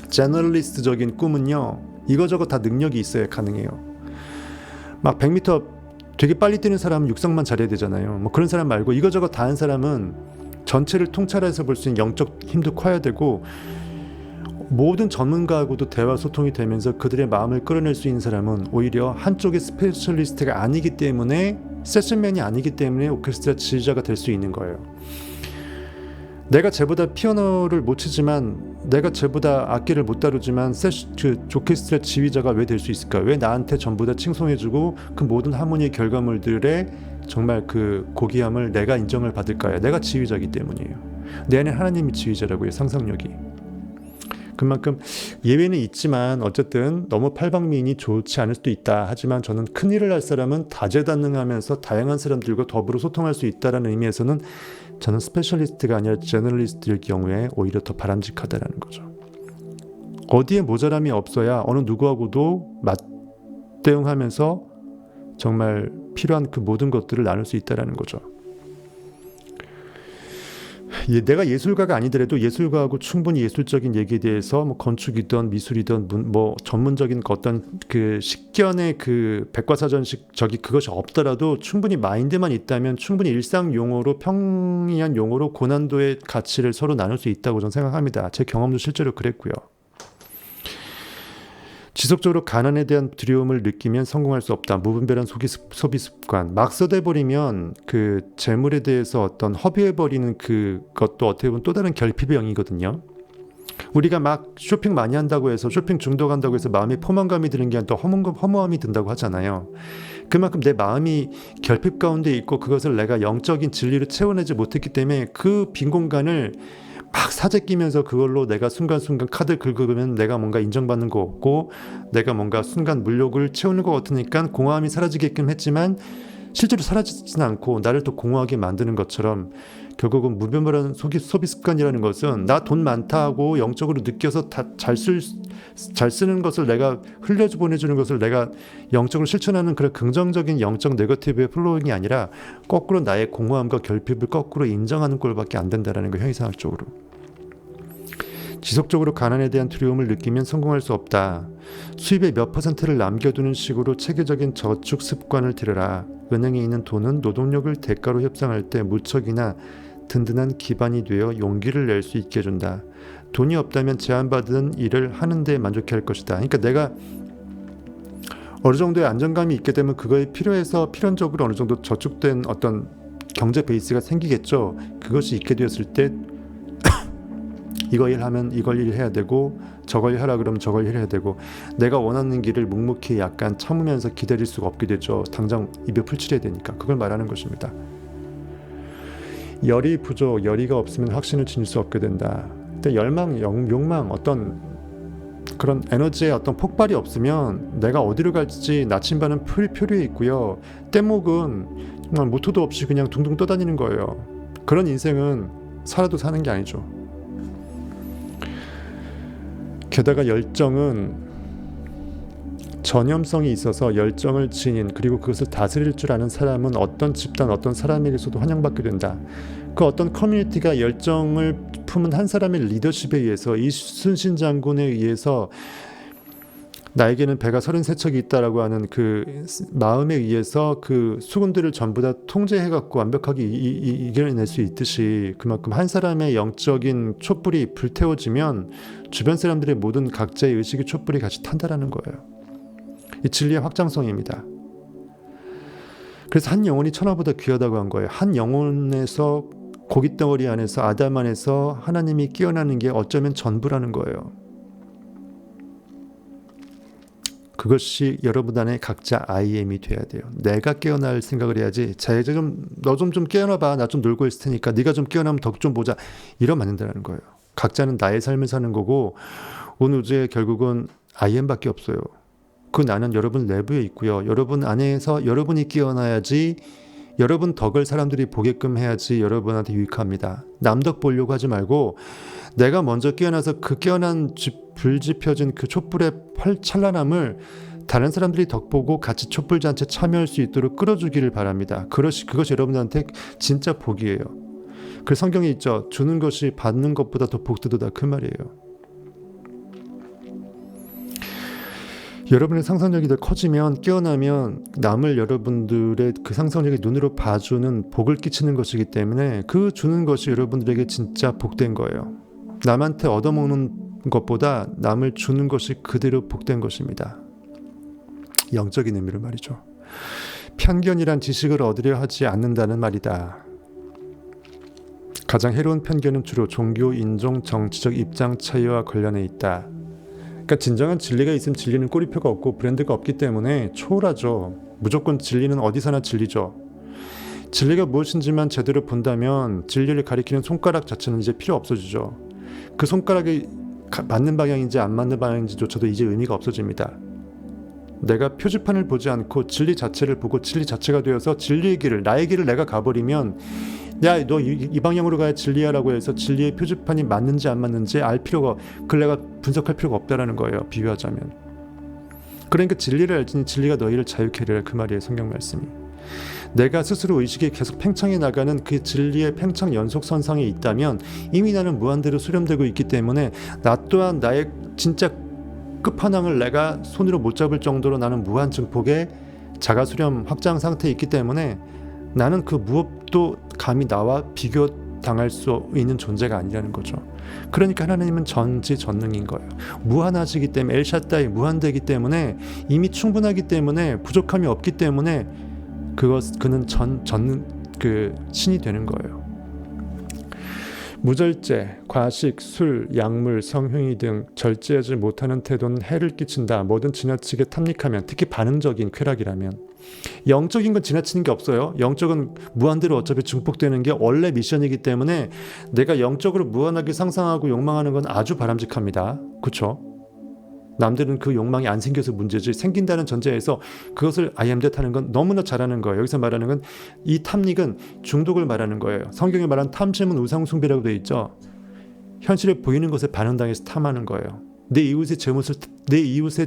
제너럴리스트적인 꿈은요, 이거저거 다 능력이 있어야 가능해요. 막 100m 되게 빨리 뛰는 사람은 육상만 잘해야 되잖아요. 뭐 그런 사람 말고 이거저거 다 한 사람은 전체를 통찰해서 볼 수 있는 영적 힘도 커야 되고, 모든 전문가하고도 대화 소통이 되면서 그들의 마음을 끌어낼 수 있는 사람은 오히려 한쪽의 스페셜리스트가 아니기 때문에, 세션맨이 아니기 때문에 오케스트라 지휘자가 될 수 있는 거예요. 내가 쟤보다 피아노를 못 치지만, 내가 쟤보다 악기를 못 다루지만 오케스트라 지휘자가 왜 될 수 있을까? 왜 나한테 전부 다 칭송해주고 그 모든 하모니의 결과물들의 정말 그 고귀함을 내가 인정을 받을까요? 내가 지휘자이기 때문이에요. 내 안에 하나님이 지휘자라고요. 상상력이. 그만큼 예외는 있지만 어쨌든 너무 팔방미인이 좋지 않을 수도 있다. 하지만 저는 큰일을 할 사람은 다재다능하면서 다양한 사람들과 더불어 소통할 수 있다는 의미에서는 저는 스페셜리스트가 아니라 제너럴리스트일 경우에 오히려 더 바람직하다는 거죠. 어디에 모자람이 없어야 어느 누구하고도 맞대응하면서 정말 필요한 그 모든 것들을 나눌 수 있다는 거죠. 내가 예술가가 아니더라도 예술가하고 충분히 예술적인 얘기에 대해서 뭐 건축이든 미술이든 뭐 전문적인 어떤 그 식견의 그 백과사전식 그것이 없더라도 충분히 마인드만 있다면 충분히 일상 용어로, 평이한 용어로 고난도의 가치를 서로 나눌 수 있다고 저는 생각합니다. 제 경험도 실제로 그랬고요. 지속적으로 가난에 대한 두려움을 느끼면 성공할 수 없다. 무분별한 소비 습관. 막 써대버리면 그 재물에 대해서 어떤 허비해버리는 그것도 어떻게 보면 또 다른 결핍의 영이거든요. 우리가 막 쇼핑 많이 한다고 해서 쇼핑 중독한다고 해서 마음에 포만감이 드는 게 아니라 또 허무함이 든다고 하잖아요. 그만큼 내 마음이 결핍 가운데 있고 그것을 내가 영적인 진리로 채워내지 못했기 때문에 그 빈 공간을 막 사재 끼면서 그걸로 내가 순간순간 카드 긁으면 내가 뭔가 인정받는 거 없고 내가 뭔가 순간 물욕을 채우는 것 같으니까 공허함이 사라지게끔 했지만 실제로 사라지진 않고 나를 또 공허하게 만드는 것처럼 결국은 무분별한 소비 습관이라는 것은 나 돈 많다고 영적으로 느껴서 잘 쓰는 것을 내가 흘려주 보내주는 것을 내가 영적으로 실천하는 그런 긍정적인 영적 네거티브의 플로잉이 아니라 거꾸로 나의 공허함과 결핍을 거꾸로 인정하는 꼴밖에 안 된다는 거 형이상학적으로. 지속적으로 가난에 대한 두려움을 느끼면 성공할 수 없다. 수입의 몇 %를 남겨두는 식으로 체계적인 저축 습관을 들여라. 은행에 있는 돈은 노동력을 대가로 협상할 때 무척이나 든든한 기반이 되어 용기를 낼 수 있게 해준다. 돈이 없다면 제한받은 일을 하는 데 만족해야 할 것이다. 그러니까 내가 어느 정도의 안정감이 있게 되면 그거에 필연적으로 어느 정도 저축된 어떤 경제 베이스가 생기겠죠. 그것이 있게 되었을 때 이거 일하면 이걸 일해야 되고 저걸 일하라 그러면 저걸 일해야 되고 내가 원하는 길을 묵묵히 약간 참으면서 기다릴 수가 없게 되죠. 당장 입에 풀칠해야 되니까. 그걸 말하는 것입니다. 열이 부족, 열의가 없으면 확신을 지닐 수 없게 된다. 열망, 욕망, 어떤 그런 에너지의 어떤 폭발이 없으면 내가 어디로 갈지 나침반은 표류해 있고요. 뗏목은 정말 모토도 없이 그냥 둥둥 떠다니는 거예요. 그런 인생은 살아도 사는 게 아니죠. 게다가 열정은 전염성이 있어서 열정을 지닌 그리고 그것을 다스릴 줄 아는 사람은 어떤 집단 어떤 사람에게서도 환영받게 된다. 그 어떤 커뮤니티가 열정을 품은 한 사람의 리더십에 의해서 이순신 장군에 의해서 나에게는 배가 33척이 있다라고 하는 그 마음에 의해서 그 수군들을 전부 다 통제해갖고 완벽하게 이겨낼 수 있듯이 그만큼 한 사람의 영적인 촛불이 불태워지면 주변 사람들의 모든 각자의 의식의 촛불이 같이 탄다라는 거예요. 이 진리의 확장성입니다. 그래서 한 영혼이 천하보다 귀하다고 한 거예요. 한 영혼에서 고깃덩어리 안에서 아담 안에서 하나님이 깨어나는 게 어쩌면 전부라는 거예요. 그것이 여러분 안에 각자 IM이 돼야 돼요. 내가 깨어날 생각을 해야지. 너 좀 깨어나봐. 나 좀 놀고 있을 테니까 네가 좀 깨어나면 덕 좀 보자. 이러면 안 된다는 거예요. 각자는 나의 삶을 사는 거고 온 우주에 결국은 IM밖에 없어요. 그 나는 여러분 내부에 있고요. 여러분 안에서 여러분이 깨어나야지 여러분 덕을 사람들이 보게끔 해야지 여러분한테 유익합니다. 남덕 보려고 하지 말고 내가 먼저 깨어나서 그 깨어난 불 지펴진 그 촛불의 찬란함을 다른 사람들이 덕보고 같이 촛불잔치에 참여할 수 있도록 끌어주기를 바랍니다. 그것이 여러분한테 진짜 복이에요. 그 성경에 있죠. 주는 것이 받는 것보다 더 복되도다 그 말이에요. 여러분의 상상력이 더 커지면 깨어나면 남을 여러분들의 그 상상력의 눈으로 봐주는 복을 끼치는 것이기 때문에 그 주는 것이 여러분들에게 진짜 복된 거예요. 남한테 얻어먹는 것보다 남을 주는 것이 그대로 복된 것입니다. 영적인 의미로 말이죠. 편견이란 지식을 얻으려 하지 않는다는 말이다. 가장 해로운 편견은 주로 종교, 인종, 정치적 입장 차이와 관련해 있다. 그러니까 진정한 진리가 있으면 진리는 꼬리표가 없고 브랜드가 없기 때문에 초월하죠. 무조건 진리는 어디서나 진리죠. 진리가 무엇인지만 제대로 본다면 진리를 가리키는 손가락 자체는 이제 필요 없어지죠. 그 손가락이 맞는 방향인지 안 맞는 방향인지조차도 이제 의미가 없어집니다. 내가 표지판을 보지 않고 진리 자체를 보고 진리 자체가 되어서 진리의 길을 나의 길을 내가 가버리면 야, 너 이 방향으로 가야 진리야라고 해서 진리의 표지판이 맞는지 안 맞는지 알 필요가 그걸 내가 분석할 필요가 없다라는 거예요. 비유하자면. 그러니까 진리를 알지니 진리가 너희를 자유케 하리라 그 말이에요. 성경 말씀이. 내가 스스로 의식이 계속 팽창해 나가는 그 진리의 팽창 연속선상에 있다면 이미 나는 무한대로 수렴되고 있기 때문에 나 또한 나의 진짜 끝판왕을 내가 손으로 못 잡을 정도로 나는 무한 증폭의 자가수렴 확장 상태에 있기 때문에 나는 그 무엇도 감히 나와 비교당할 수 있는 존재가 아니라는 거죠. 그러니까 하나님은 전지전능인 거예요. 무한하시기 때문에 엘샤다이 무한되기 때문에 이미 충분하기 때문에 부족함이 없기 때문에 그는 그 신이 되는 거예요. 무절제, 과식, 술, 약물, 성행위 등 절제하지 못하는 태도는 해를 끼친다. 뭐든 지나치게 탐닉하면, 특히 반응적인 쾌락이라면. 영적인 건 지나치는 게 없어요. 영적은 무한대로 어차피 증폭되는 게 원래 미션이기 때문에 내가 영적으로 무한하게 상상하고 욕망하는 건 아주 바람직합니다. 그렇죠? 남들은 그 욕망이 안 생겨서 문제지, 생긴다는 전제에서 그것을 I am that 하는 건 너무나 잘하는 거예요. 여기서 말하는 건 이 탐닉은 중독을 말하는 거예요. 성경에 말하는 탐심은 우상숭배라고 되어 있죠. 현실에 보이는 것에 반응당해서 탐하는 거예요. 내 이웃의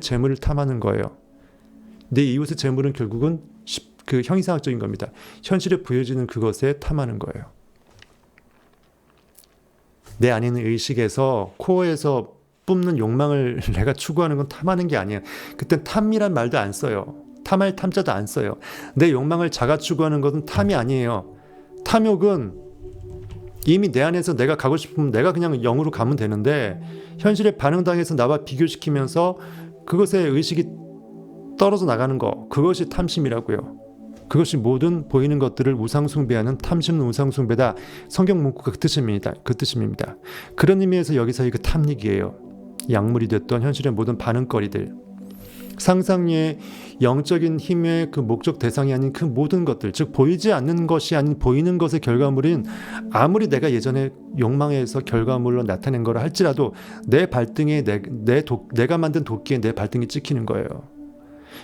재물을 탐하는 거예요. 내 이웃의 재물은 결국은 그 형이상학적인 겁니다. 현실에 보여지는 그것에 탐하는 거예요. 내 안에 있는 의식에서 코어에서 뿜는 욕망을 내가 추구하는 건 탐하는 게 아니에요. 그땐 탐이란 말도 안 써요. 탐할 탐자도 안 써요. 내 욕망을 자가 추구하는 것은 탐이 아니에요. 탐욕은 이미 내 안에서 내가 가고 싶으면 내가 그냥 0으로 가면 되는데 현실에 반응당해서 나와 비교시키면서 그것에 의식이 떨어져 나가는 거, 그것이 탐심이라고요. 그것이 모든 보이는 것들을 우상숭배하는 탐심은 우상숭배다. 성경 문구가 그 뜻입니다. 그런 의미에서 여기서의 그 탐닉이에요. 약물이 됐던 현실의 모든 반응거리들, 상상의 영적인 힘의 그 목적 대상이 아닌 그 모든 것들, 즉 보이지 않는 것이 아닌 보이는 것의 결과물인, 아무리 내가 예전에 욕망에서 결과물로 나타낸 거라 할지라도 내 발등에 내가 만든 도끼에 내 발등이 찍히는 거예요.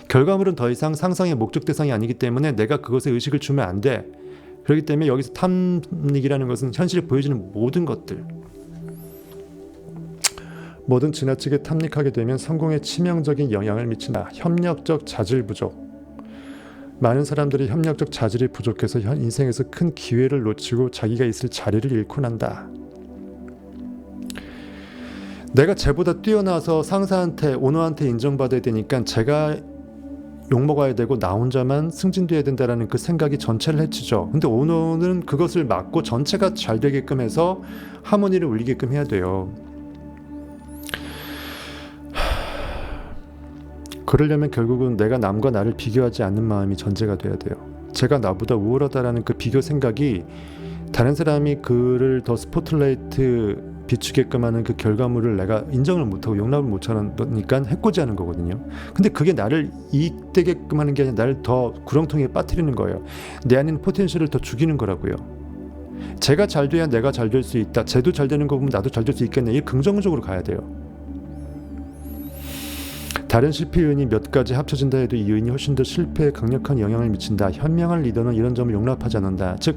결과물은 더 이상 상상의 목적 대상이 아니기 때문에 내가 그것에 의식을 주면 안 돼. 그렇기 때문에 여기서 탐닉이라는 것은 현실에 보여지는 모든 것들, 뭐든 지나치게 탐닉하게 되면 성공에 치명적인 영향을 미친다. 협력적 자질 부족. 많은 사람들이 협력적 자질이 부족해서 인생에서 큰 기회를 놓치고 자기가 있을 자리를 잃고 난다. 내가 쟤보다 뛰어나서 상사한테, 오너한테 인정받아야 되니까 제가 욕먹어야 되고 나 혼자만 승진돼야 된다라는 그 생각이 전체를 해치죠. 근데 오너는 그것을 막고 전체가 잘 되게끔 해서 하모니를 울리게끔 해야 돼요. 그러려면 결국은 내가 남과 나를 비교하지 않는 마음이 전제가 돼야 돼요. 제가 나보다 우월하다라는 그 비교 생각이 다른 사람이 그를 더 스포트라이트 비추게끔 하는 그 결과물을 내가 인정을 못하고 용납을 못하니까 해코지하는 거거든요. 근데 그게 나를 이익되게끔 하는 게 아니라 나를 더 구렁텅이에 빠뜨리는 거예요. 내 안에 있는 포텐셜을 더 죽이는 거라고요. 제가 잘 돼야 내가 잘 될 수 있다. 쟤도 잘 되는 거 보면 나도 잘 될 수 있겠네. 이 긍정적으로 가야 돼요. 다른 실패 요인이 몇 가지 합쳐진다 해도 이 요인이 훨씬 더 실패에 강력한 영향을 미친다. 현명한 리더는 이런 점을 용납하지 않는다. 즉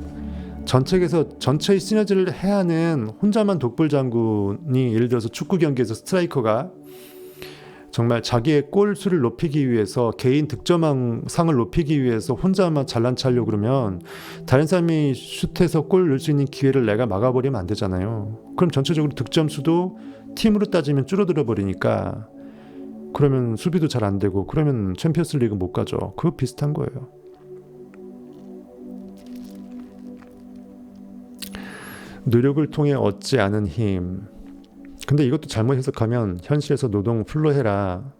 전체의 시너지를 해야 하는 혼자만 독불장군이, 예를 들어서 축구 경기에서 스트라이커가 정말 자기의 골 수를 높이기 위해서, 개인 득점왕상을 높이기 위해서 혼자만 잘난 체하려고 그러면 다른 사람이 슛해서 골 넣을 수 있는 기회를 내가 막아버리면 안 되잖아요. 그럼 전체적으로 득점 수도 팀으로 따지면 줄어들어 버리니까, 그러면 수비도 잘 안 되고, 그러면 챔피언스 리그 못 가죠. 그거 비슷한 거예요. 노력을 통해 얻지 않은 힘. 근데 이것도 잘못 해석하면 현실에서 노동 풀로 해라.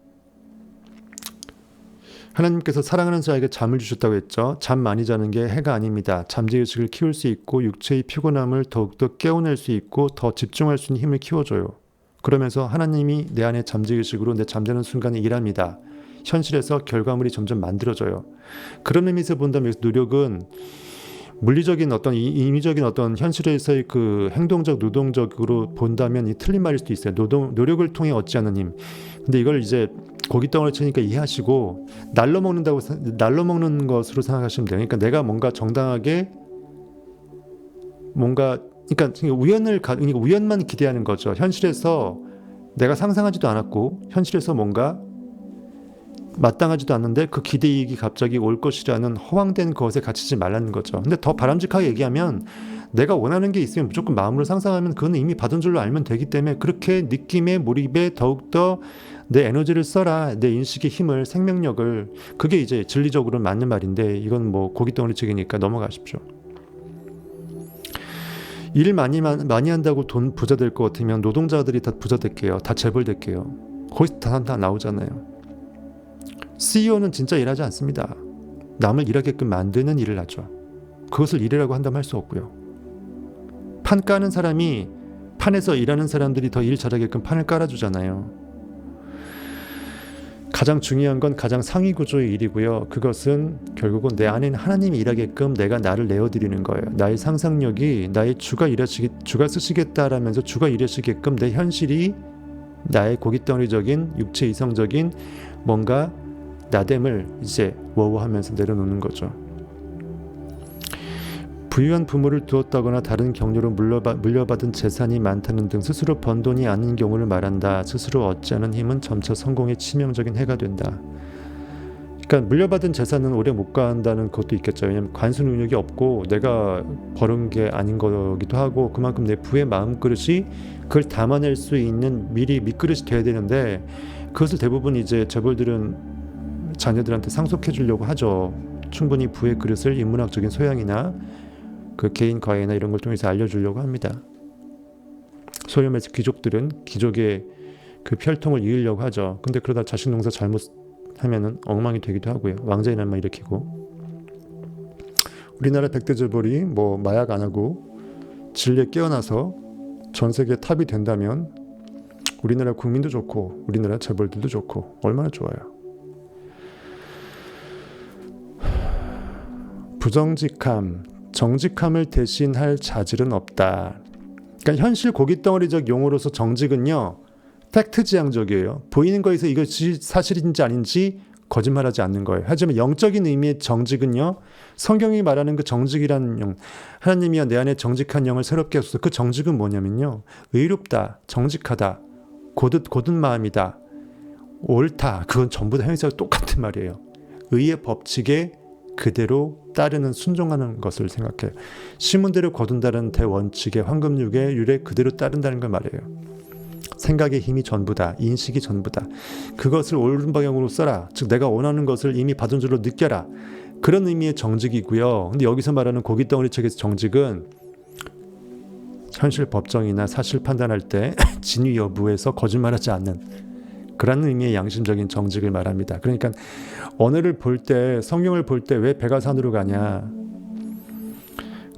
하나님께서 사랑하는 자에게 잠을 주셨다고 했죠. 잠 많이 자는 게 해가 아닙니다. 잠재의식을 키울 수 있고 육체의 피곤함을 더욱더 깨워낼 수 있고 더 집중할 수 있는 힘을 키워줘요. 그러면서 하나님이 내 안에 잠재의식으로 내 잠자는 순간에 일합니다. 현실에서 결과물이 점점 만들어져요. 그런 의미에서 본다면 노력은 물리적인 어떤 임의적인 어떤 현실에서의 그 행동적 노동적으로 본다면 이 틀린 말일 수도 있어요. 노력을 통해 얻지 않는 힘. 근데 이걸 이제 고깃덩어리 치니까 이해하시고 날로 먹는 것으로 생각하시면 돼요. 그러니까 내가 뭔가 정당하게 그러니까 우연만 기대하는 거죠. 현실에서 내가 상상하지도 않았고 현실에서 뭔가 마땅하지도 않는데 그 기대이익이 갑자기 올 것이라는 허황된 것에 갇히지 말라는 거죠. 근데 더 바람직하게 얘기하면 내가 원하는 게 있으면 무조건 마음으로 상상하면 그건 이미 받은 줄로 알면 되기 때문에 그렇게 느낌에 몰입에 더욱더 내 에너지를 써라. 내 인식의 힘을, 생명력을. 그게 이제 진리적으로 맞는 말인데 이건 뭐 고깃덩어리책이니까 넘어가십시오. 일 많이 한다고 돈 부자 될 것 같으면 노동자들이 다 부자 될게요. 다 재벌 될게요. 거기서 다 나오잖아요. CEO는 진짜 일하지 않습니다. 남을 일하게끔 만드는 일을 하죠. 그것을 일이라고 한다면 할 수 없고요. 판 까는 사람이 판에서 일하는 사람들이 더 일 잘하게끔 판을 깔아주잖아요. 가장 중요한 건 가장 상위 구조의 일이고요. 그것은 결국은 내 안에 하나님이 일하게끔 내가 나를 내어드리는 거예요. 나의 상상력이 나의 주가 쓰시겠다라면서 주가 일하시게끔 내 현실이 나의 고깃덩어리적인 육체 이성적인 뭔가 나됨을 이제 워워하면서 내려놓는 거죠. 부유한 부모를 두었다거나 다른 경로로 물려받은 재산이 많다는 등 스스로 번 돈이 아닌 경우를 말한다. 스스로 얻지 않은 힘은 점차 성공의 치명적인 해가 된다. 그러니까 물려받은 재산은 오래 못 간다는 것도 있겠죠. 왜냐하면 관수 능력이 없고 내가 벌은 게 아닌 거기도 하고 그만큼 내 부의 마음그릇이 그걸 담아낼 수 있는 미리 밑그릇이 돼야 되는데 그것을 대부분 이제 재벌들은 자녀들한테 상속해 주려고 하죠. 충분히 부의 그릇을 인문학적인 소양이나 그 개인 과외나 이런 걸 통해서 알려주려고 합니다. 소위 말해서 귀족들은 귀족의 그 혈통을 이으려고 하죠. 근데 그러다 자식 농사 잘못하면은 엉망이 되기도 하고요. 왕자의 난만 일으키고. 우리나라 백대 재벌이 뭐 마약 안 하고 진리에 깨어나서 전 세계 탑이 된다면 우리나라 국민도 좋고 우리나라 재벌들도 좋고 얼마나 좋아요. 부정직함, 정직함을 대신할 자질은 없다. 그러니까 현실 고깃덩어리적 용어로서 정직은요, 팩트지향적이에요. 보이는 거에서 이것이 사실인지 아닌지 거짓말하지 않는 거예요. 하지만 영적인 의미의 정직은요, 성경이 말하는 그 정직이라는 영, 하나님이여 내 안에 정직한 영을 새롭게 하소서. 그 정직은 뭐냐면요, 의롭다, 정직하다, 곧은 마음이다, 옳다. 그건 전부 다 형용사가 똑같은 말이에요. 의의 법칙에 그대로 따르는 순종하는 것을 생각해요. 심은대로 거둔다는 대원칙의 황금육의 율에 그대로 따른다는 걸 말해요. 생각의 힘이 전부다. 인식이 전부다. 그것을 옳은 방향으로 써라. 즉 내가 원하는 것을 이미 받은 줄로 느껴라. 그런 의미의 정직이고요. 근데 여기서 말하는 고깃덩어리 책에서 정직은 현실 법정이나 사실 판단할 때 진위 여부에서 거짓말하지 않는 그런 의미의 양심적인 정직을 말합니다. 그러니까 언어를 볼 때, 성경을 볼 때 왜 배가 산으로 가냐?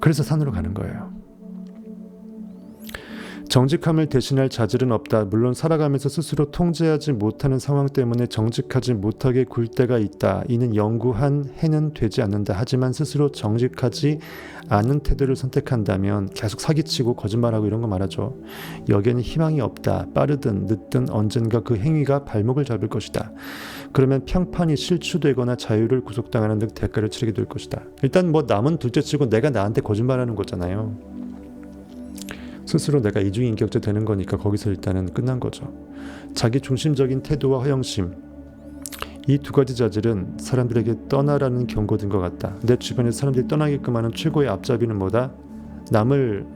그래서 산으로 가는 거예요. 정직함을 대신할 자질은 없다. 물론 살아가면서 스스로 통제하지 못하는 상황 때문에 정직하지 못하게 굴 때가 있다. 이는 영구한 해는 되지 않는다. 하지만 스스로 정직하지 않은 태도를 선택한다면 계속 사기치고 거짓말하고 이런 거 말하죠. 여기에는 희망이 없다. 빠르든 늦든 언젠가 그 행위가 발목을 잡을 것이다. 그러면 평판이 실추되거나 자유를 구속당하는 등 대가를 치르게 될 것이다. 일단 뭐 남은 둘째치고 내가 나한테 거짓말하는 거잖아요. 스스로 내가 이중인격자 되는 거니까 거기서 일단은 끝난 거죠. 자기 중심적인 태도와 허영심, 이 두 가지 자질은 사람들에게 떠나라는 경고된 것 같다. 내 주변에 사람들이 떠나게끔 하는 최고의 앞잡이는 뭐다? 남을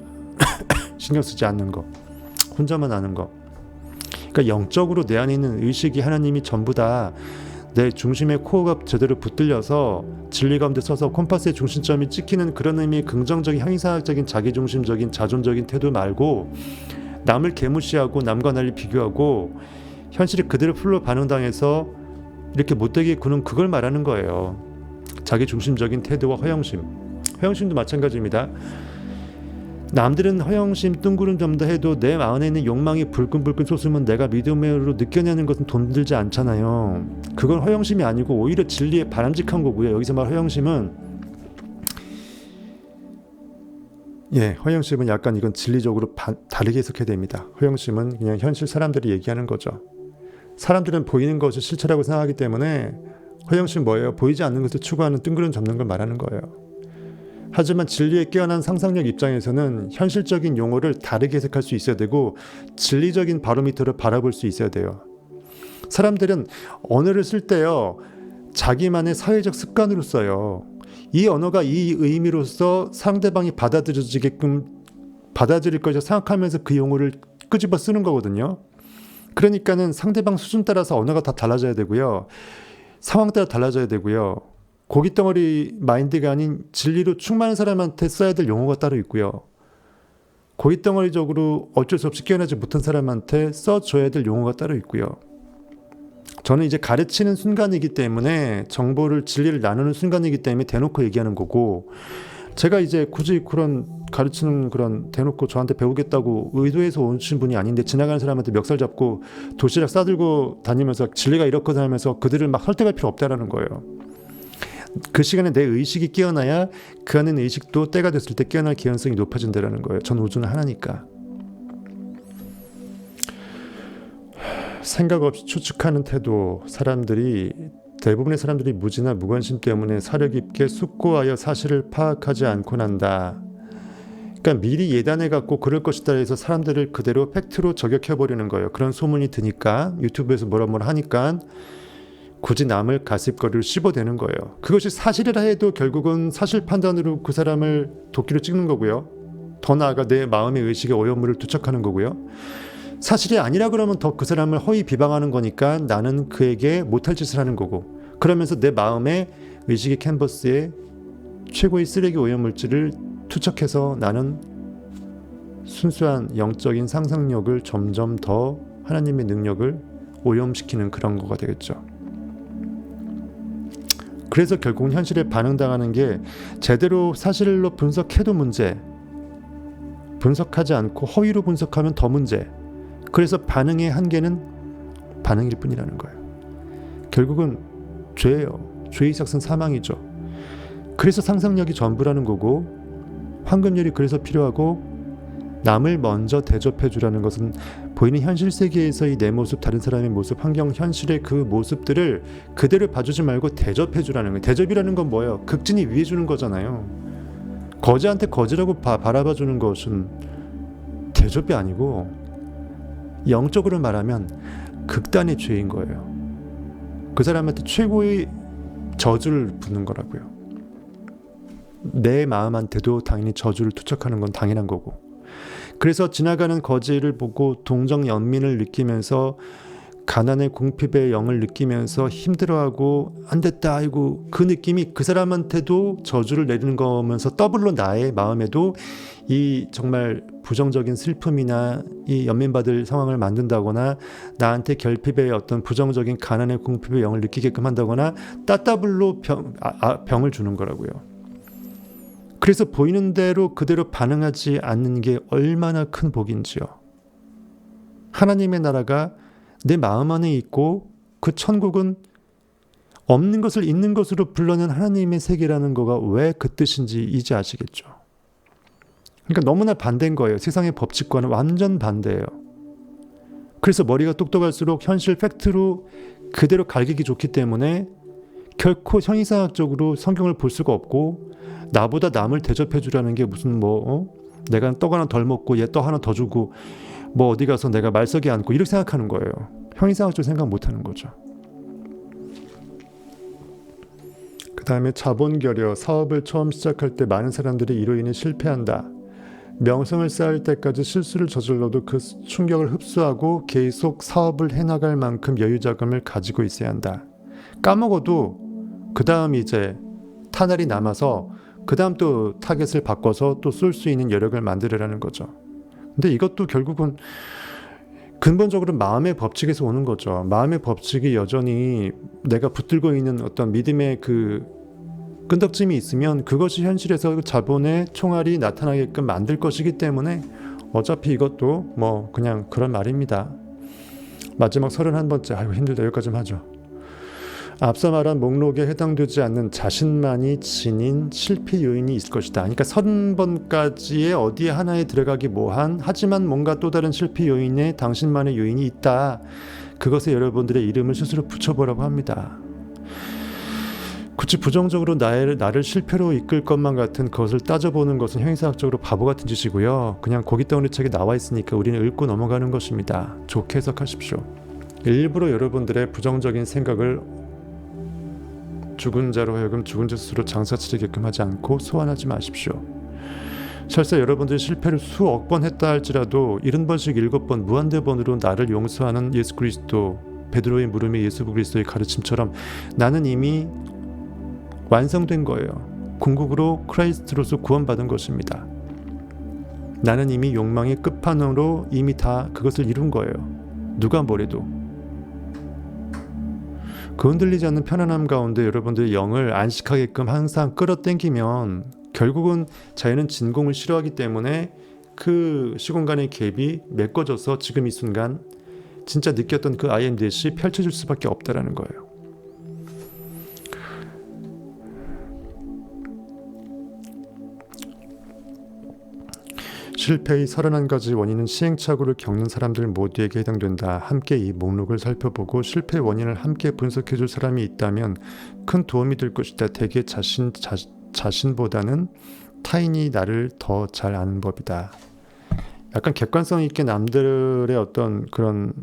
신경 쓰지 않는 거, 혼자만 아는 거. 그러니까 영적으로 내 안에 있는 의식이 하나님이 전부다. 내 중심의 코어가 제대로 붙들려서 진리 가운데 서서 콤파스의 중심점이 찍히는 그런 의미의 긍정적인 형이상학적인 자기중심적인 자존적인 태도 말고 남을 개무시하고 남과 나를 비교하고 현실이 그대로 풀로 반응당해서 이렇게 못되게 구는 그걸 말하는 거예요. 자기중심적인 태도와 허영심. 허영심도 마찬가지입니다. 남들은 허영심 뜬구름 잡는다 해도 내 안에 있는 욕망이 불끈불끈 솟으면 내가 믿음으로 느껴내는 것은 돈 들지 않잖아요. 그건 허영심이 아니고 오히려 진리에 바람직한 거고요. 여기서 말 허영심은 허영심은 약간 이건 진리적으로 다르게 해석해야 됩니다. 허영심은 그냥 현실 사람들이 얘기하는 거죠. 사람들은 보이는 것을 실체라고 생각하기 때문에 허영심 뭐예요? 보이지 않는 것을 추구하는 뜬구름 잡는 걸 말하는 거예요. 하지만 진리에 깨어난 상상력 입장에서는 현실적인 용어를 다르게 해석할 수 있어야 되고 진리적인 바로미터를 바라볼 수 있어야 돼요. 사람들은 언어를 쓸 때요, 자기만의 사회적 습관으로 써요. 이 언어가 이 의미로서 상대방이 받아들여지게끔 받아들일 것이라 생각하면서 그 용어를 끄집어 쓰는 거거든요. 그러니까는 상대방 수준 따라서 언어가 다 달라져야 되고요. 상황 따라 달라져야 되고요. 고깃덩어리 마인드가 아닌 진리로 충만한 사람한테 써야 될 용어가 따로 있고요. 고깃덩어리적으로 어쩔 수 없이 깨어나지 못한 사람한테 써줘야 될 용어가 따로 있고요. 저는 이제 가르치는 순간이기 때문에 정보를 진리를 나누는 순간이기 때문에 대놓고 얘기하는 거고 제가 이제 굳이 그런 가르치는 그런 대놓고 저한테 배우겠다고 의도해서 오신 분이 아닌데 지나가는 사람한테 멱살 잡고 도시락 싸들고 다니면서 진리가 이렇거든 하면서 그들을 막 설득할 필요 없다라는 거예요. 그 시간에 내 의식이 깨어나야 그 안에 의식도 때가 됐을 때 깨어날 개연성이 높아진다라는 거예요. 전 우주는 하나니까. 생각 없이 추측하는 태도, 대부분의 사람들이 무지나 무관심 때문에 사려 깊게 숙고하여 사실을 파악하지 않고 난다. 그러니까 미리 예단해 갖고 그럴 것이다 해서 사람들을 그대로 팩트로 저격해 버리는 거예요. 그런 소문이 드니까 유튜브에서 뭐라 하니까 굳이 남을 가십거리로 씹어대는 거예요. 그것이 사실이라 해도 결국은 사실 판단으로 그 사람을 도끼로 찍는 거고요. 더 나아가 내 마음의 의식의 오염물을 투척하는 거고요. 사실이 아니라 그러면 더 그 사람을 허위 비방하는 거니까 나는 그에게 못할 짓을 하는 거고, 그러면서 내 마음의 의식의 캔버스에 최고의 쓰레기 오염물질을 투척해서 나는 순수한 영적인 상상력을 점점 더 하나님의 능력을 오염시키는 그런 거가 되겠죠. 그래서 결국은 현실에 반응당하는 게 제대로 사실로 분석해도 문제, 분석하지 않고 허위로 분석하면 더 문제. 그래서 반응의 한계는 반응일 뿐이라는 거예요. 결국은 죄예요. 죄의 삭은 사망이죠. 그래서 상상력이 전부라는 거고, 황금률이 그래서 필요하고, 남을 먼저 대접해 주라는 것은 보이는 현실 세계에서의 내 모습, 다른 사람의 모습, 환경, 현실의 그 모습들을 그대로 봐주지 말고 대접해 주라는 거예요. 대접이라는 건 뭐예요? 극진히 위해 주는 거잖아요. 거지한테 거지라고 바라봐 주는 것은 대접이 아니고 영적으로 말하면 극단의 죄인 거예요. 그 사람한테 최고의 저주를 붓는 거라고요. 내 마음한테도 당연히 저주를 투척하는 건 당연한 거고. 그래서 지나가는 거지를 보고 동정 연민을 느끼면서 가난의 궁핍의 영을 느끼면서 힘들어하고 안 됐다 아이고, 그 느낌이 그 사람한테도 저주를 내리는 거면서 더블로 나의 마음에도 이 정말 부정적인 슬픔이나 이 연민받을 상황을 만든다거나 나한테 결핍의 어떤 부정적인 가난의 궁핍의 영을 느끼게끔 한다거나 따따블로 병을 주는 거라고요. 그래서 보이는 대로 그대로 반응하지 않는 게 얼마나 큰 복인지요. 하나님의 나라가 내 마음 안에 있고 그 천국은 없는 것을 있는 것으로 불러낸 하나님의 세계라는 거가 왜 그 뜻인지 이제 아시겠죠. 그러니까 너무나 반대인 거예요. 세상의 법칙과는 완전 반대예요. 그래서 머리가 똑똑할수록 현실 팩트로 그대로 갈기기 좋기 때문에 결코 형이상학적으로 성경을 볼 수가 없고, 나보다 남을 대접해 주라는 게 무슨 내가 떡 하나 덜 먹고 얘 떡 하나 더 주고 어디 가서 내가 말석에 앉고 이렇게 생각하는 거예요. 형이상학적으로 생각 못하는 거죠. 그 다음에 자본결여, 사업을 처음 시작할 때 많은 사람들이 이로 인해 실패한다. 명성을 쌓을 때까지 실수를 저질러도 그 충격을 흡수하고 계속 사업을 해나갈 만큼 여유자금을 가지고 있어야 한다. 까먹어도 그 다음 이제 타날이 남아서 그 다음 또 타겟을 바꿔서 또 쏠 수 있는 여력을 만들으라는 거죠. 근데 이것도 결국은 근본적으로 마음의 법칙에서 오는 거죠. 마음의 법칙이 여전히 내가 붙들고 있는 어떤 믿음의 그 끈덕짐이 있으면 그것이 현실에서 자본의 총알이 나타나게끔 만들 것이기 때문에 어차피 이것도 그냥 그런 말입니다. 마지막 31번째, 아이고 힘들다, 여기까지 하죠. 앞서 말한 목록에 해당되지 않는 자신만이 지닌 실패 요인이 있을 것이다. 그러니까 30번까지의 어디에 하나에 들어가기 뭐한, 하지만 뭔가 또 다른 실패 요인에 당신만의 요인이 있다. 그것에 여러분들의 이름을 스스로 붙여보라고 합니다. 굳이 부정적으로 나를 실패로 이끌 것만 같은 그것을 따져보는 것은 형이상학적으로 바보 같은 짓이고요. 그냥 고깃덩어리 책에 나와 있으니까 우리는 읽고 넘어가는 것입니다. 좋게 해석하십시오. 일부러 여러분들의 부정적인 생각을 죽은 자로 하여금 죽은 자 스스로 장사치게끔 하지 않고 소환하지 마십시오. 설사 여러분들이 실패를 수억 번 했다 할지라도 70번씩 7번 무한대번으로 나를 용서하는 예수 그리스도, 베드로의 물음의 예수 그리스도의 가르침처럼 나는 이미 완성된 거예요. 궁극으로 크라이스트로서 구원받은 것입니다. 나는 이미 욕망의 끝판왕으로 이미 다 그것을 이룬 거예요. 누가 뭐래도. 그 흔들리지 않는 편안함 가운데 여러분들의 영을 안식하게끔 항상 끌어당기면 결국은 자연은 진공을 싫어하기 때문에 그 시공간의 갭이 메꿔져서 지금 이 순간 진짜 느꼈던 그 IMDC 펼쳐질 수밖에 없다라는 거예요. 실패의 31가지 원인은 시행착오를 겪는 사람들 모두에게 해당된다. 함께 이 목록을 살펴보고 실패 원인을 함께 분석해줄 사람이 있다면 큰 도움이 될 것이다. 대개 자신보다는 타인이 나를 더 잘 아는 법이다. 약간 객관성 있게 남들의 어떤 그런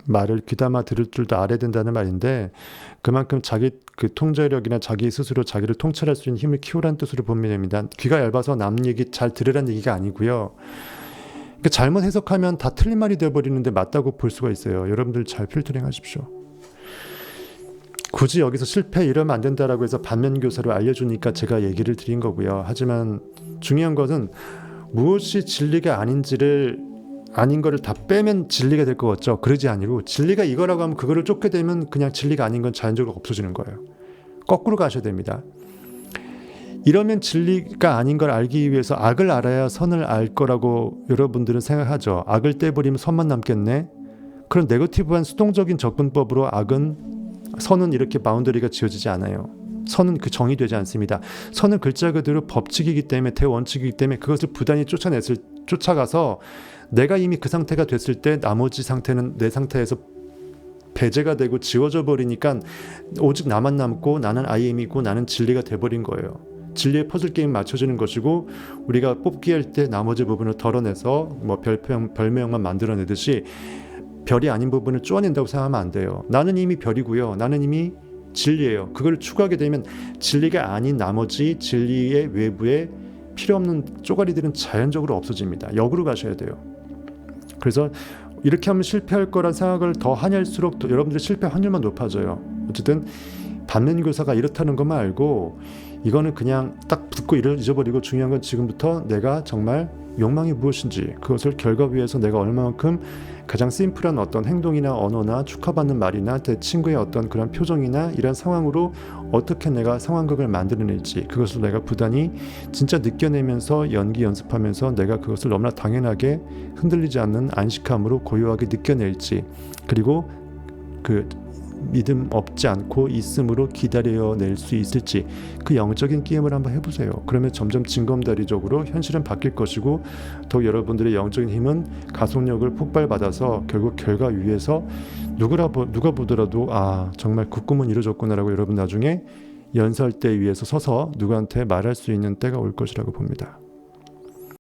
말을 귀담아 들을 줄도 알아야 된다는 말인데, 그만큼 자기 그 통제력이나 자기 스스로 자기를 통찰할 수 있는 힘을 키우라는 뜻으로 보면 됩니다. 귀가 얇아서 남 얘기 잘 들으라는 얘기가 아니고요. 그러니까 잘못 해석하면 다 틀린 말이 되어버리는데 맞다고 볼 수가 있어요. 여러분들 잘 필터링 하십시오. 굳이 여기서 실패 이러면 안 된다라고 해서 반면교사로 알려주니까 제가 얘기를 드린 거고요. 하지만 중요한 것은 무엇이 진리가 아닌 거를 다 빼면 진리가 될 것 같죠. 그러지 아니고 진리가 이거라고 하면 그거를 쫓게 되면 그냥 진리가 아닌 건 자연적으로 없어지는 거예요. 거꾸로 가셔야 됩니다. 이러면 진리가 아닌 걸 알기 위해서 악을 알아야 선을 알 거라고 여러분들은 생각하죠. 악을 떼버리면 선만 남겠네. 그런 네거티브한 수동적인 접근법으로 선은 이렇게 바운더리가 지어지지 않아요. 선은 그 정의되지 않습니다. 선은 글자 그대로 법칙이기 때문에, 대원칙이기 때문에 그것을 부단히 쫓아가서 내가 이미 그 상태가 됐을 때 나머지 상태는 내 상태에서 배제가 되고 지워져 버리니까 오직 나만 남고 나는 IM이고 나는 진리가 돼버린 거예요. 진리의 퍼즐 게임 맞춰지는 것이고, 우리가 뽑기 할 때 나머지 부분을 덜어내서 뭐 별명만 만들어내듯이 별이 아닌 부분을 쪼아낸다고 생각하면 안 돼요. 나는 이미 별이고요. 나는 이미 진리예요. 그걸 추구하게 되면 진리가 아닌 나머지 진리의 외부에 필요 없는 쪼가리들은 자연적으로 없어집니다. 역으로 가셔야 돼요. 그래서 이렇게 하면 실패할 거란 생각을 더 하냐 할수록 여러분들의 실패 확률만 높아져요. 어쨌든 반면교사가 이렇다는 것만 알고 이거는 그냥 딱 듣고 잊어버리고, 중요한 건 지금부터 내가 정말 욕망이 무엇인지, 그것을 결과 위해서 내가 얼마만큼 가장 심플한 어떤 행동이나 언어나 축하받는 말이나 내 친구의 어떤 그런 표정이나 이런 상황으로 어떻게 내가 상황극을 만들어낼지, 그것을 내가 부단히 진짜 느껴내면서 연기 연습하면서 내가 그것을 너무나 당연하게 흔들리지 않는 안식함으로 고요하게 느껴낼지, 그리고 그 믿음 없지 않고 있음으로 기다려낼 수 있을지, 그 영적인 게임을 한번 해보세요. 그러면 점점 징검다리적으로 현실은 바뀔 것이고, 더 여러분들의 영적인 힘은 가속력을 폭발받아서 결국 결과 위에서 누가 보더라도 정말 그 꿈은 이루어졌구나라고 여러분 나중에 연설대 위에서 서서 누구한테 말할 수 있는 때가 올 것이라고 봅니다.